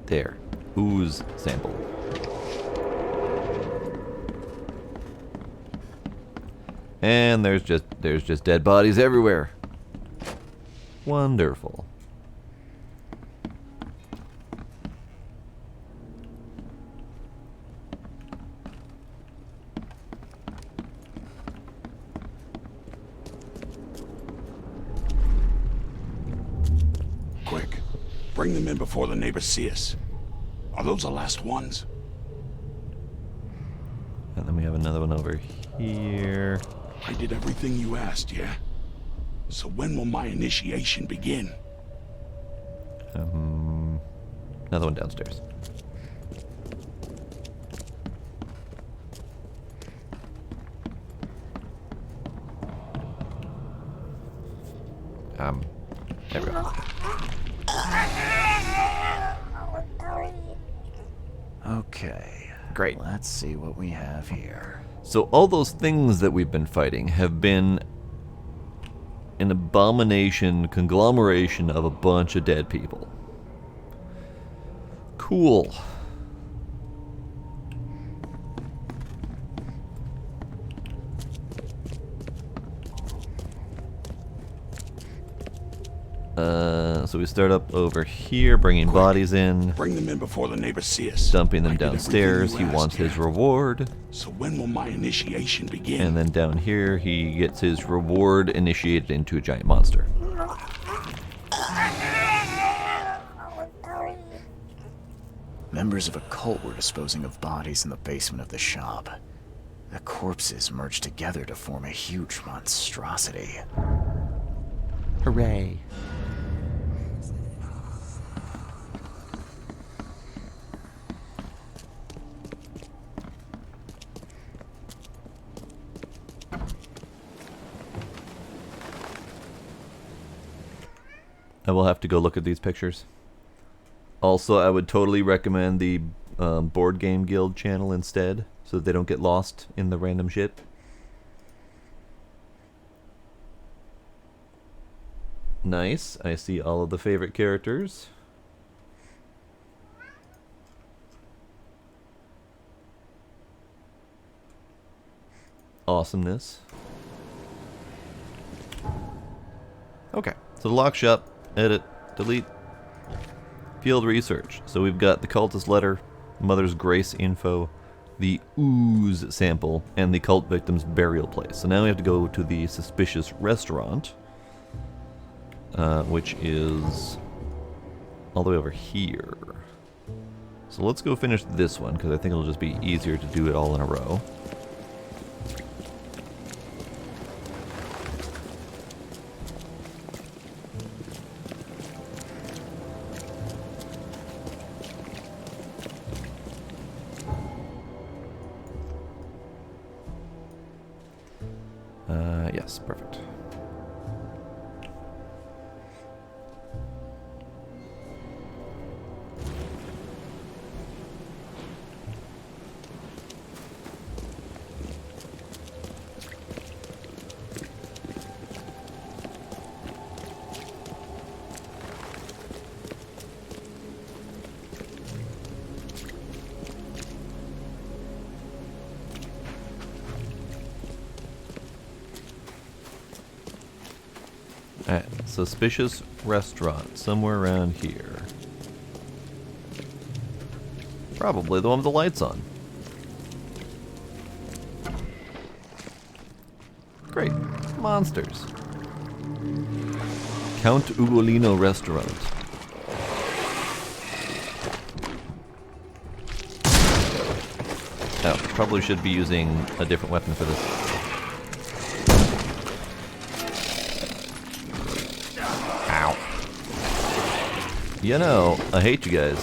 There. Ooze sample. And there's just dead bodies everywhere. Wonderful. Quick, bring them in before the neighbors see us. Are those the last ones? And then we have another one over here. I did everything you asked, yeah? So when will my initiation begin? Another one downstairs. There we go. Okay. Great. Let's see what we have here. So all those things that we've been fighting have been an abomination conglomeration of a bunch of dead people. Cool. So we start up over here, bringing Quick, bodies in, Bring them in before the neighbors see us. dumping them I did downstairs. everything He you wants asked, his yeah? reward. So when will my initiation begin? And then down here, he gets his reward initiated into a giant monster. Members of a cult were disposing of bodies in the basement of the shop. The corpses merged together to form a huge monstrosity. Hooray. I will have to go look at these pictures. Also, I would totally recommend the Board Game Guild channel instead, so that they don't get lost in the random shit. Nice. I see all of the favorite characters. Awesomeness. Okay, so the lock shop, edit, delete, field research. So we've got the cultist letter, Mother's Grace info, the ooze sample, and the cult victim's burial place. So now we have to go to the suspicious restaurant, which is all the way over here. So let's go finish this one, because I think it'll just be easier to do it all in a row. Yes, perfect. Alright, suspicious restaurant, somewhere around here. Probably the one with the lights on. Great. Monsters. Count Ugolino Restaurant. Oh, probably should be using a different weapon for this. You know, I hate you guys.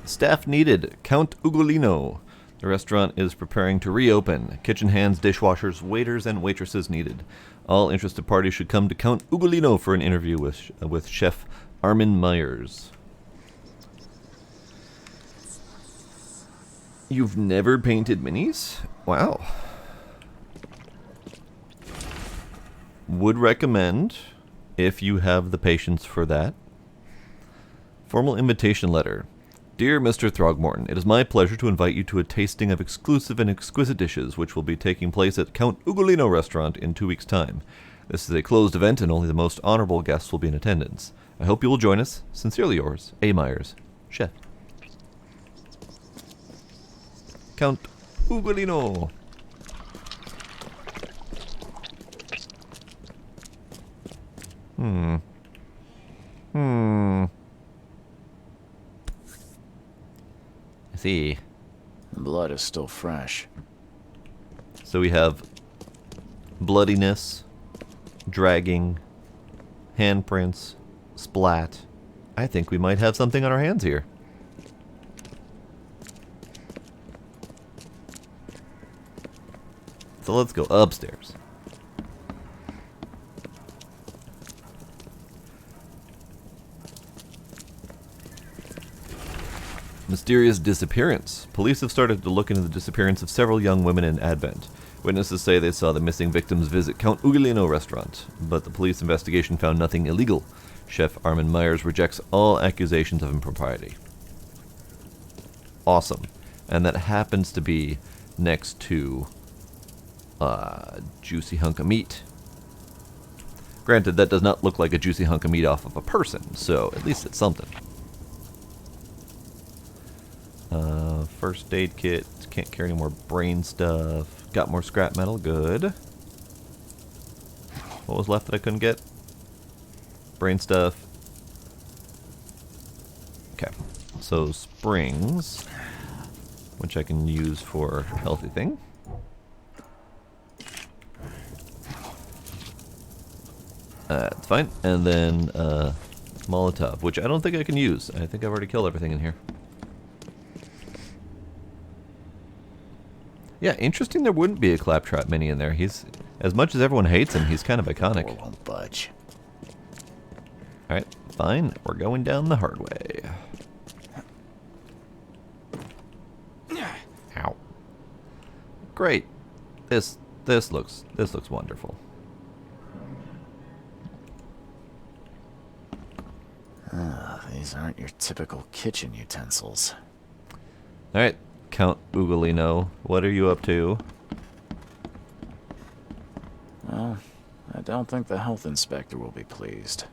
Staff needed. Count Ugolino. The restaurant is preparing to reopen. Kitchen hands, dishwashers, waiters, and waitresses needed. All interested parties should come to Count Ugolino for an interview with Chef Armin Myers. You've never painted minis? Wow. Would recommend, if you have the patience for that. Formal invitation letter. Dear Mr. Throgmorton, it is my pleasure to invite you to a tasting of exclusive and exquisite dishes which will be taking place at Count Ugolino Restaurant in 2 weeks' time. This is a closed event and only the most honorable guests will be in attendance. I hope you will join us. Sincerely yours, A. Myers, Chef. Count Ugolino. See. The blood is still fresh. So we have bloodiness, dragging, handprints, splat. I think we might have something on our hands here. So let's go upstairs. Mysterious disappearance. Police have started to look into the disappearance of several young women in Advent. Witnesses say they saw the missing victims visit Count Ugolino restaurant, but the police investigation found nothing illegal. Chef Armin Myers rejects all accusations of impropriety. Awesome. And that happens to be next to juicy hunk of meat. Granted, that does not look like a juicy hunk of meat off of a person, so at least it's something. First aid kit. Can't carry any more brain stuff. Got more scrap metal. Good. What was left that I couldn't get? Brain stuff. Okay. So springs, which I can use for a healthy thing. It's fine. And then Molotov, which I don't think I can use. I think I've already killed everything in here. Yeah, interesting there wouldn't be a Claptrap mini in there. He's, as much as everyone hates him, he's kind of iconic. Door won't budge. Alright, fine. We're going down the hard way. Ow. Great. This looks wonderful. These aren't your typical kitchen utensils. Alright, Count Ugolino, what are you up to? Well, I don't think the health inspector will be pleased.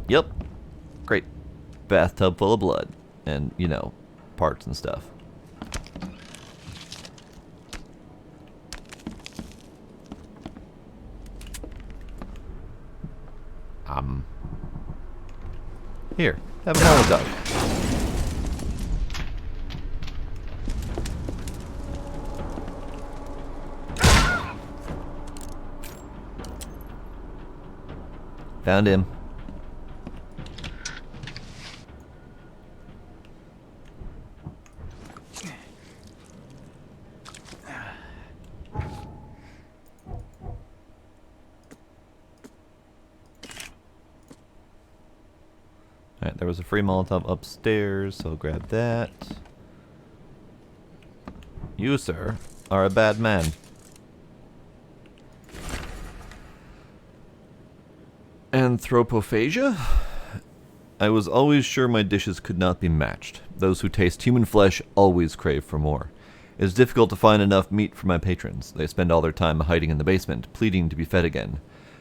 Yep. Great. Bathtub full of blood. And, you know, parts and stuff. Here, have a Molotov. Found him. Alright, there was a free Molotov upstairs, so I'll grab that. You, sir, are a bad man. Anthropophagia? I was always sure my dishes could not be matched. Those who taste human flesh always crave for more. It is difficult to find enough meat for my patrons. They spend all their time hiding in the basement, pleading to be fed again.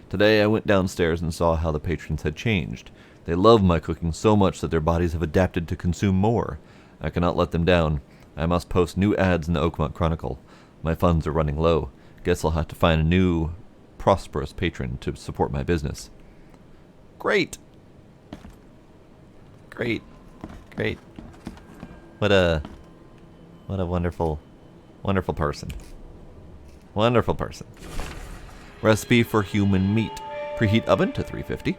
Today I went downstairs and saw how the patrons had changed. They love my cooking so much that their bodies have adapted to consume more. I cannot let them down. I must post new ads in the Oakmont Chronicle. My funds are running low. Guess I'll have to find a new, prosperous patron to support my business. Great! Great. Great. What a wonderful, wonderful person. Wonderful person. Recipe for human meat. Preheat oven to 350.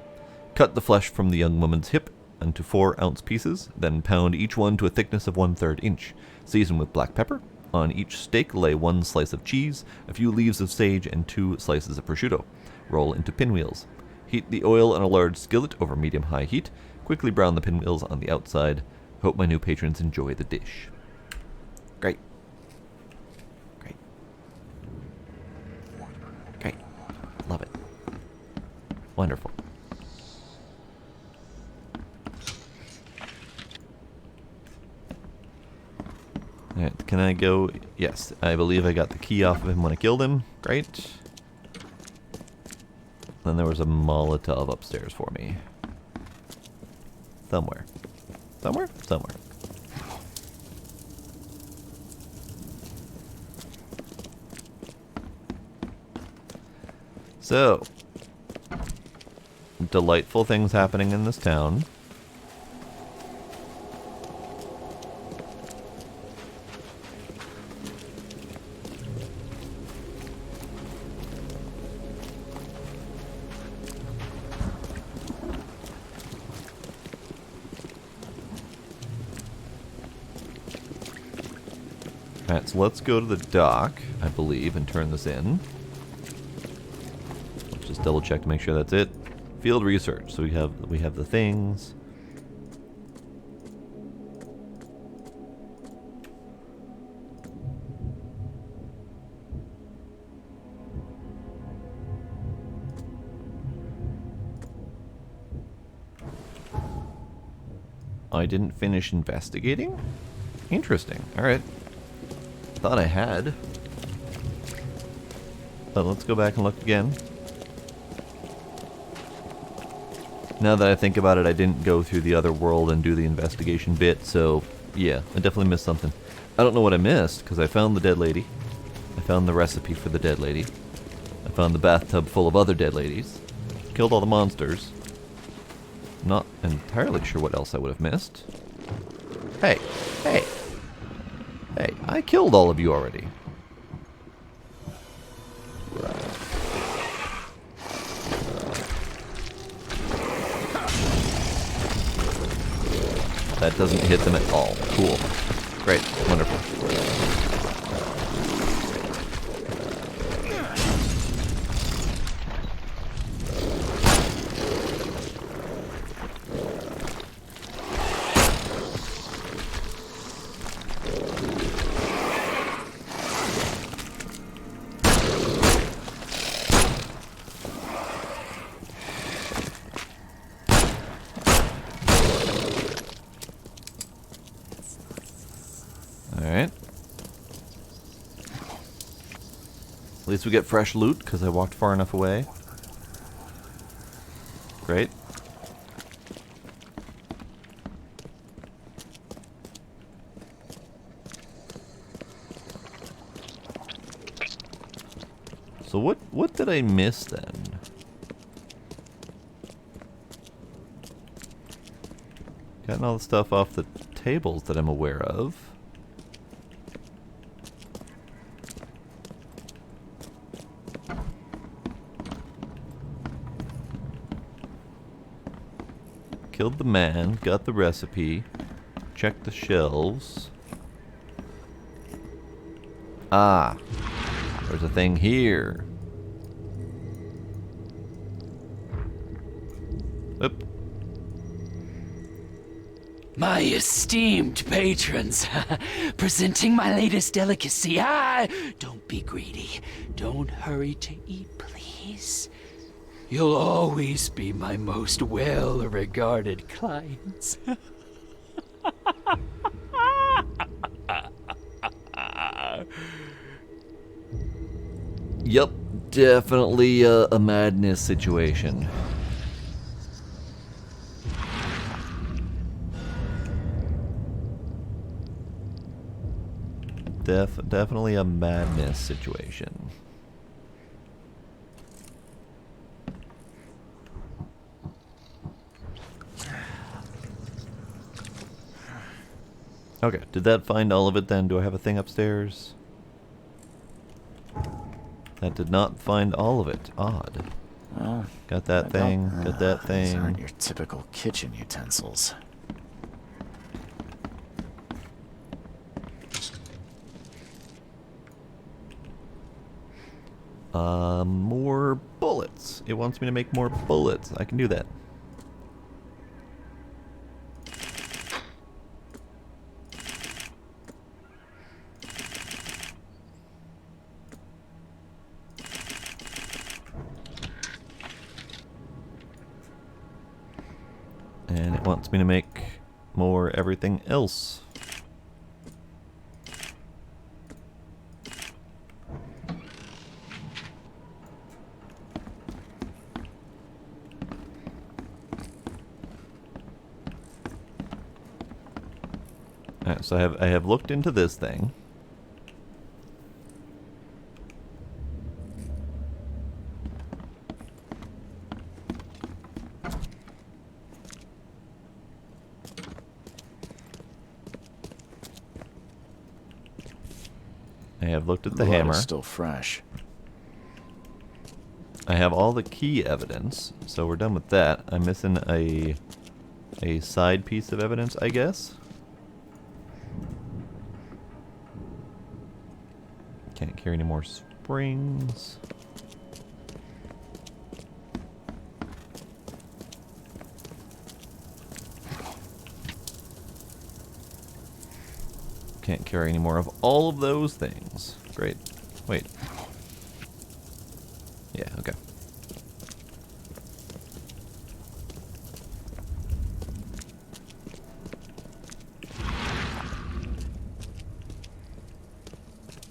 Cut the flesh from the young woman's hip into 4-ounce pieces, then pound each one to a thickness of 1/3 inch. Season with black pepper. On each steak lay 1 slice of cheese, a few leaves of sage, and 2 slices of prosciutto. Roll into pinwheels. Heat the oil in a large skillet over medium-high heat. Quickly brown the pinwheels on the outside. Hope my new patrons enjoy the dish. Great. Great. Great. Love it. Wonderful. Alright, can I go? Yes, I believe I got the key off of him when I killed him. Great. Then there was a Molotov upstairs for me. Somewhere. Somewhere? Somewhere. So, delightful things happening in this town. Alright, so let's go to the dock, I believe, and turn this in. Let's just double check to make sure that's it. Field research. So we have the things. I didn't finish investigating? Interesting. Alright. Thought I had. But let's go back and look again. Now that I think about it, I didn't go through the other world and do the investigation bit, so yeah, I definitely missed something. I don't know what I missed, because I found the dead lady. I found the recipe for the dead lady. I found the bathtub full of other dead ladies. Killed all the monsters. Not entirely sure what else I would have missed. Hey, hey, hey, I killed all of you already. That doesn't hit them at all. Cool. Great. Wonderful. At least we get fresh loot, because I walked far enough away. Great. So what did I miss then? Gotten all the stuff off the tables that I'm aware of. Killed the man, got the recipe, checked the shelves. Ah, there's a thing here. Oop. My esteemed patrons, presenting my latest delicacy. Don't be greedy. Don't hurry to eat, please. You'll always be my most well-regarded clients. Yup, definitely a madness situation. Definitely a madness situation. Okay, did that find all of it then? Do I have a thing upstairs? That did not find all of it. Odd. Well, Got that thing, got that these thing. aren't your typical kitchen utensils. More bullets. It wants me to make more bullets. I can do that. And it wants me to make more everything else. Alright, so I have looked into this thing. I have looked at the hammer. Still fresh. I have all the key evidence, so we're done with that. I'm missing a side piece of evidence, I guess. Can't carry any more springs. Can't carry any more of all of those things. Great. Wait. Yeah, okay.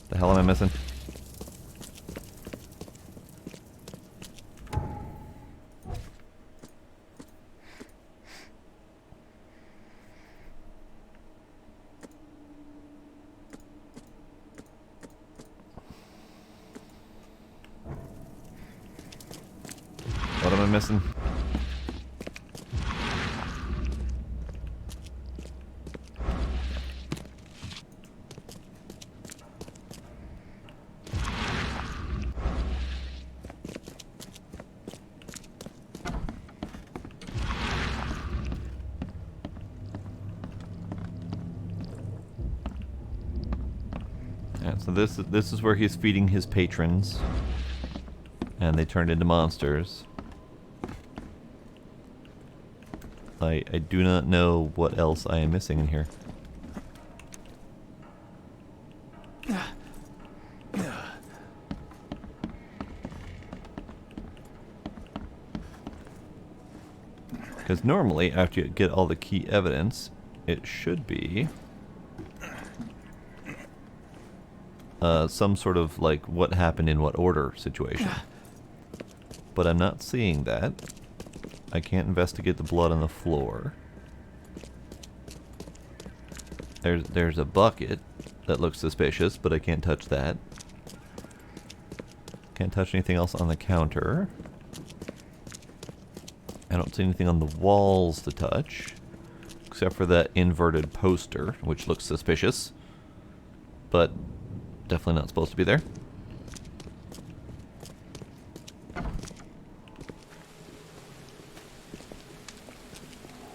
The hell am I missing? What am I missing? Yeah, so this is where he's feeding his patrons, and they turned into monsters. I do not know what else I am missing in here. Because normally, after you get all the key evidence, it should be some sort of like what happened in what order situation. But I'm not seeing that. I can't investigate the blood on the floor. There's a bucket that looks suspicious, but I can't touch that. Can't touch anything else on the counter. I don't see anything on the walls to touch, except for that inverted poster, which looks suspicious, but definitely not supposed to be there.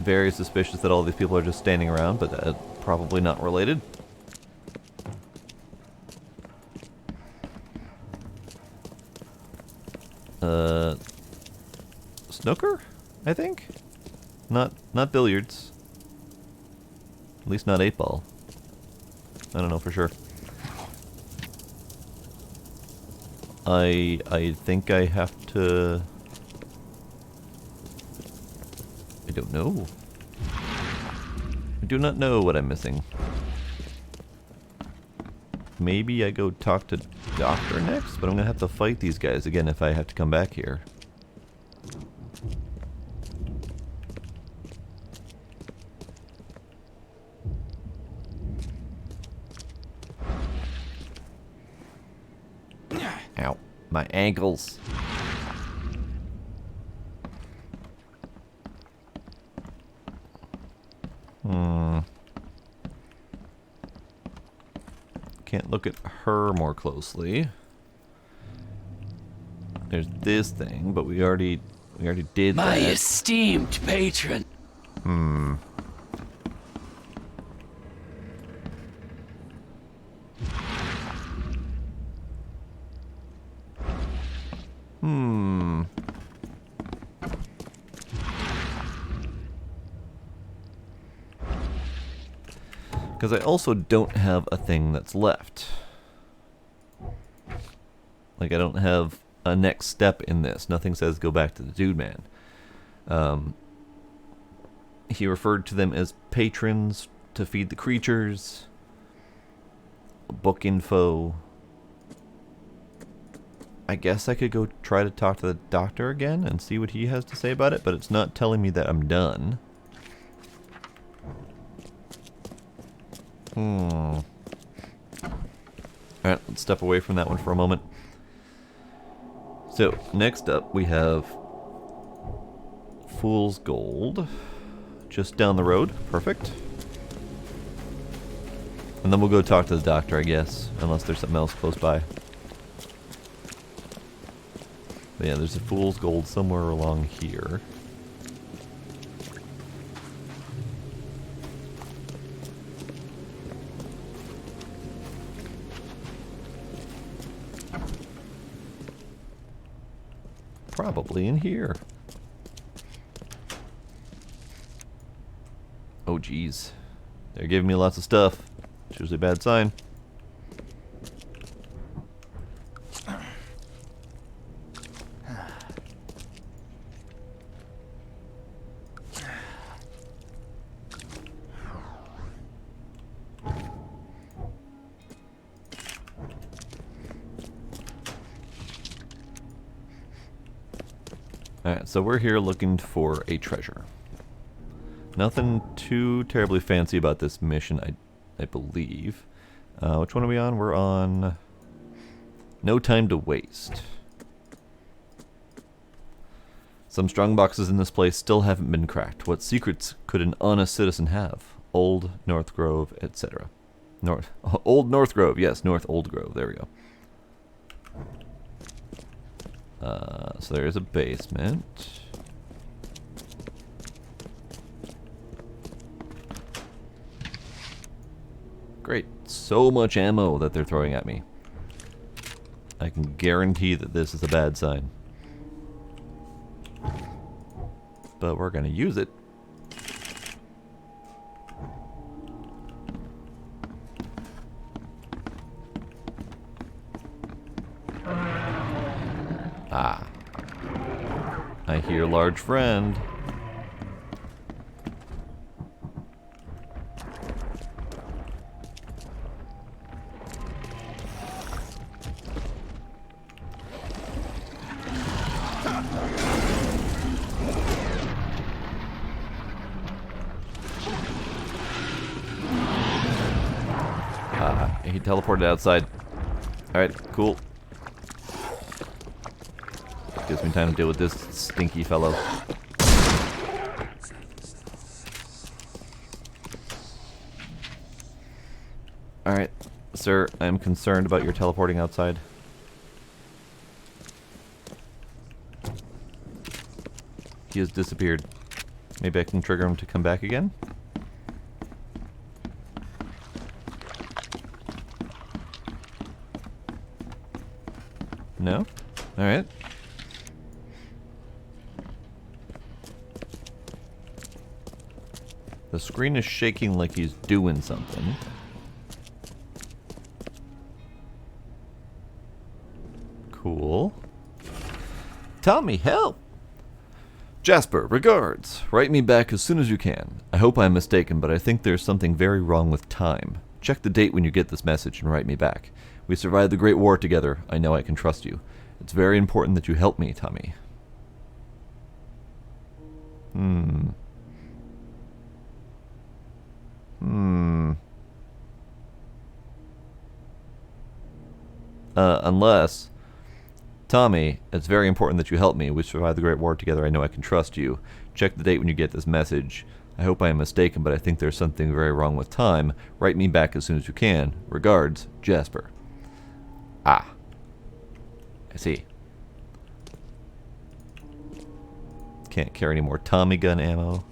Very suspicious that all these people are just standing around, but probably not related. Snooker, I think? Not billiards. At least not 8-ball. I don't know for sure. I think I have to... I don't know. I do not know what I'm missing. Maybe I go talk to Doctor next, but I'm gonna have to fight these guys again if I have to come back here. Ow, my ankles. Can't look at her more closely. There's this thing, but we already did My that. esteemed patron. Because I also don't have a thing that's left. Like, I don't have a next step in this. Nothing says go back to the Dude Man. He referred to them as patrons to feed the creatures. Book info. I guess I could go try to talk to the doctor again and see what he has to say about it, but it's not telling me that I'm done. Alright, let's step away from that one for a moment. So, next up we have Fool's Gold. Just down the road. Perfect. And then we'll go talk to the doctor, I guess. Unless there's something else close by. But yeah, there's a Fool's Gold somewhere along here. Probably in here. Oh geez. They're giving me lots of stuff. Which is a bad sign. Alright, so we're here looking for a treasure. Nothing too terribly fancy about this mission, I believe. Which one are we on? We're on No Time to Waste. Some strong boxes in this place still haven't been cracked. What secrets could an honest citizen have? Old North Grove, etc. Old North Grove, yes, North Old Grove, there we go. So there is a basement. Great. So much ammo that they're throwing at me. I can guarantee that this is a bad sign. But we're gonna use it. Ah. I hear large friend. he teleported outside. Alright, cool. Gives me time to deal with this stinky fellow. Alright, sir, I'm concerned about your teleporting outside. He has disappeared. Maybe I can trigger him to come back again? No? Alright. The screen is shaking like he's doing something. Cool. Tommy, help! Jasper, regards. Write me back as soon as you can. I hope I'm mistaken, but I think there's something very wrong with time. Check the date when you get this message and write me back. We survived the Great War together. I know I can trust you. It's very important that you help me, Tommy. Unless... Tommy, it's very important that you help me. We survived the Great War together. I know I can trust you. Check the date when you get this message. I hope I am mistaken, but I think there's something very wrong with time. Write me back as soon as you can. Regards, Jasper. Ah. I see. Can't carry any more Tommy gun ammo.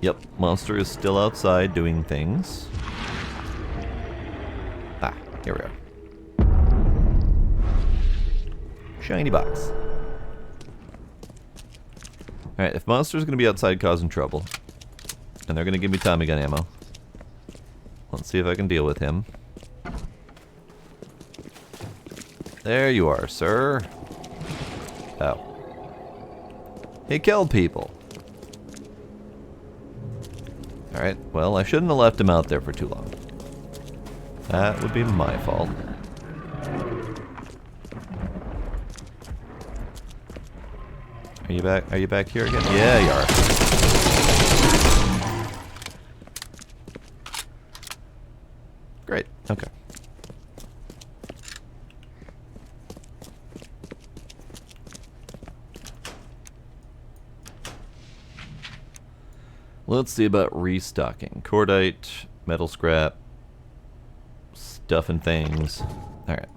Yep, monster is still outside doing things. Ah, here we are. Shiny box. Alright, if monster's gonna be outside causing trouble, and they're gonna give me Tommy gun ammo, let's see if I can deal with him. There you are, sir. Oh. He killed people. Alright, well, I shouldn't have left him out there for too long. That would be my fault. Are you back? Are you back here again? Yeah, you are. Great. Okay. Let's see about restocking. Cordite, metal scrap, stuff and things. Alright.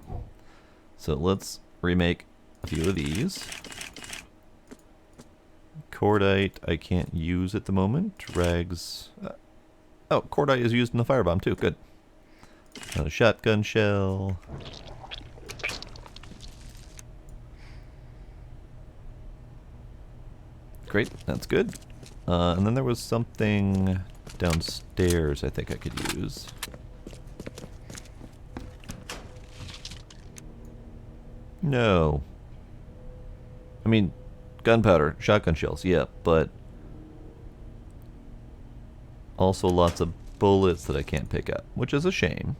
So let's remake a few of these. Cordite I can't use at the moment. Rags. Oh, cordite is used in the firebomb too. Good. Another shotgun shell. Great, that's good. And then there was something downstairs I think I could use. No. I mean, gunpowder, shotgun shells, yeah, but also lots of bullets that I can't pick up, which is a shame.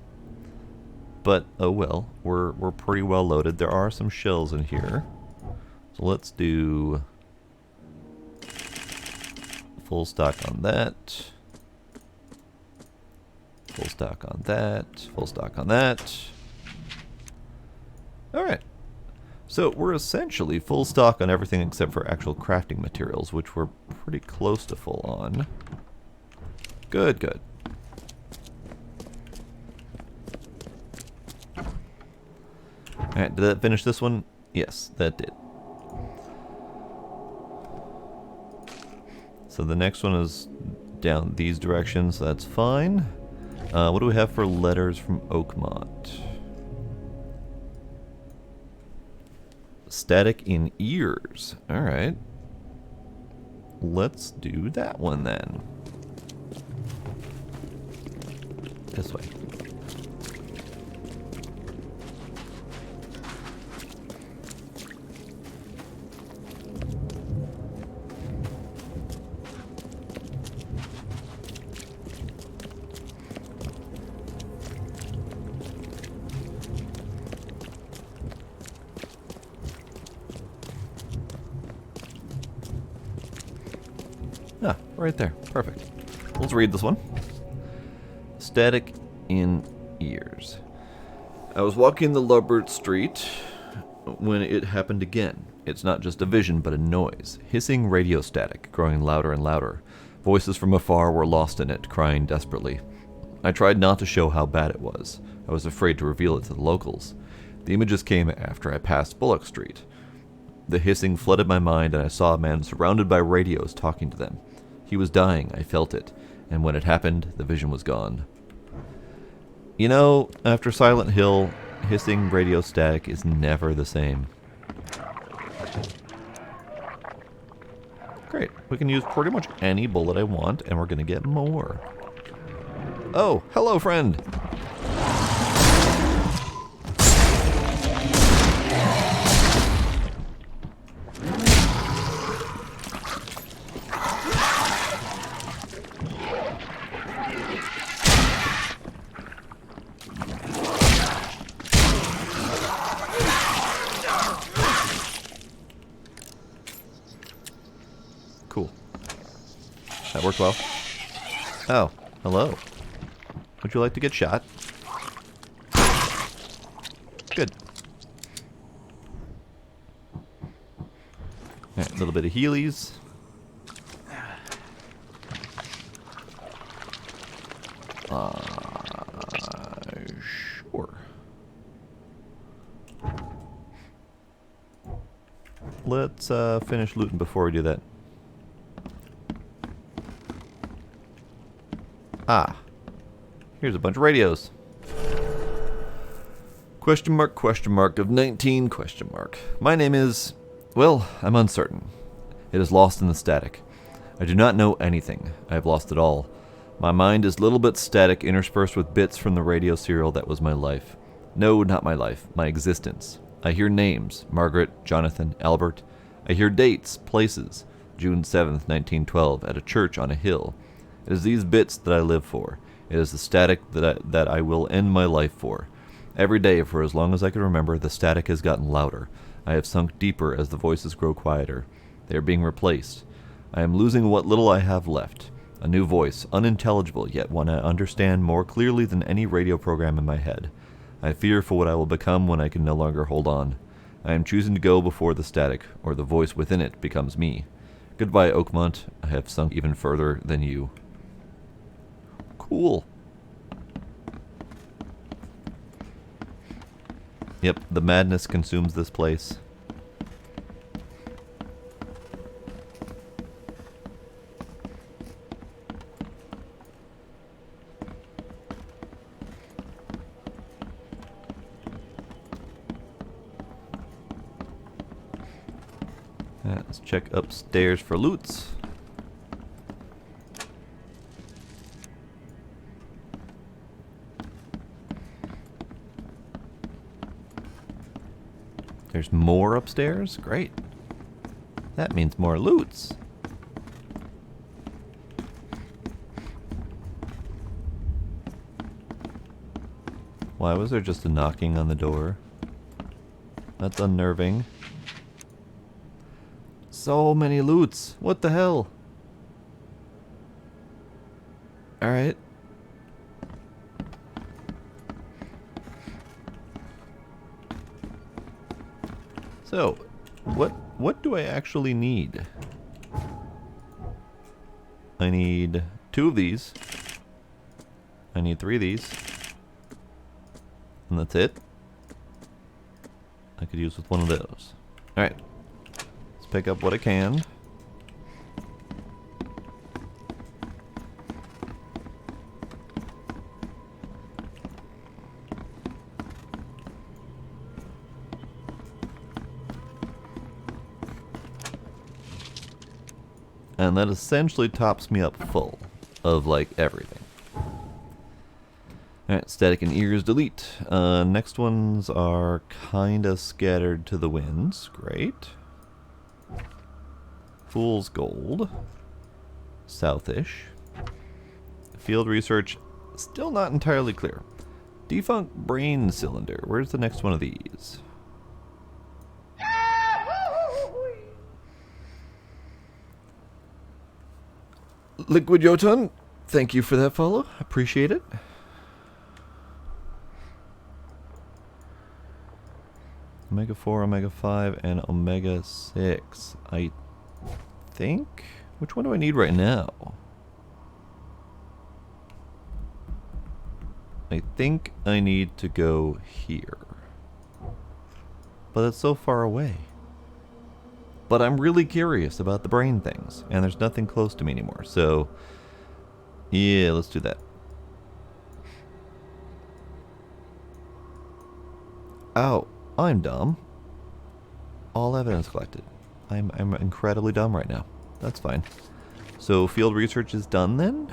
But oh well, we're pretty well loaded. There are some shells in here. So let's do full stock on that. Full stock on that. Full stock on that. Alright. So we're essentially full stock on everything except for actual crafting materials, which we're pretty close to full on. Good, good. Alright, did that finish this one? Yes, that did. So the next one is down these directions, so that's fine. What do we have for letters from Oakmont? Static in ears. Alright. Let's do that one then. This way. Ah, right there. Perfect. Let's read this one. Static in ears. I was walking the Lubbert Street when it happened again. It's not just a vision, but a noise. Hissing radio static, growing louder and louder. Voices from afar were lost in it, crying desperately. I tried not to show how bad it was. I was afraid to reveal it to the locals. The images came after I passed Bullock Street. The hissing flooded my mind, and I saw a man surrounded by radios talking to them. He was dying, I felt it, and when it happened, the vision was gone. You know, after Silent Hill, hissing radio static is never the same. Great, we can use pretty much any bullet I want, and we're gonna get more. Oh, hello, friend! Cool. That worked well. Oh, hello. Would you like to get shot? Good. Alright, a little bit of Heelys. Sure. Let's finish looting before we do that. Ah. Here's a bunch of radios. Question mark of 19 question mark. My name is... well, I'm uncertain. It is lost in the static. I do not know anything. I have lost it all. My mind is little bit static, interspersed with bits from the radio serial that was my life. No, not my life. My existence. I hear names. Margaret, Jonathan, Albert. I hear dates, places. June 7th, 1912, at a church on a hill. It is these bits that I live for. It is the static that I will end my life for. Every day, for as long as I can remember, the static has gotten louder. I have sunk deeper as the voices grow quieter. They are being replaced. I am losing what little I have left. A new voice, unintelligible, yet one I understand more clearly than any radio program in my head. I fear for what I will become when I can no longer hold on. I am choosing to go before the static, or the voice within it becomes me. Goodbye, Oakmont. I have sunk even further than you. Cool. Yep, the madness consumes this place. Let's check upstairs for loots. There's more upstairs? Great. That means more loots. Why was there just a knocking on the door? That's unnerving. So many loots. What the hell? Alright. So, what do I actually need? I need 2 of these. I need 3 of these. And that's it. I could use with one of those. Alright. Let's pick up what I can. And that essentially tops me up full of, like, everything. Alright, static and ears, delete. Next ones are kinda scattered to the winds. Great. Fool's Gold. Southish. Field research, still not entirely clear. Defunct brain cylinder. Where's the next one of these? Liquid Jotun, thank you for that follow. Appreciate it. Omega 4, Omega 5, and Omega 6. I think... Which one do I need right now? I think I need to go here. But it's so far away. But I'm really curious about the brain things, and there's nothing close to me anymore, so... Yeah, let's do that. Oh, I'm dumb. All evidence collected. I'm incredibly dumb right now. That's fine. So field research is done then?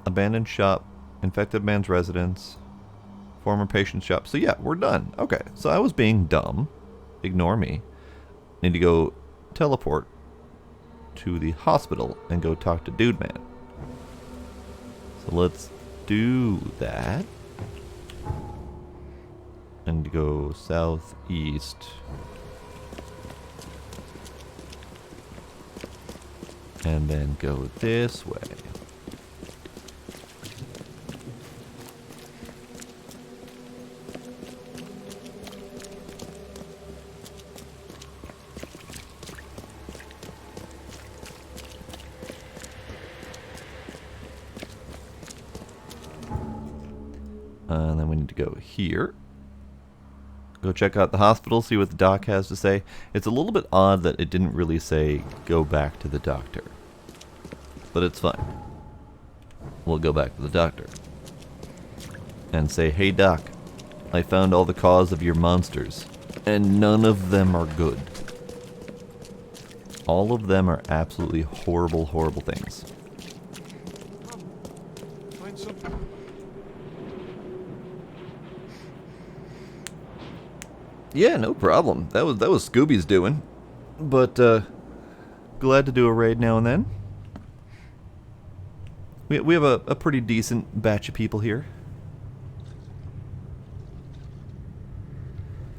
Abandoned shop, infected man's residence, former patient's shop. So yeah, we're done. Okay, so I was being dumb. Ignore me. Need to go teleport to the hospital and go talk to Dude Man. So let's do that. And go southeast. And then go this way. And then we need to go here. Go check out the hospital, see what the doc has to say. It's a little bit odd that it didn't really say go back to the doctor. But it's fine. We'll go back to the doctor. And say, hey doc, I found all the cause of your monsters. And none of them are good. All of them are absolutely horrible, horrible things. Find some. Yeah, no problem. That was Scooby's doing. But glad to do a raid now and then. We have a pretty decent batch of people here.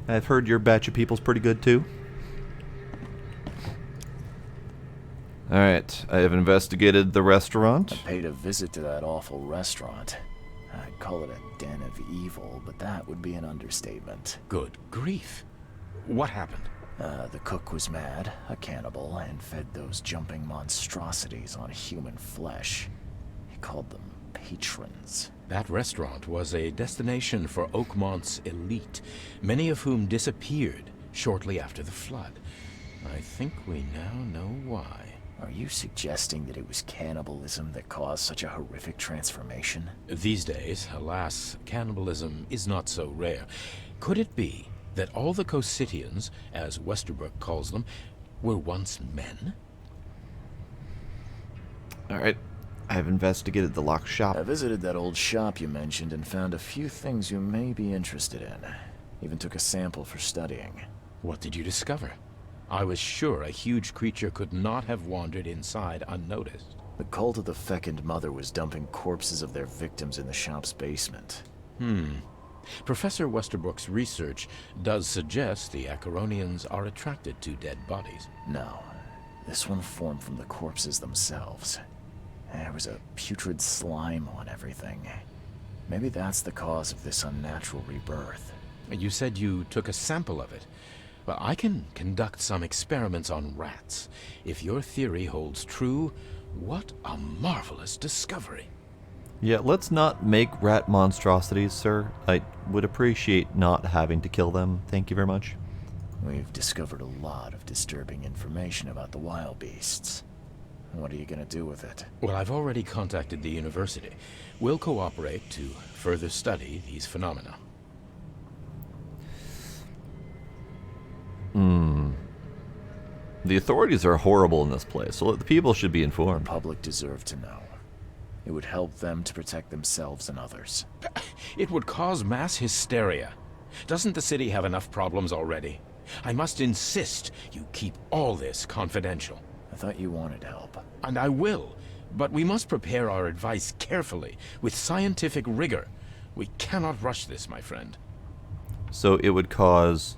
I've heard your batch of people's pretty good too. Alright, I have investigated the restaurant. I paid a visit to that awful restaurant. I'd call it a den of evil, but that would be an understatement. Good grief. What happened? The cook was mad, a cannibal, and fed those jumping monstrosities on human flesh. He called them patrons. That restaurant was a destination for Oakmont's elite, many of whom disappeared shortly after the flood. I think we now know why. Are you suggesting that it was cannibalism that caused such a horrific transformation? These days, alas, cannibalism is not so rare. Could it be that all the Cositians, as Westerbrook calls them, were once men? Alright, I've investigated the locked shop. I visited that old shop you mentioned and found a few things you may be interested in. Even took a sample for studying. What did you discover? I was sure a huge creature could not have wandered inside unnoticed. The cult of the Fecund Mother was dumping corpses of their victims in the shop's basement. Professor Westerbrook's research does suggest the Acheronians are attracted to dead bodies. No, this one formed from the corpses themselves. There was a putrid slime on everything. Maybe that's the cause of this unnatural rebirth. You said you took a sample of it. Well, I can conduct some experiments on rats. If your theory holds true, what a marvelous discovery. Yeah, let's not make rat monstrosities, sir. I would appreciate not having to kill them. Thank you very much. We've discovered a lot of disturbing information about the wild beasts. What are you gonna do with it? Well, I've already contacted the university. We'll cooperate to further study these phenomena. The authorities are horrible in this place, so the people should be The informed. public deserve to know. It would help them to protect themselves and others. It would cause mass hysteria. Doesn't the city have enough problems already? I must insist you keep all this confidential. I thought you wanted help. And I will, but we must prepare our advice carefully, with scientific rigor. We cannot rush this, my friend. So it would cause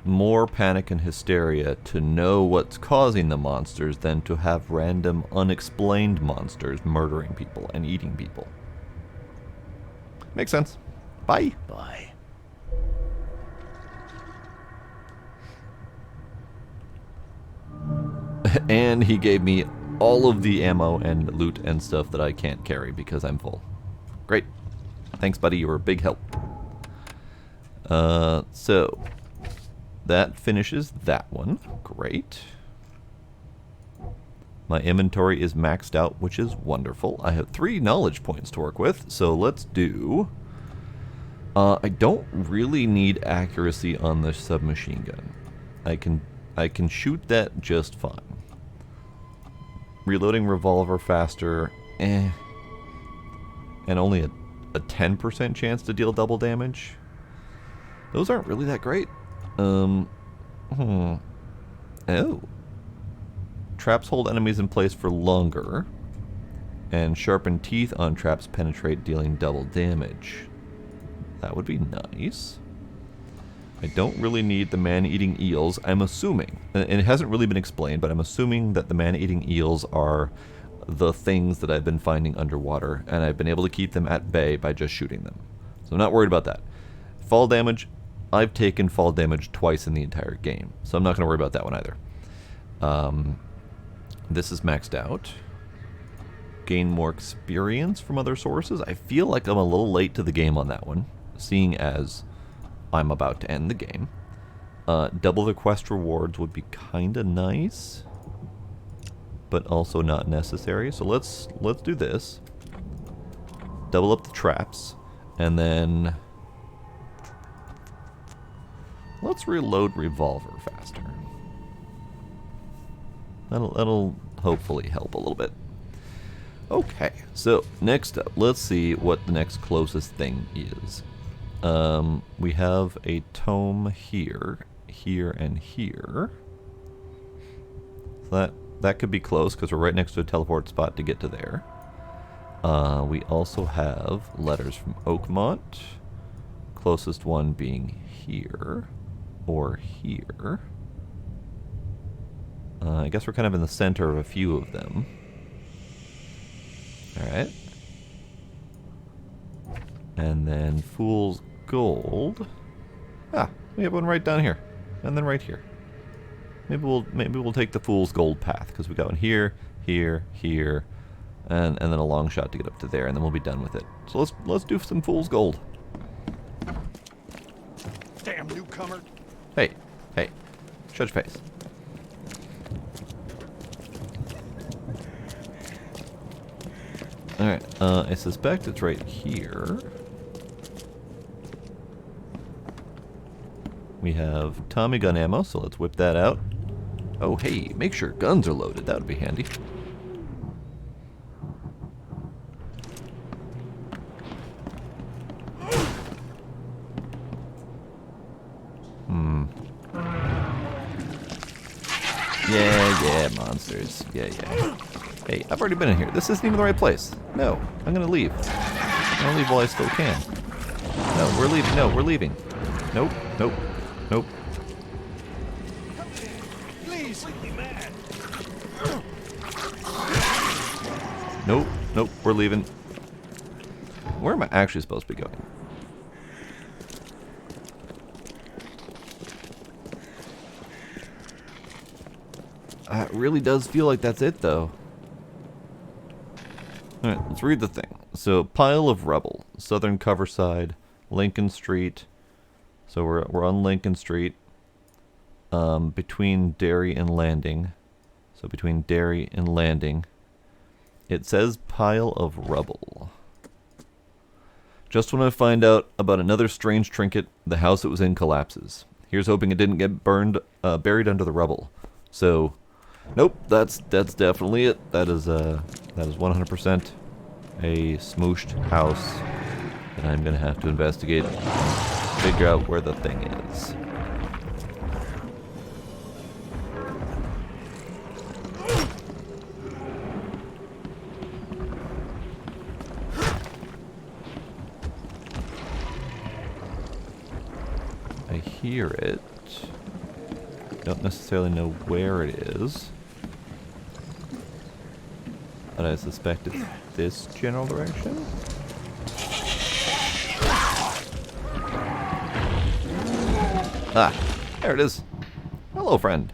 more panic and hysteria to know what's causing the monsters than to have random, unexplained monsters murdering people and eating people. Makes sense. Bye. Bye. And he gave me all of the ammo and loot and stuff that I can't carry because I'm full. Great. Thanks, buddy. You were a big help. So that finishes that one. Great. My inventory is maxed out, which is wonderful. I have 3 knowledge points to work with, so let's do... I don't really need accuracy on the submachine gun. I can shoot that just fine. Reloading revolver faster, and only a 10% chance to deal double damage. Those aren't really that great. Oh. Traps hold enemies in place for longer, and sharpened teeth on traps penetrate, dealing double damage. That would be nice. I don't really need the man-eating eels. I'm assuming, and it hasn't really been explained, but I'm assuming that the man-eating eels are the things that I've been finding underwater, and I've been able to keep them at bay by just shooting them. So I'm not worried about that. Fall damage, I've taken fall damage twice in the entire game, so I'm not going to worry about that one either. This is maxed out. Gain more experience from other sources. I feel like I'm a little late to the game on that one, seeing as I'm about to end the game. Double the quest rewards would be kind of nice, but also not necessary. So let's do this. Double up the traps, and then let's reload revolver faster. That'll hopefully help a little bit. Okay, so next up, let's see what the next closest thing is. We have a tome here, here, and here. So that could be close because we're right next to a teleport spot to get to there. We also have letters from Oakmont. Closest one being here or here. I guess we're kind of in the center of a few of them. Alright. And then Fool's Gold. Ah, we have one right down here. And then right here. Maybe we'll take the Fool's Gold path, because we got one here, here, here, and then a long shot to get up to there, and then we'll be done with it. So let's do some Fool's Gold. Damn newcomer. Hey, shut your face. Alright, I suspect it's right here. We have Tommy gun ammo, so let's whip that out. Oh, hey, make sure guns are loaded. That would be handy. Yeah, monsters. Yeah. Hey, I've already been in here. This isn't even the right place. No, I'm gonna leave. I'm gonna leave while I still can. No, we're leaving. No, we're leaving. Nope. Please. Nope, we're leaving. Where am I actually supposed to be going? It really does feel like that's it, though. Alright, let's read the thing. So, pile of rubble. Southern Coverside, Lincoln Street. So we're on Lincoln Street. Between Derry and Landing. So between Derry and Landing. It says pile of rubble. Just when I find out about another strange trinket, the house it was in collapses. Here's hoping it didn't get buried under the rubble. So, nope, that's definitely it. That is 100% a smooshed house that I'm gonna have to investigate, figure out where the thing is. I hear it. Don't necessarily know where it is. But I suspect it's this general direction. Ah, there it is. Hello, friend.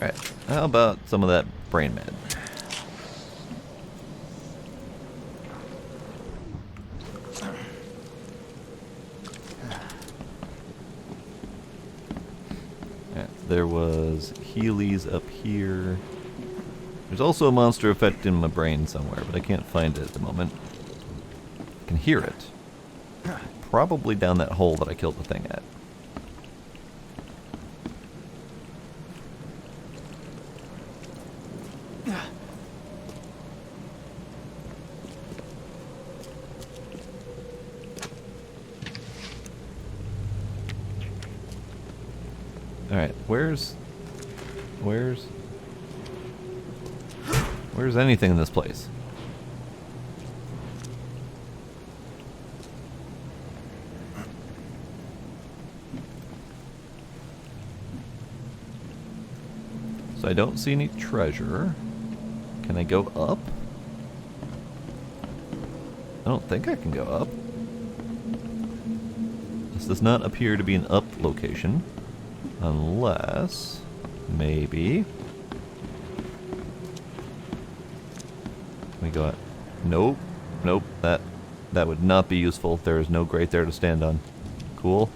Alright, how about some of that brain med? There was Healy's up here. There's also a monster effect in my brain somewhere, but I can't find it at the moment. I can hear it. Probably down that hole that I killed the thing at. Alright, where's anything in this place? So I don't see any treasure. Can I go up? I don't think I can go up. This does not appear to be an up location. Unless, maybe. We got, nope, nope, that would not be useful. There is no grate there to stand on. Cool.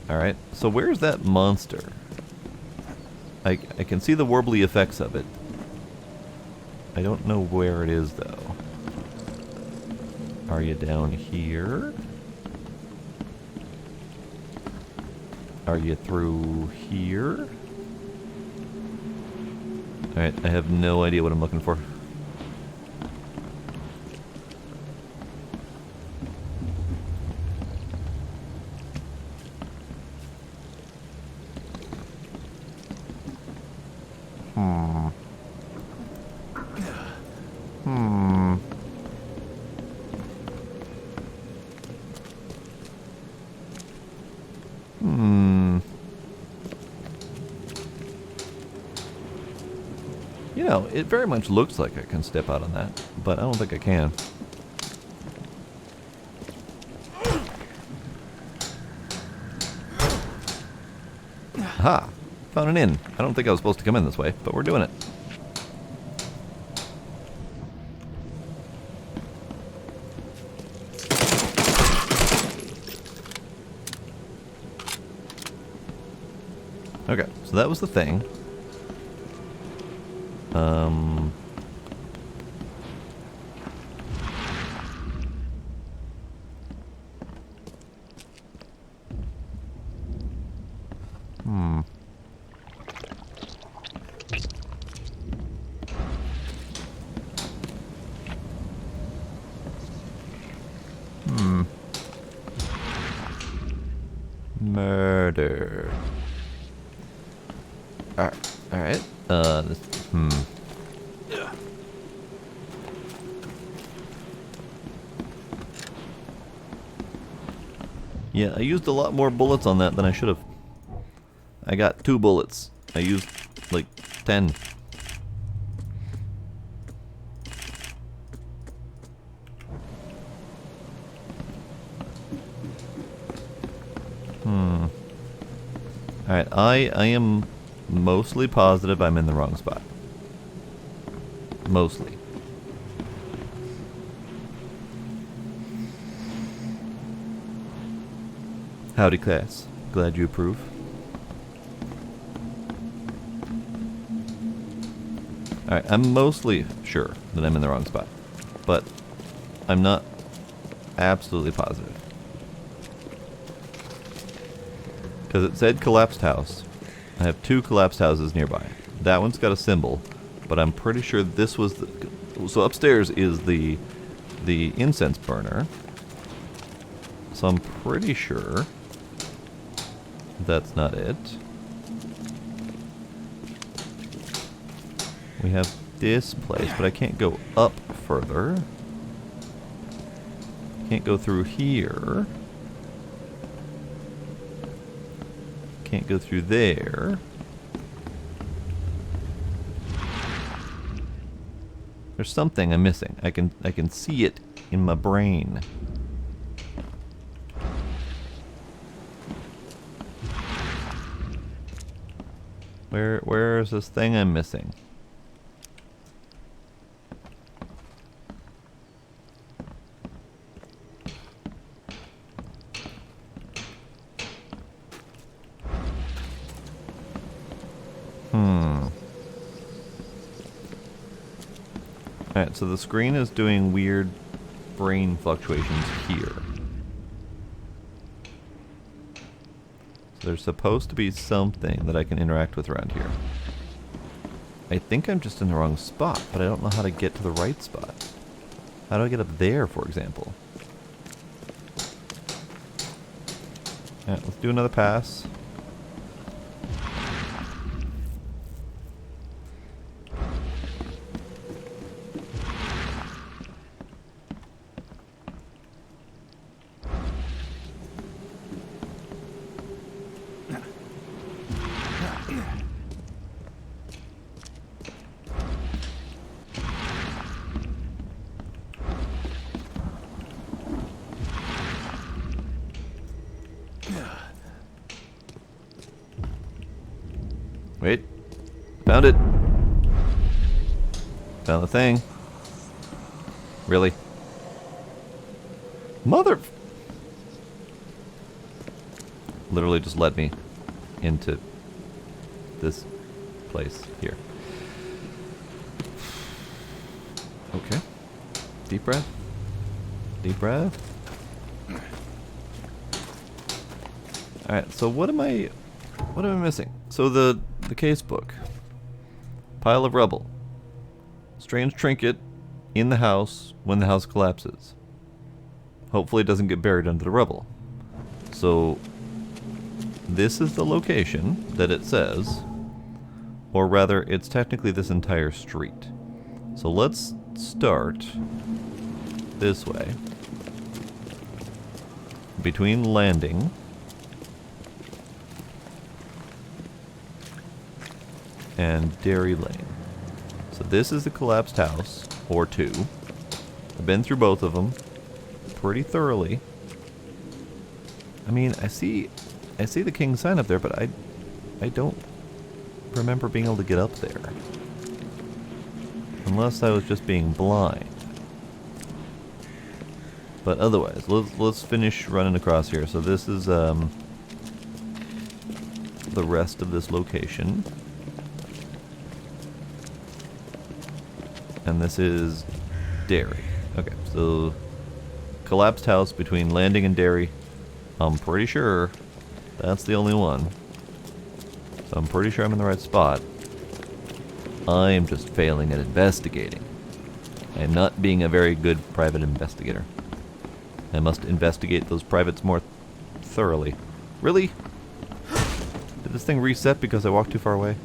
Alright, so where's that monster? I can see the warbly effects of it. I don't know where it is, though. Are you down here? Are you through here? Alright, I have no idea what I'm looking for. You know, it very much looks like I can step out on that, but I don't think I can. Aha! Found an inn. I don't think I was supposed to come in this way, but we're doing it. Okay, so that was the thing. Murder. Alright. Yeah, I used a lot more bullets on that than I should have. I got 2 bullets. I used like 10. Alright, I am mostly positive I'm in the wrong spot. Mostly. Howdy, class. Glad you approve. Alright, I'm mostly sure that I'm in the wrong spot. But I'm not absolutely positive. Because it said collapsed house. I have 2 collapsed houses nearby. That one's got a symbol, but I'm pretty sure this was So upstairs is the incense burner. So I'm pretty sure that's not it. We have this place, but I can't go up further. Can't go through here. Can't go through there. There's something I'm missing. I can see it in my brain. Where is this thing I'm missing? Alright, so the screen is doing weird brain fluctuations here. So there's supposed to be something that I can interact with around here. I think I'm just in the wrong spot, but I don't know how to get to the right spot. How do I get up there, for example? Alright, let's do another pass. Wait. Found it. Found the thing. Really? Mother... Literally just led me into this place here. Okay. Deep breath. Deep breath. Alright, so what am I missing? So the case book. Pile of rubble. Strange trinket in the house when the house collapses. Hopefully it doesn't get buried under the rubble. So this is the location that it says, or rather it's technically this entire street. So let's start this way. Between landing and Dairy Lane. So this is the collapsed house, or two. I've been through both of them pretty thoroughly. I mean, I see the King's sign up there, but I don't remember being able to get up there. Unless I was just being blind. But otherwise, let's finish running across here. So this is the rest of this location. And this is Dairy. Okay, so collapsed house between landing and Dairy. I'm pretty sure that's the only one. So I'm pretty sure I'm in the right spot. I am just failing at investigating. I am not being a very good private investigator. I must investigate those privates more thoroughly. Really? Did this thing reset because I walked too far away?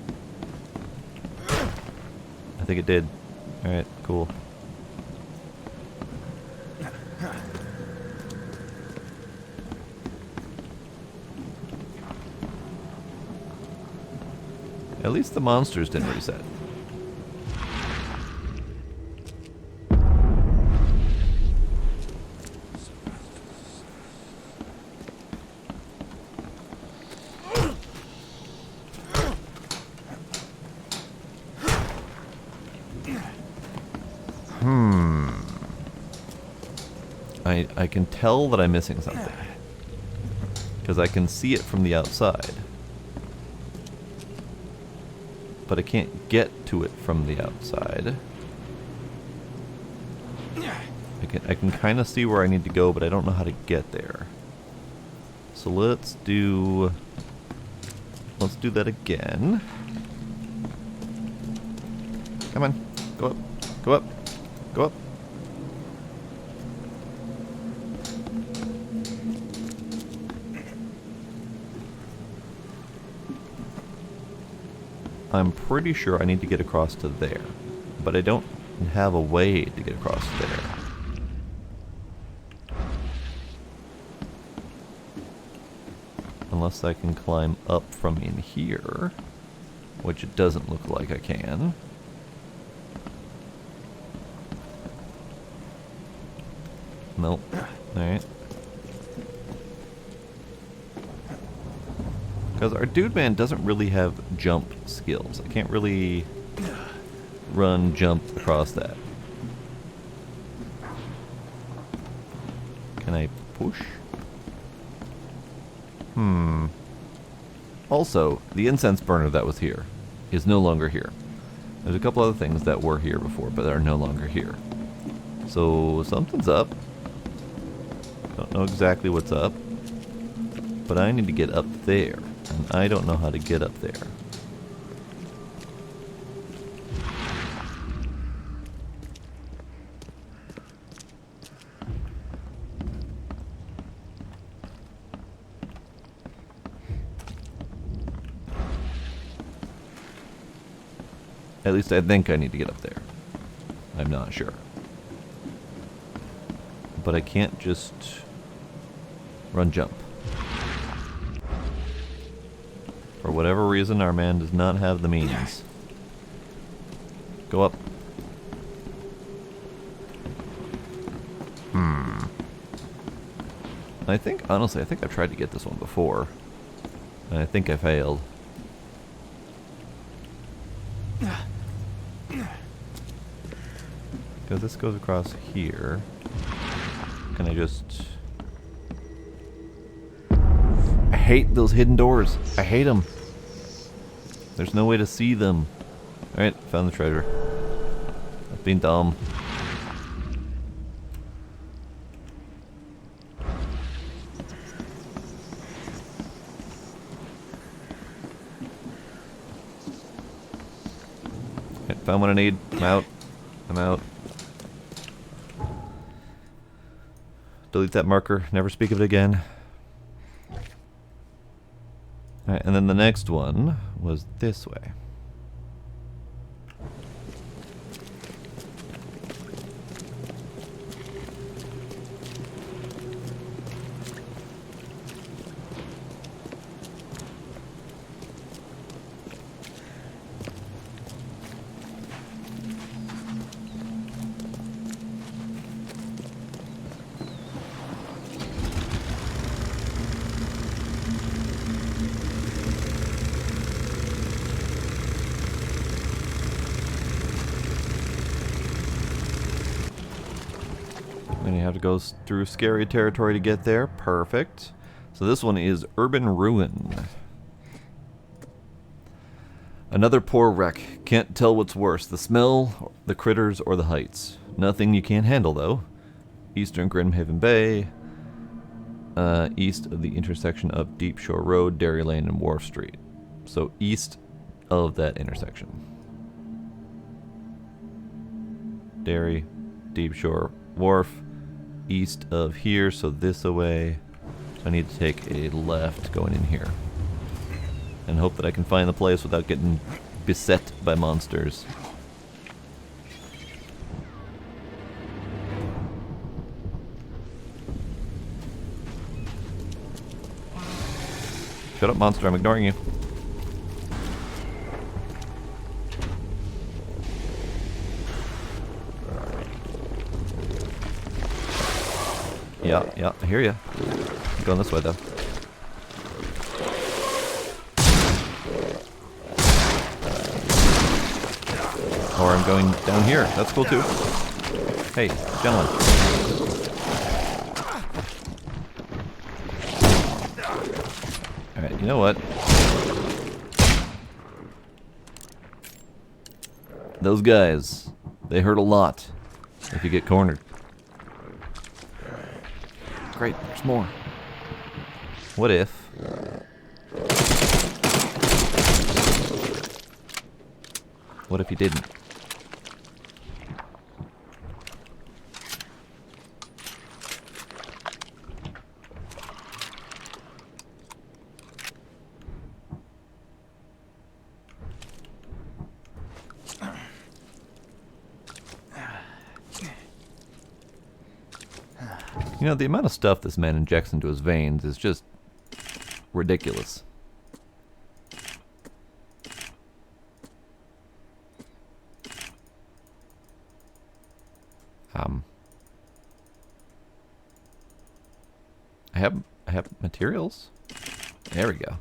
I think it did. Alright, cool. At least the monsters didn't reset. I can tell that I'm missing something. Because I can see it from the outside. But I can't get to it from the outside. I can kind of see where I need to go, but I don't know how to get there. So let's do that again. Come on, go up, go up. Go up. I'm pretty sure I need to get across to there, but I don't have a way to get across there. Unless I can climb up from in here, which it doesn't look like I can. Nope. Alright. Because our dude man doesn't really have jump skills. I can't really run, jump across that. Can I push? Also, the incense burner that was here is no longer here. There's a couple other things that were here before, but are no longer here. So, something's up. Don't know exactly what's up. But I need to get up there. And I don't know how to get up there. At least I think I need to get up there. I'm not sure. But I can't just run jump. For whatever reason, our man does not have the means. Go up. I think, honestly, I think I've tried to get this one before. And I think I failed. Because this goes across here. Can I just... I hate those hidden doors. I hate them. There's no way to see them. Alright, found the treasure. That's being dumb. Okay, found what I need. I'm out. I'm out. Delete that marker. Never speak of it again. Alright, and then the next one was this way. And you have to go through scary territory to get there. Perfect. So this one is Urban Ruin. Another poor wreck. Can't tell what's worse, the smell, the critters, or the heights. Nothing you can't handle, though. Eastern Grimhaven Bay. East of the intersection of Deep Shore Road, Dairy Lane, and Wharf Street. So east of that intersection. Dairy, Deep Shore, Wharf. East of here, so this away. I need to take a left going in here. And hope that I can find the place without getting beset by monsters. Shut up, monster, I'm ignoring you. Yeah, I hear ya. I'm going this way, though. Or I'm going down here. That's cool, too. Hey, gentlemen. Alright, you know what? Those guys, they hurt a lot if you get cornered. Great, there's more. What if... What if he didn't? You know, the amount of stuff this man injects into his veins is just ridiculous. I have materials. There we go.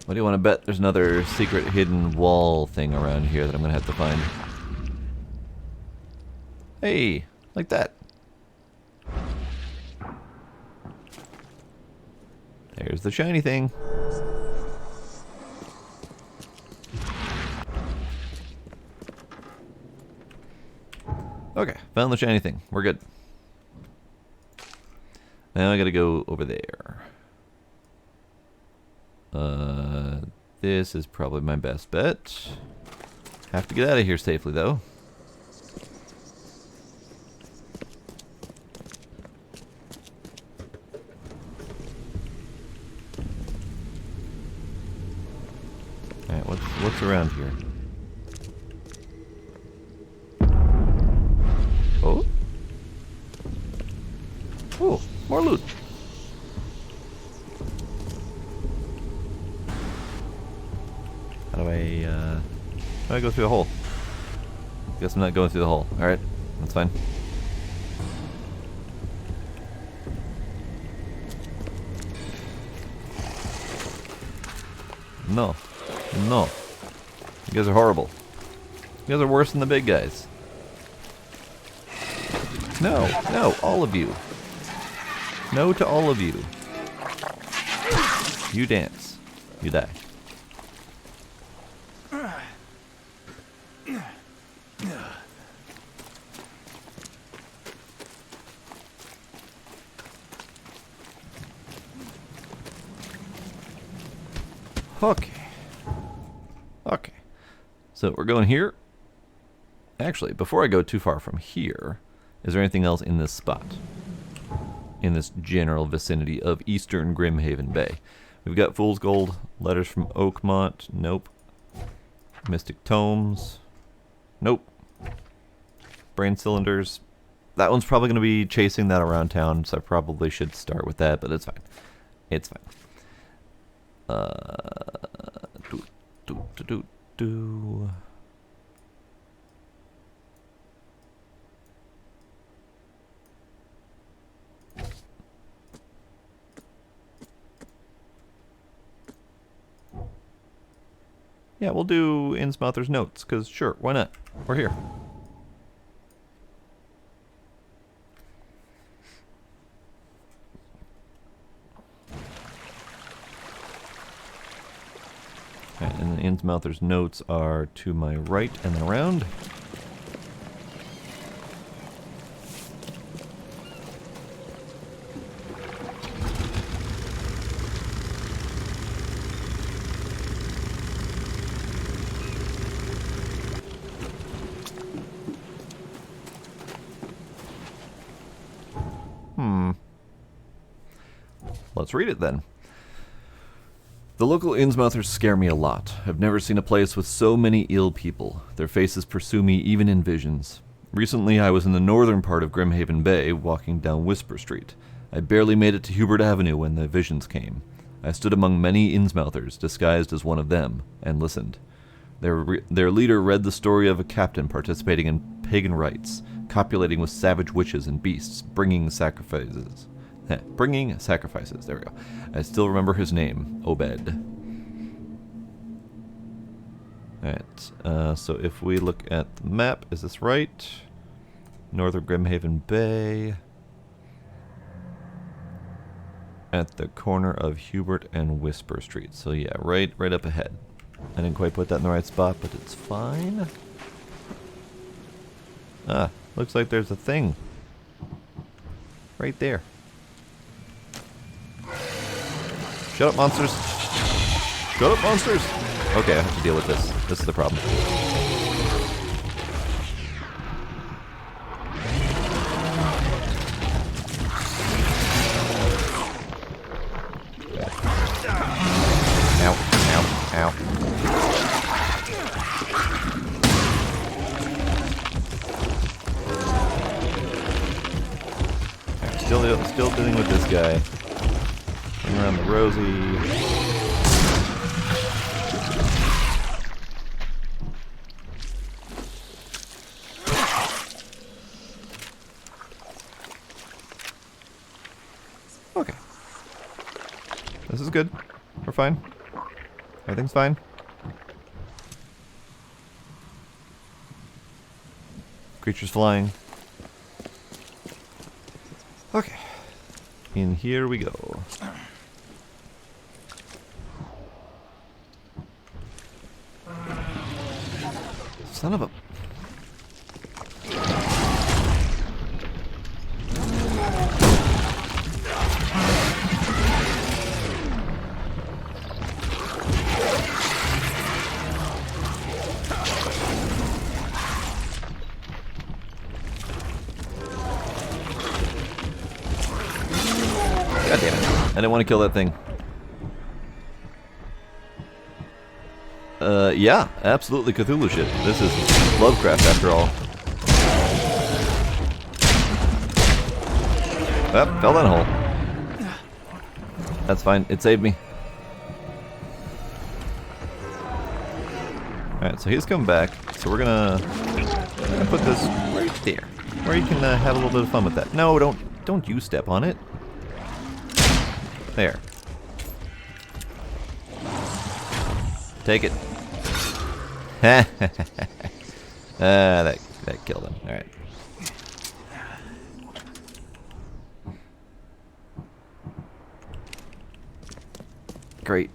What do you want to bet? There's another secret hidden wall thing around here that I'm going to have to find. Hey, like that. There's the shiny thing. Okay, found the shiny thing. We're good. Now I gotta go over there. This is probably my best bet. Have to get out of here safely, though. Alright, what's around here? Oh? Oh, more loot. How do I go through the hole? Guess I'm not going through the hole. Alright, that's fine. No. No. You guys are horrible. You guys are worse than the big guys. No, no, all of you. No to all of you. You dance. You die. Okay. Okay. So we're going here. Actually, before I go too far from here, is there anything else in this spot? In this general vicinity of Eastern Grimhaven Bay. We've got Fool's Gold, Letters from Oakmont, nope. Mystic Tomes, nope. Brain Cylinders, that one's probably going to be chasing that around town, so I probably should start with that, but it's fine. It's fine. Yeah, we'll do Innsmouther's notes, because sure, why not? We're here. Right, and the Innsmouther's notes are to my right and then around. Let's read it then. The local Innsmouthers scare me a lot. I've never seen a place with so many ill people. Their faces pursue me even in visions. Recently I was in the northern part of Grimhaven Bay, walking down Whisper Street. I barely made it to Hubert Avenue when the visions came. I stood among many Innsmouthers, disguised as one of them, and listened. Their leader read the story of a captain participating in pagan rites, copulating with savage witches and beasts, bringing sacrifices. There we go. I still remember his name, Obed. Alright, so if we look at the map, is this right? Northern Grimhaven Bay. At the corner of Hubert and Whisper Street. So yeah, right up ahead. I didn't quite put that in the right spot, but it's fine. Ah, looks like there's a thing. Right there. Shut up, monsters. Shut up, monsters. Okay, I have to deal with this. This is the problem. Ow. Alright, still dealing with this guy. Bring around the Rosie. Okay. This is good. We're fine. Everything's fine. Creatures flying. Okay. In here we go. Son of a... God damn it. I didn't want to kill that thing. Yeah, absolutely Cthulhu shit. This is Lovecraft after all. Oh, fell down a hole. That's fine, it saved me. Alright, so he's coming back. So we're gonna put this right there. Where you can have a little bit of fun with that. No, don't you step on it. There. Take it. That killed him. All right. Great.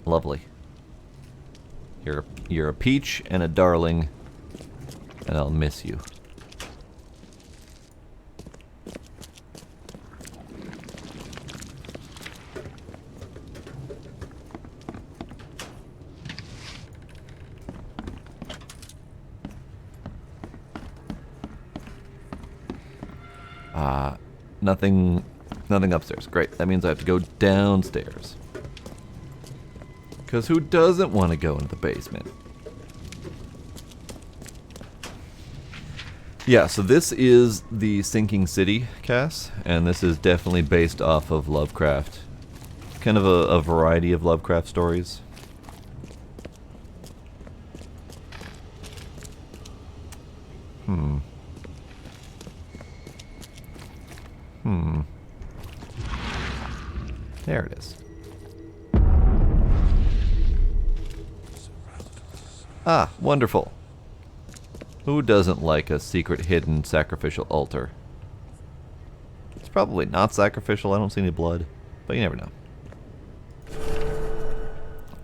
Lovely. You're a peach and a darling, and I'll miss you. Nothing upstairs. Great. That means I have to go downstairs. Because who doesn't want to go into the basement? Yeah, so this is the Sinking City, Cass, and this is definitely based off of Lovecraft. Kind of a variety of Lovecraft stories. There it is. Ah, wonderful. Who doesn't like a secret hidden sacrificial altar? It's probably not sacrificial, I don't see any blood, but you never know.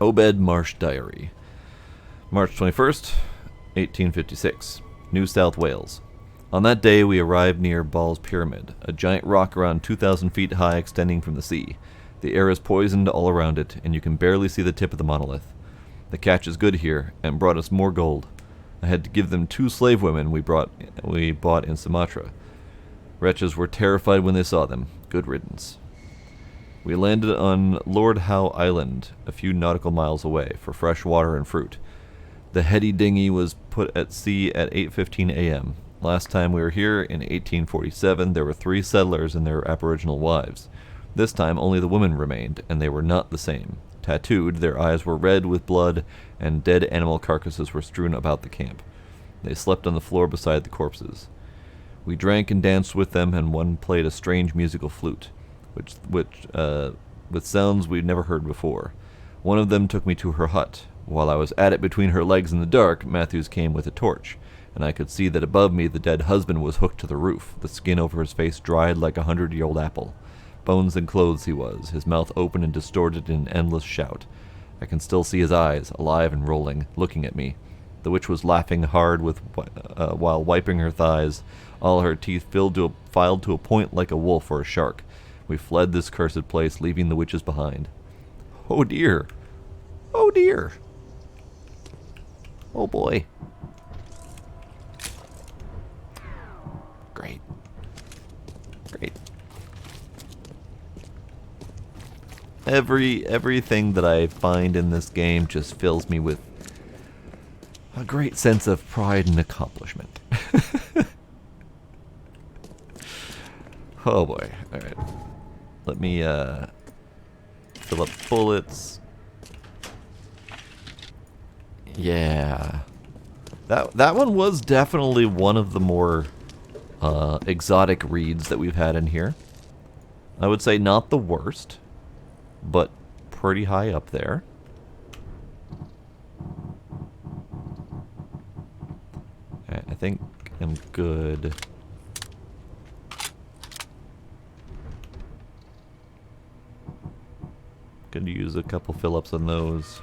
Obed Marsh Diary. March 21st, 1856. New South Wales. On that day we arrived near Ball's Pyramid, a giant rock around 2,000 feet high extending from the sea. The air is poisoned all around it, and you can barely see the tip of the monolith. The catch is good here, and brought us more gold. I had to give them 2 slave women we bought in Sumatra. Wretches were terrified when they saw them. Good riddance. We landed on Lord Howe Island, a few nautical miles away, for fresh water and fruit. The heady dinghy was put at sea at 8:15 a.m. Last time we were here, in 1847, there were 3 settlers and their aboriginal wives. This time only the women remained, and they were not the same. Tattooed, their eyes were red with blood, and dead animal carcasses were strewn about the camp. They slept on the floor beside the corpses. We drank and danced with them, and one played a strange musical flute, with sounds we'd never heard before. One of them took me to her hut. While I was at it between her legs in the dark, Matthews came with a torch, and I could see that above me the dead husband was hooked to the roof, the skin over his face dried like a 100-year-old apple. Bones and clothes he was, his mouth open and distorted in an endless shout. I can still see his eyes, alive and rolling, looking at me. The witch was laughing hard while wiping her thighs, all her teeth filed to a point like a wolf or a shark. We fled this cursed place, leaving the witches behind. Oh dear. Oh dear. Oh boy. Great. Great. Everything that I find in this game just fills me with a great sense of pride and accomplishment. Oh boy. Alright. Let me fill up bullets. Yeah. That one was definitely one of the more exotic reads that we've had in here. I would say not the worst, but pretty high up there. Okay, I think I'm good. Could use a couple fill-ups on those.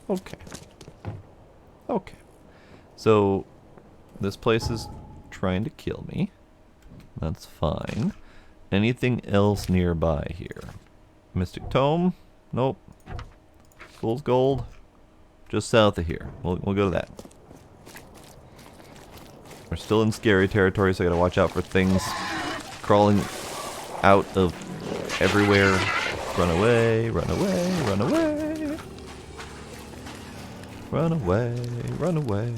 Okay. Okay. So, this place is trying to kill me. That's fine. Anything else nearby here? Mystic Tome? Nope. Fool's Gold? Just south of here. We'll go to that. We're still in scary territory, so I gotta watch out for things crawling out of everywhere. Run away, run away, run away. Run away, run away.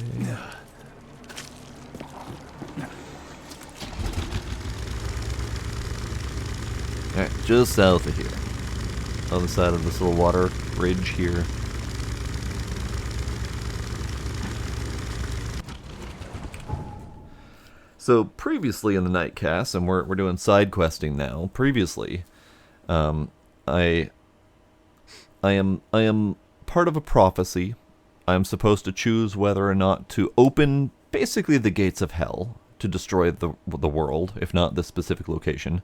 Alright, just south of here. Other side of this little water bridge here. So previously in the Nightcast, and we're doing side questing now. Previously, I am part of a prophecy. I'm supposed to choose whether or not to open basically the gates of hell to destroy the world, if not this specific location,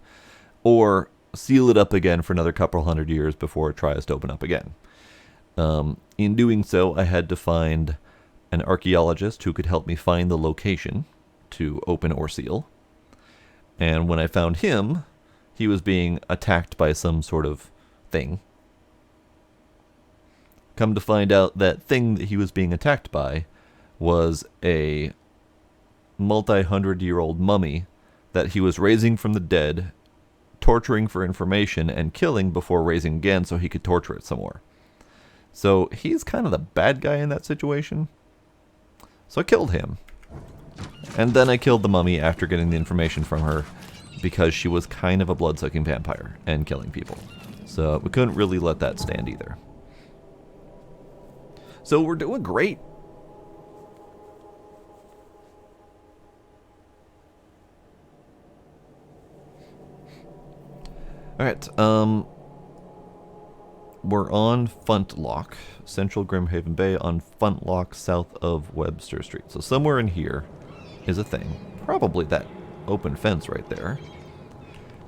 or seal it up again for another couple hundred years before it tries to open up again. In doing so, I had to find an archaeologist who could help me find the location to open or seal. And when I found him, he was being attacked by some sort of thing. Come to find out, that thing that he was being attacked by was a multi-hundred-year-old mummy that he was raising from the dead, torturing for information, and killing before raising again so he could torture it some more. So he's kind of the bad guy in that situation. So I killed him. And then I killed the mummy after getting the information from her, because she was kind of a blood-sucking vampire and killing people. So we couldn't really let that stand either. So we're doing great. Alright, we're on Funtlock, Central Grimhaven Bay, on Funtlock, south of Webster Street. So somewhere in here is a thing. Probably that open fence right there.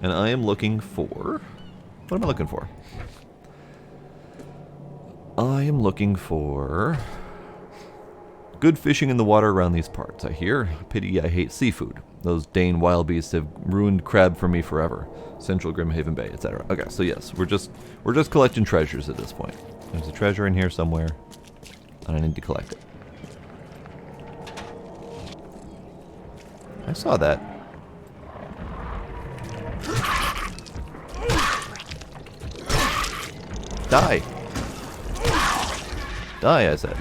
And I am looking for... What am I looking for? I am looking for good fishing in the water around these parts. I hear. Pity I hate seafood. Those Dane wild beasts have ruined crab for me forever. Central Grimhaven Bay, etc. Okay, so yes, we're just collecting treasures at this point. There's a treasure in here somewhere, and I need to collect it. I saw that. Die! Die, I said.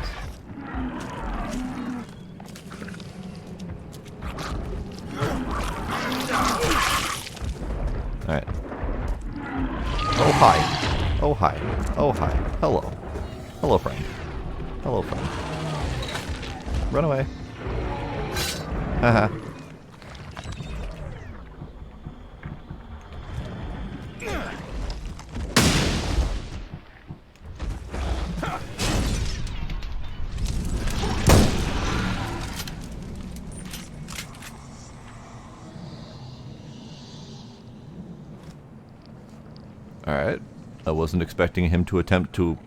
Alright. Oh, hi. Oh, hi. Oh, hi. Hello. Hello, friend. Hello, friend. Run away. Haha. Alright. I wasn't expecting him to attempt to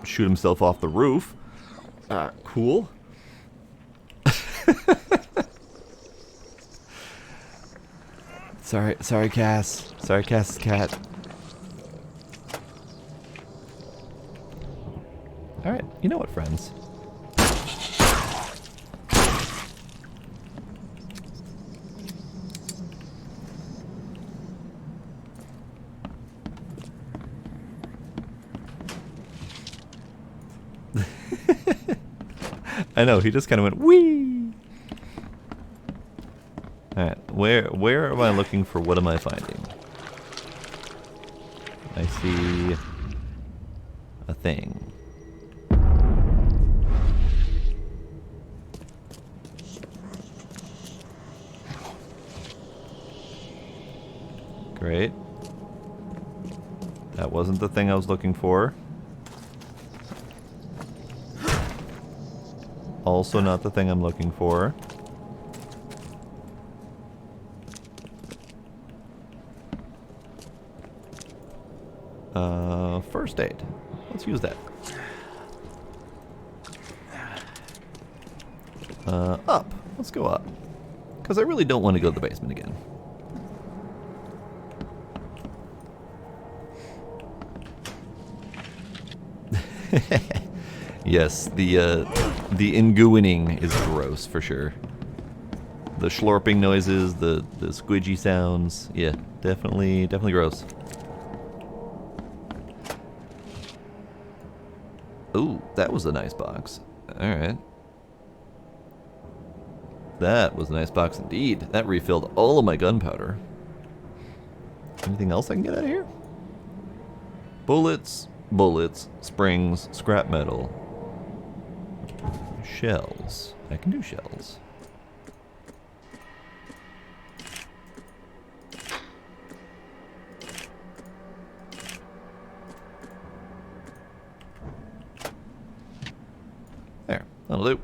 shoot himself off the roof. Cool. Sorry, Cass. Sorry, Cass's cat. Alright, you know what, friends? I know, he just kind of went, whee! Alright, where am I looking for, what am I finding? I see a thing. Great. That wasn't the thing I was looking for. Also not the thing I'm looking for. First aid. Let's use that. Up. Let's go up. Because I really don't want to go to the basement again. Yes, the ingooing is gross for sure. The schlorping noises, the squidgy sounds, yeah, definitely gross. Ooh, that was a nice box. Alright. That was a nice box indeed. That refilled all of my gunpowder. Anything else I can get out of here? Bullets, springs, scrap metal. Shells. I can do shells. There. That'll do.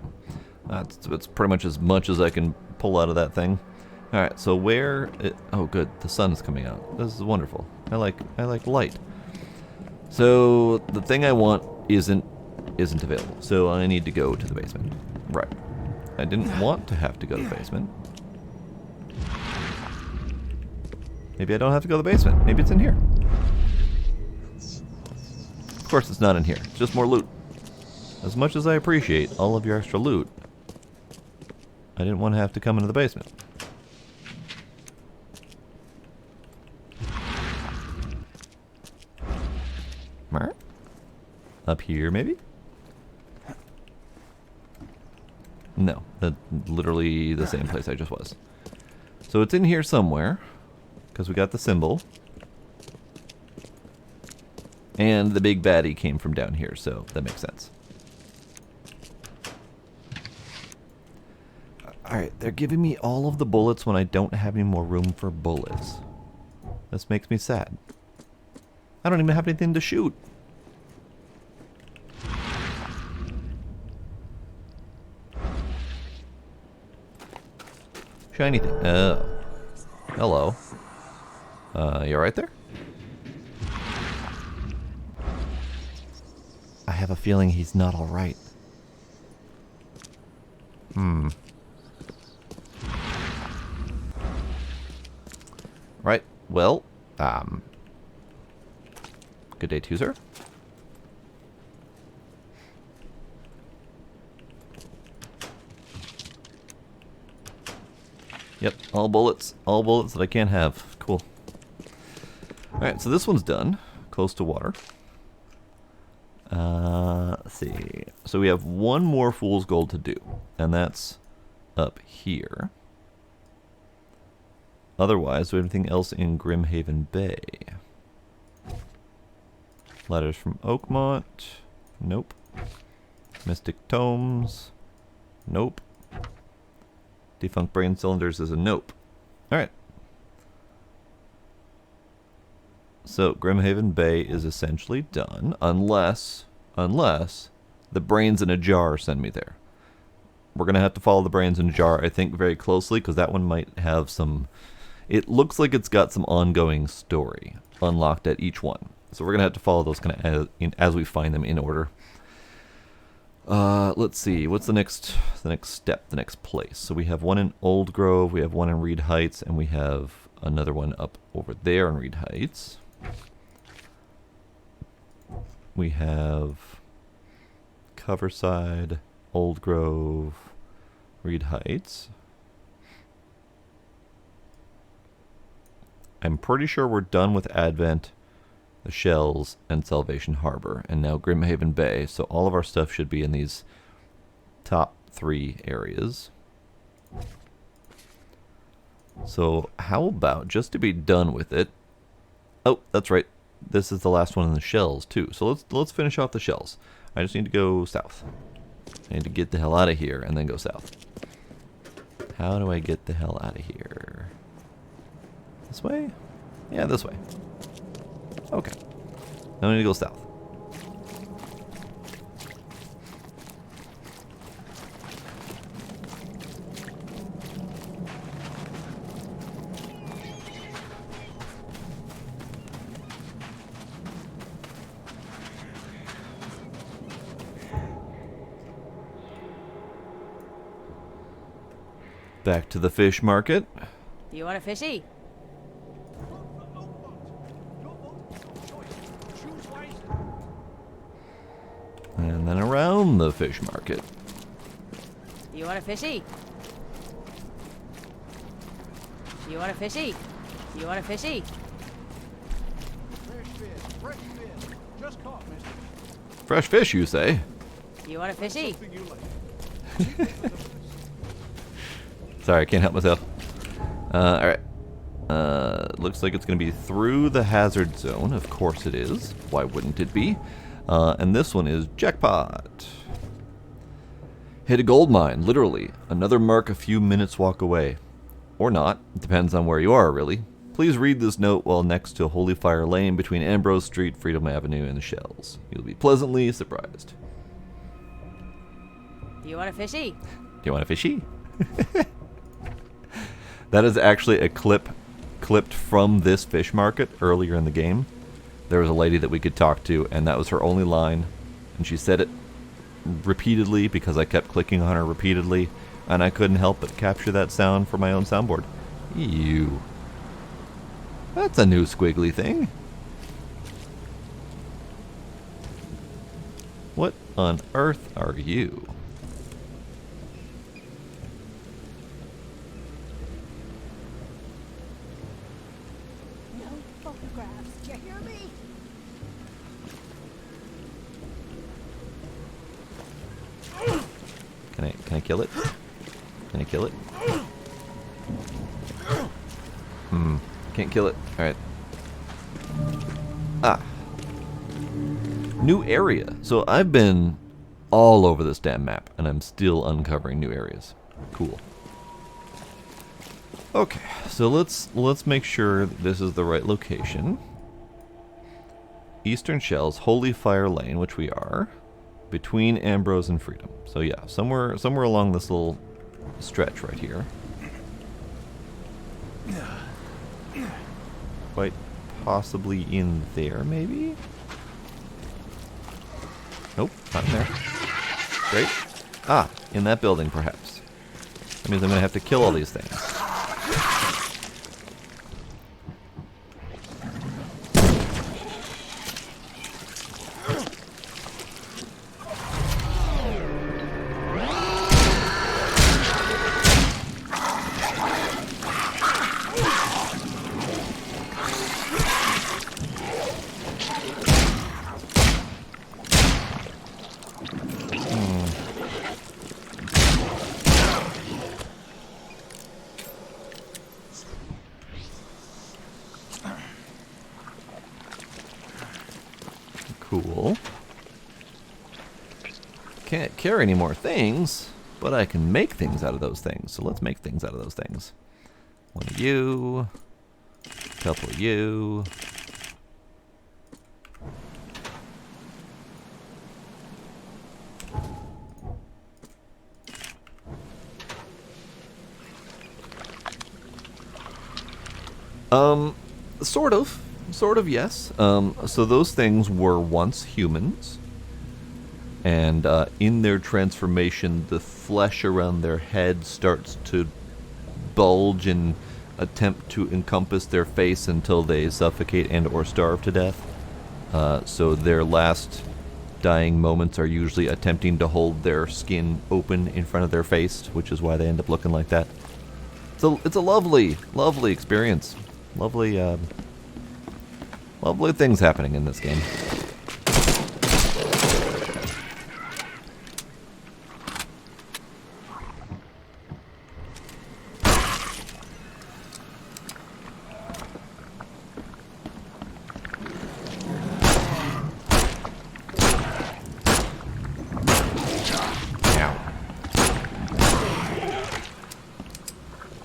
That's pretty much as I can pull out of that thing. Alright, so where... oh, good. The sun's coming out. This is wonderful. I like light. So, the thing I want isn't available. So, I need to go to the basement. Right. I didn't want to have to go to the basement. Maybe I don't have to go to the basement. Maybe it's in here. Of course it's not in here. It's just more loot. As much as I appreciate all of your extra loot, I didn't want to have to come into the basement. Up here, maybe? No, that's literally the same place I just was. So it's in here somewhere, because we got the symbol. And the big baddie came from down here, so that makes sense. Alright, they're giving me all of the bullets when I don't have any more room for bullets. This makes me sad. I don't even have anything to shoot. Shiny thing. Oh. Hello. You alright there? I have a feeling he's not alright. Right. Well, good day to you, sir. Yep, all bullets that I can't have. Cool. Alright, so this one's done. Close to water. Let's see. So we have one more Fool's Gold to do, and that's up here. Otherwise, do we have anything else in Grimhaven Bay? Letters from Oakmont. Nope. Mystic Tomes. Nope. Defunct Brain Cylinders is a nope. Alright. So, Grimhaven Bay is essentially done, unless the brains in a jar send me there. We're going to have to follow the brains in a jar, I think, very closely, because that one might have some... It looks like it's got some ongoing story unlocked at each one. So we're going to have to follow those kind of as we find them in order. Let's see. What's the next step, the next place? So we have one in Old Grove, we have one in Reed Heights, and we have another one up over there in Reed Heights. We have Coverside, Old Grove, Reed Heights. I'm pretty sure we're done with Advent, the Shells, and Salvation Harbor, and now Grimhaven Bay, so all of our stuff should be in these top 3 areas. So how about, just to be done with it... Oh, that's right. This is the last one in the Shells, too. So let's finish off the Shells. I just need to go south. I need to get the hell out of here and then go south. How do I get the hell out of here? This way? Yeah, this way. Okay. Now I need to go south. Back to the fish market. Do you want a fishy? And then around the fish market. Do you want a fishy? Do you want a fishy? Do you want a fishy? Fresh fish, fresh fish. Just caught, mister. Fresh fish, you say? Do you want a fishy? Something you like. Sorry, I can't help myself. Alright. Looks like it's going to be through the hazard zone. Of course it is. Why wouldn't it be? And this one is Jackpot. Hit a gold mine, literally. Another mark a few minutes walk away. Or not. It depends on where you are, really. Please read this note while next to Holy Fire Lane between Ambrose Street, Freedom Avenue, and the Shells. You'll be pleasantly surprised. Do you want a fishy? Do you want a fishy? That is actually a clipped from this fish market earlier in the game. There was a lady that we could talk to, and that was her only line. And she said it repeatedly because I kept clicking on her repeatedly, and I couldn't help but capture that sound for my own soundboard. Ew. That's a new squiggly thing. What on earth are you? No photographs. Do you hear me? Can I kill it? Can I kill it? Can't kill it. Alright. Ah. New area. So I've been all over this damn map, and I'm still uncovering new areas. Cool. Okay, so let's make sure this is the right location. Eastern Shells, Holy Fire Lane, which we are, between Ambrose and Freedom. So yeah, somewhere along this little stretch right here. Quite possibly in there, maybe? Nope, not in there. Great. Ah, in that building, perhaps. That means I'm going to have to kill all these things. Cool. Can't carry any more things, but I can make things out of those things. So let's make things out of those things. One of you. A couple of you. Sort of, yes. So those things were once humans. And in their transformation, the flesh around their head starts to bulge and attempt to encompass their face until they suffocate and or starve to death. So their last dying moments are usually attempting to hold their skin open in front of their face, which is why they end up looking like that. So it's a lovely, lovely experience. Lovely, lovely things happening in this game.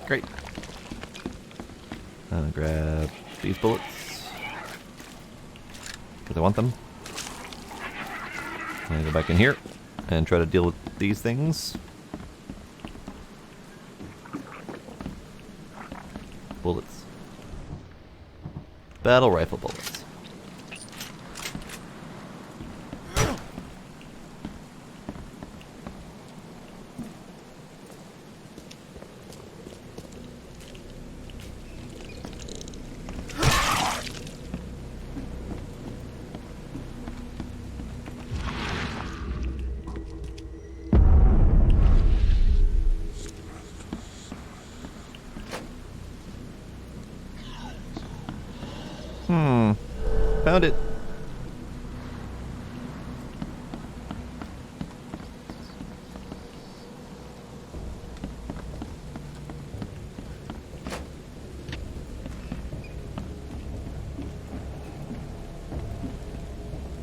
Great. I'm gonna grab these bullets because I want them. I'm gonna go back in here and try to deal with these things. Bullets. Battle rifle bullets. Found it.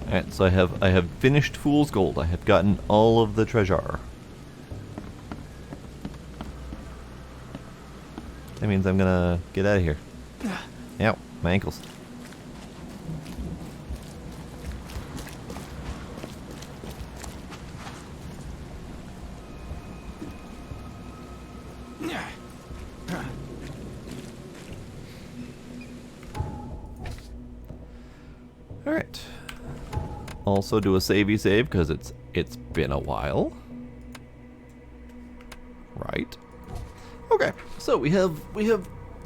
Alright, so I have finished Fool's Gold. I have gotten all of the treasure. That means I'm gonna get out of here. Ow, my ankles. Alright. Also do a savey save because it's been a while. Right. Okay. So we have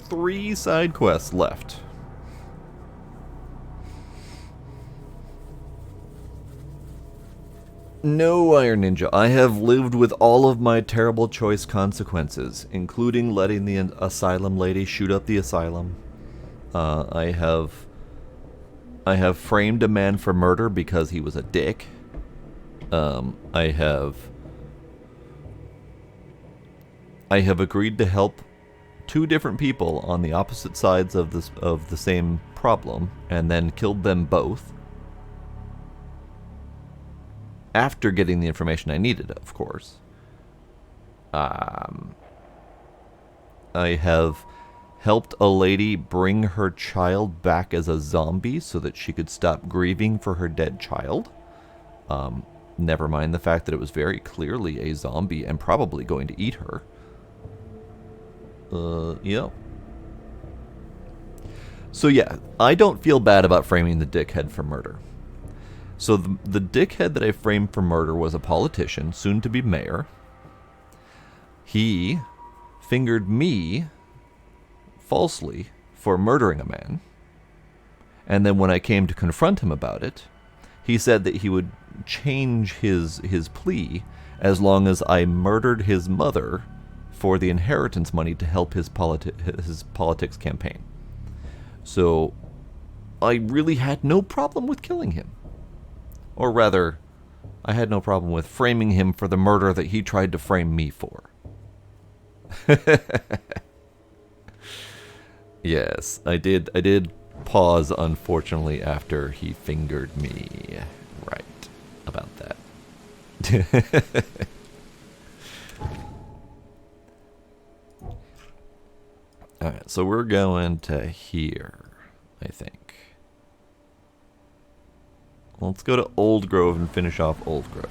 3 side quests left. No, Iron Ninja. I have lived with all of my terrible choice consequences, including letting the asylum lady shoot up the asylum. I have framed a man for murder because he was a dick. I have agreed to help 2 different people on the opposite sides of the same problem, and then killed them both. After getting the information I needed, of course. I have helped a lady bring her child back as a zombie so that she could stop grieving for her dead child. Never mind the fact that it was very clearly a zombie and probably going to eat her. Yeah. So yeah, I don't feel bad about framing the dickhead for murder. So the dickhead that I framed for murder was a politician, soon to be mayor. He fingered me falsely for murdering a man. And then when I came to confront him about it, he said that he would change his plea as long as I murdered his mother for the inheritance money to help his politics campaign. So I really had no problem with killing him. Or rather, I had no problem with framing him for the murder that he tried to frame me for. Yes, I did pause, unfortunately, after he fingered me. Right, about that. Alright, so we're going to here, I think. Let's go to Old Grove and finish off Old Grove.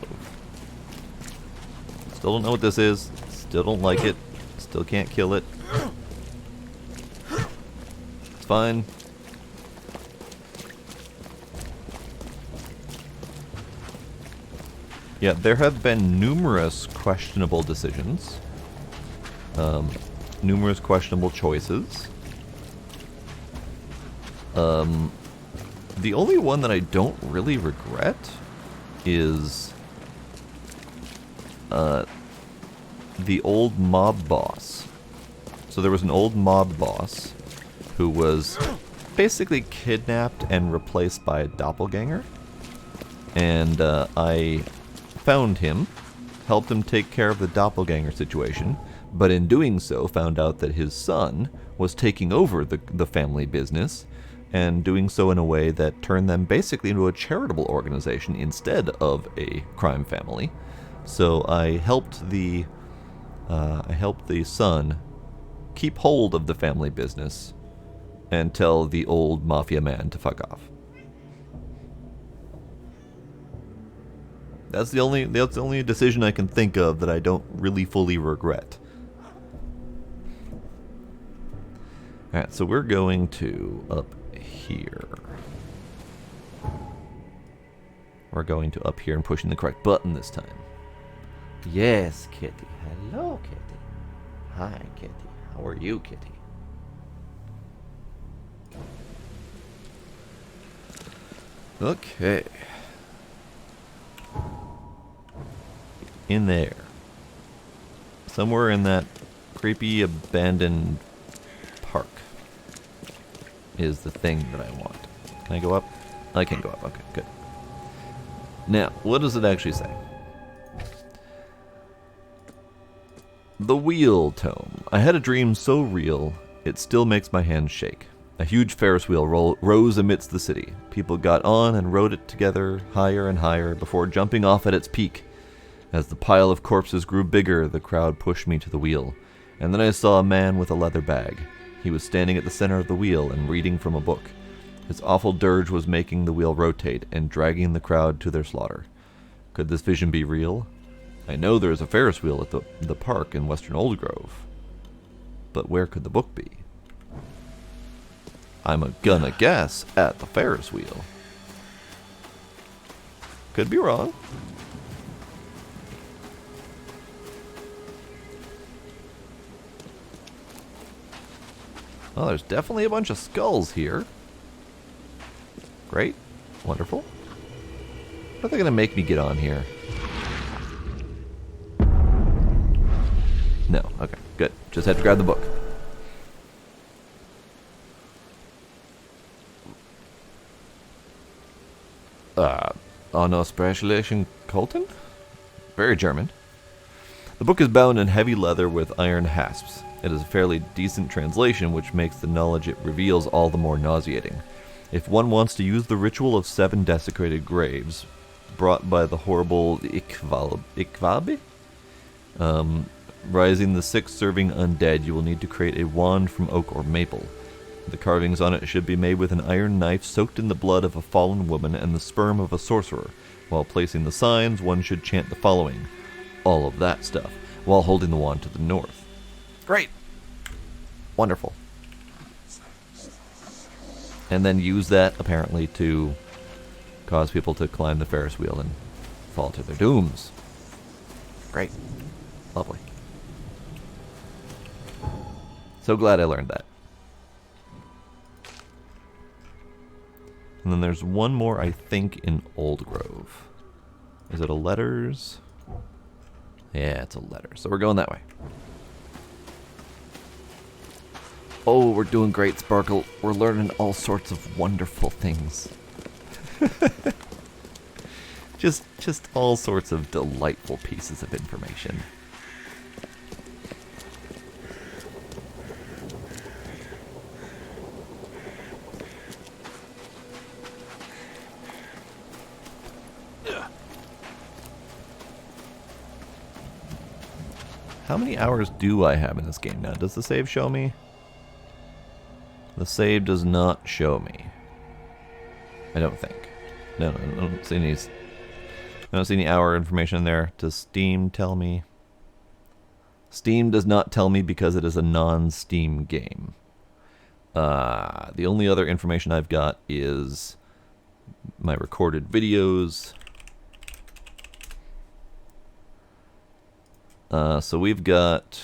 Still don't know what this is. Still don't like it. Still can't kill it. It's fine. Yeah, there have been numerous questionable decisions. Numerous questionable choices. The only one that I don't really regret is the old mob boss. So there was an old mob boss who was basically kidnapped and replaced by a doppelganger. And I found him, helped him take care of the doppelganger situation, but in doing so found out that his son was taking over the family business and doing so in a way that turned them basically into a charitable organization instead of a crime family. So I helped the son keep hold of the family business and tell the old mafia man to fuck off. That's the only decision I can think of that I don't really fully regret. Alright, so we're going to up here. We're going to up here and pushing the correct button this time. Yes, Kitty. Hello, Kitty. Hi, Kitty. How are you, Kitty? Okay. In there. Somewhere in that creepy abandoned park is the thing that I want. Can I go up? I can go up. Okay, good. Now, what does it actually say? The Wheel Tome. I had a dream so real, it still makes my hands shake. A huge Ferris wheel rose amidst the city. People got on and rode it together, higher and higher, before jumping off at its peak. As the pile of corpses grew bigger, the crowd pushed me to the wheel. And then I saw a man with a leather bag. He was standing at the center of the wheel and reading from a book. His awful dirge was making the wheel rotate and dragging the crowd to their slaughter. Could this vision be real? I know there is a Ferris wheel at the park in Western Old Grove. But where could the book be? I'm gonna guess at the Ferris wheel. Could be wrong. Well, there's definitely a bunch of skulls here. Great. Wonderful. What are they going to make me get on here? No. Okay, good. Just had to grab the book. Aussprechlichen Colton? Very German. The book is bound in heavy leather with iron hasps. It is a fairly decent translation, which makes the knowledge it reveals all the more nauseating. If one wants to use the ritual of 7 desecrated graves, brought by the horrible Ikvabe, rising the 6 serving undead, you will need to create a wand from oak or maple. The carvings on it should be made with an iron knife soaked in the blood of a fallen woman and the sperm of a sorcerer. While placing the signs, one should chant the following. All of that stuff, while holding the wand to the north. Great. Wonderful. And then use that, apparently, to cause people to climb the Ferris wheel and fall to their dooms. Great. Lovely. So glad I learned that. And then there's one more, I think, in Old Grove. Is it a letters? Yeah, it's a letter. So we're going that way. Oh, we're doing great, Sparkle. We're learning all sorts of wonderful things. just all sorts of delightful pieces of information. How many hours do I have in this game now? Does the save show me? The save does not show me. I don't think. No, I don't see any hour information in there. Does Steam tell me? Steam does not tell me because it is a non-Steam game. The only other information I've got is my recorded videos So we've got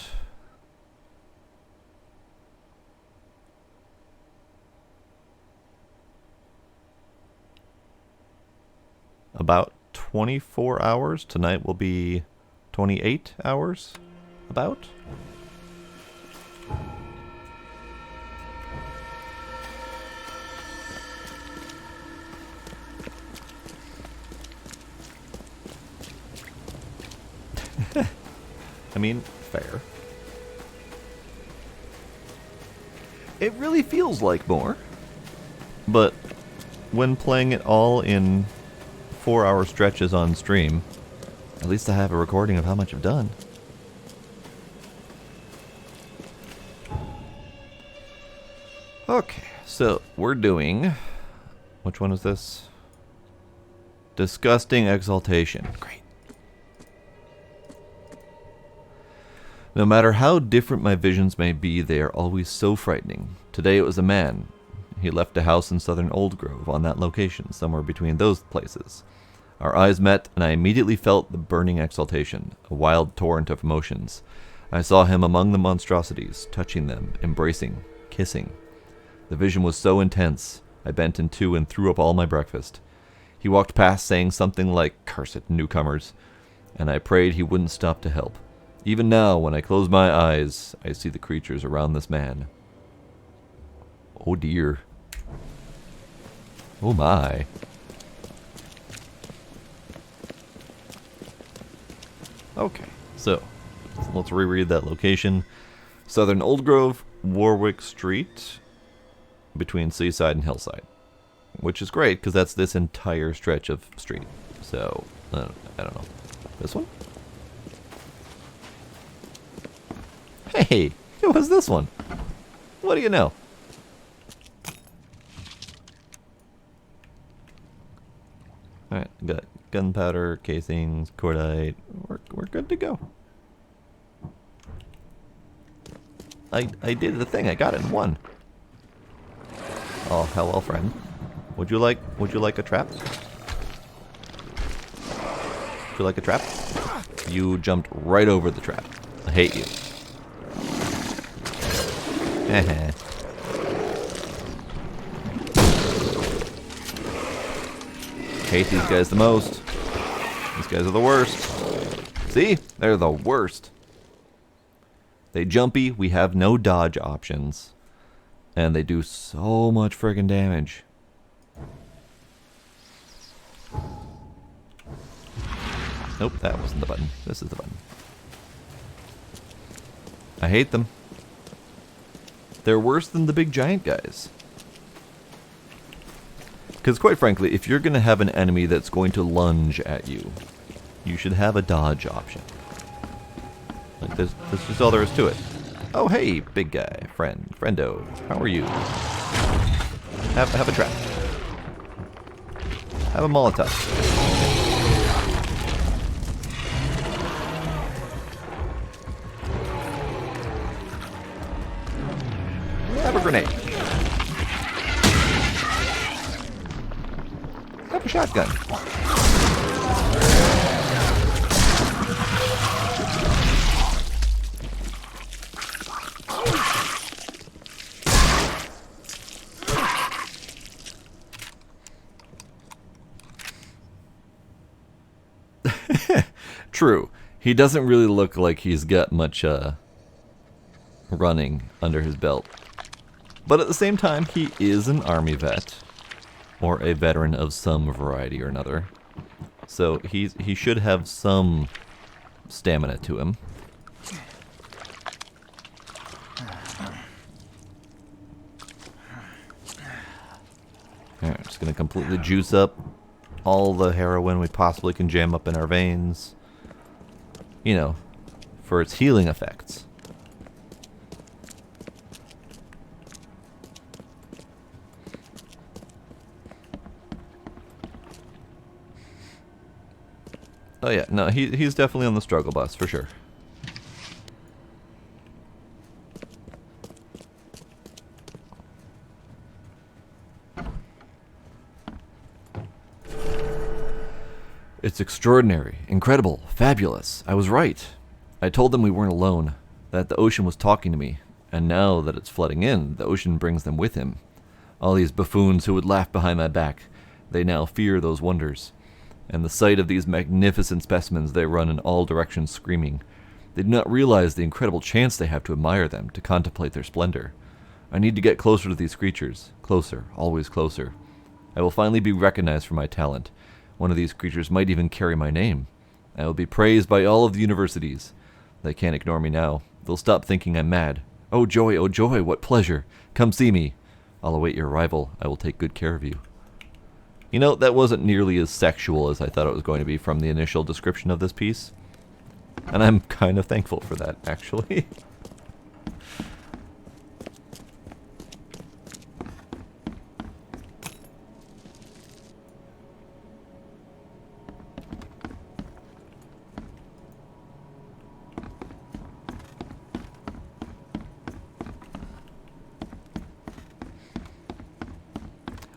about 24 hours. Tonight will be 28 hours, about. I mean, fair. It really feels like more, but when playing it all in 4-hour stretches on stream, at least I have a recording of how much I've done. Okay, so we're doing... Which one is this? Disgusting Exaltation. Great. No matter how different my visions may be, they are always so frightening. Today it was a man. He left a house in southern Old Grove on that location, somewhere between those places. Our eyes met, and I immediately felt the burning exaltation, a wild torrent of emotions. I saw him among the monstrosities, touching them, embracing, kissing. The vision was so intense, I bent in two and threw up all my breakfast. He walked past saying something like, "Cursed newcomers," and I prayed he wouldn't stop to help. Even now, when I close my eyes, I see the creatures around this man. Oh dear. Oh my. Okay, so let's reread that location. Southern Old Grove, Warwick Street, between Seaside and Hillside. Which is great, because that's this entire stretch of street. So, I don't know. This one? Hey, it was this one. What do you know? Alright, got gunpowder, casings, cordite. We're good to go. I did the thing. I got it in one. Oh, hello, friend. Would you like a trap? Would you like a trap? You jumped right over the trap. I hate you. Hate these guys the most. These guys are the worst. See? They're the worst. They jumpy, we have no dodge options. And they do so much friggin' damage. Nope, that wasn't the button. This is the button. I hate them. They're worse than the big giant guys. Because quite frankly, if you're going to have an enemy that's going to lunge at you, you should have a dodge option. Like, that's just all there is to it. Oh, hey, big guy, friendo, how are you? Have a trap. Have a Molotov. Have a grenade. Have a shotgun. True. He doesn't really look like he's got much running under his belt. But at the same time, he is an army vet. Or a veteran of some variety or another. So he should have some stamina to him. Alright, just gonna completely juice up all the heroin we possibly can jam up in our veins. You know, for its healing effects. Oh yeah, no, he's definitely on the struggle bus, for sure. It's extraordinary, incredible, fabulous. I was right. I told them we weren't alone, that the ocean was talking to me, and now that it's flooding in, the ocean brings them with him. All these buffoons who would laugh behind my back, they now fear those wonders. And the sight of these magnificent specimens, they run in all directions screaming. They do not realize the incredible chance they have to admire them, to contemplate their splendor. I need to get closer to these creatures. Closer, always closer. I will finally be recognized for my talent. One of these creatures might even carry my name. I will be praised by all of the universities. They can't ignore me now. They'll stop thinking I'm mad. Oh joy, what pleasure. Come see me. I'll await your arrival. I will take good care of you. You know, that wasn't nearly as sexual as I thought it was going to be from the initial description of this piece. And I'm kind of thankful for that, actually.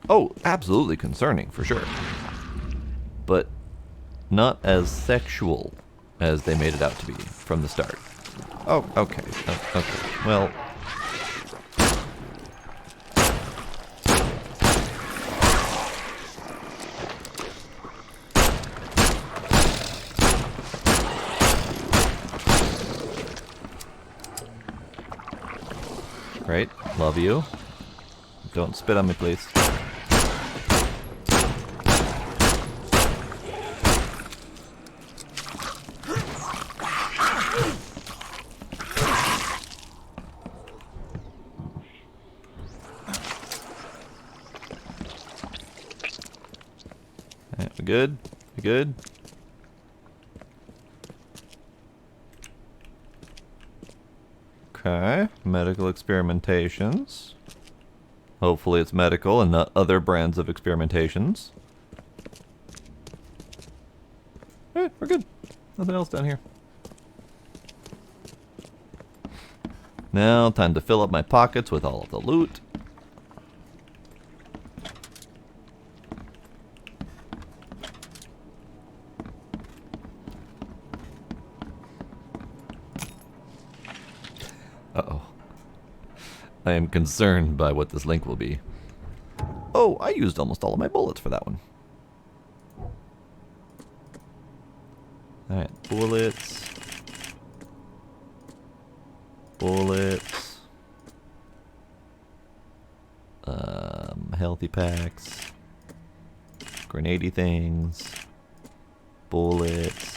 Oh, absolutely concerning, for sure. But not as sexual as they made it out to be from the start. Oh, okay. Okay. Well... Great. Love you. Don't spit on me, please. We good? We good? Okay. Medical experimentations. Hopefully it's medical and not other brands of experimentations. Alright, we're good. Nothing else down here. Now, time to fill up my pockets with all of the loot. Uh-oh. I am concerned by what this link will be. Oh, I used almost all of my bullets for that one. Alright, bullets. Bullets. Healthy packs. Grenadey things. Bullets.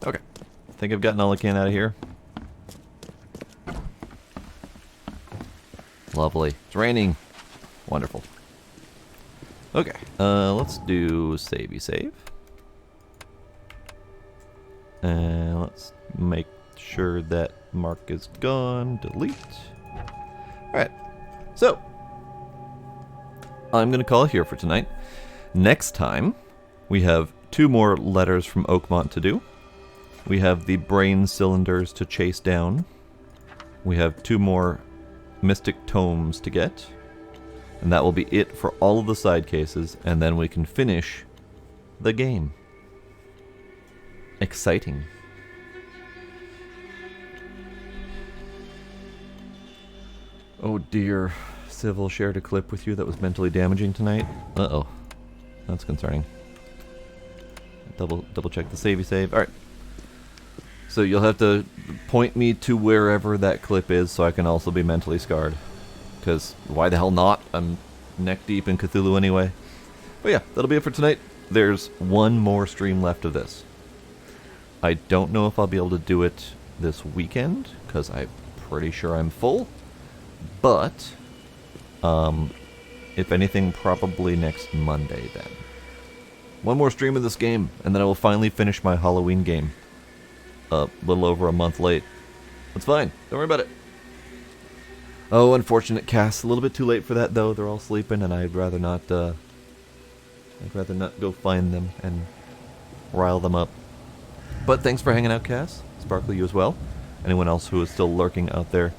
Okay. I think I've gotten all I can out of here. Lovely. It's raining. Wonderful. Okay. Let's do savey save. And let's make sure that mark is gone. Delete. Alright. So, I'm going to call it here for tonight. Next time, we have 2 more letters from Oakmont to do. We have the brain cylinders to chase down. We have 2 more mystic tomes to get. And that will be it for all of the side cases, and then we can finish the game. Exciting. Oh dear. Civil shared a clip with you that was mentally damaging tonight. Uh-oh. That's concerning. Double check the savey save. Alright. So you'll have to point me to wherever that clip is so I can also be mentally scarred. Because why the hell not? I'm neck deep in Cthulhu anyway. But yeah, that'll be it for tonight. There's 1 more stream left of this. I don't know if I'll be able to do it this weekend, because I'm pretty sure I'm full. But, if anything, probably next Monday then. 1 more stream of this game, and then I will finally finish my Halloween game. A little over a month late. That's fine. Don't worry about it. Oh, unfortunate cast. A little bit too late for that, though. They're all sleeping, and I'd rather not go find them and rile them up. But thanks for hanging out, Cass. Sparkle, you as well. Anyone else who is still lurking out there,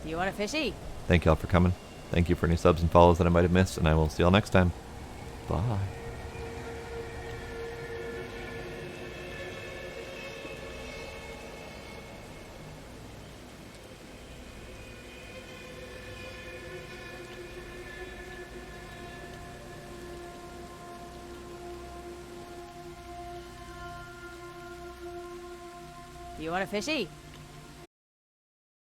Do you want a fishy? thank y'all for coming. Thank you for any subs and follows that I might have missed, and I will see y'all next time. Bye. Do you want a fishy?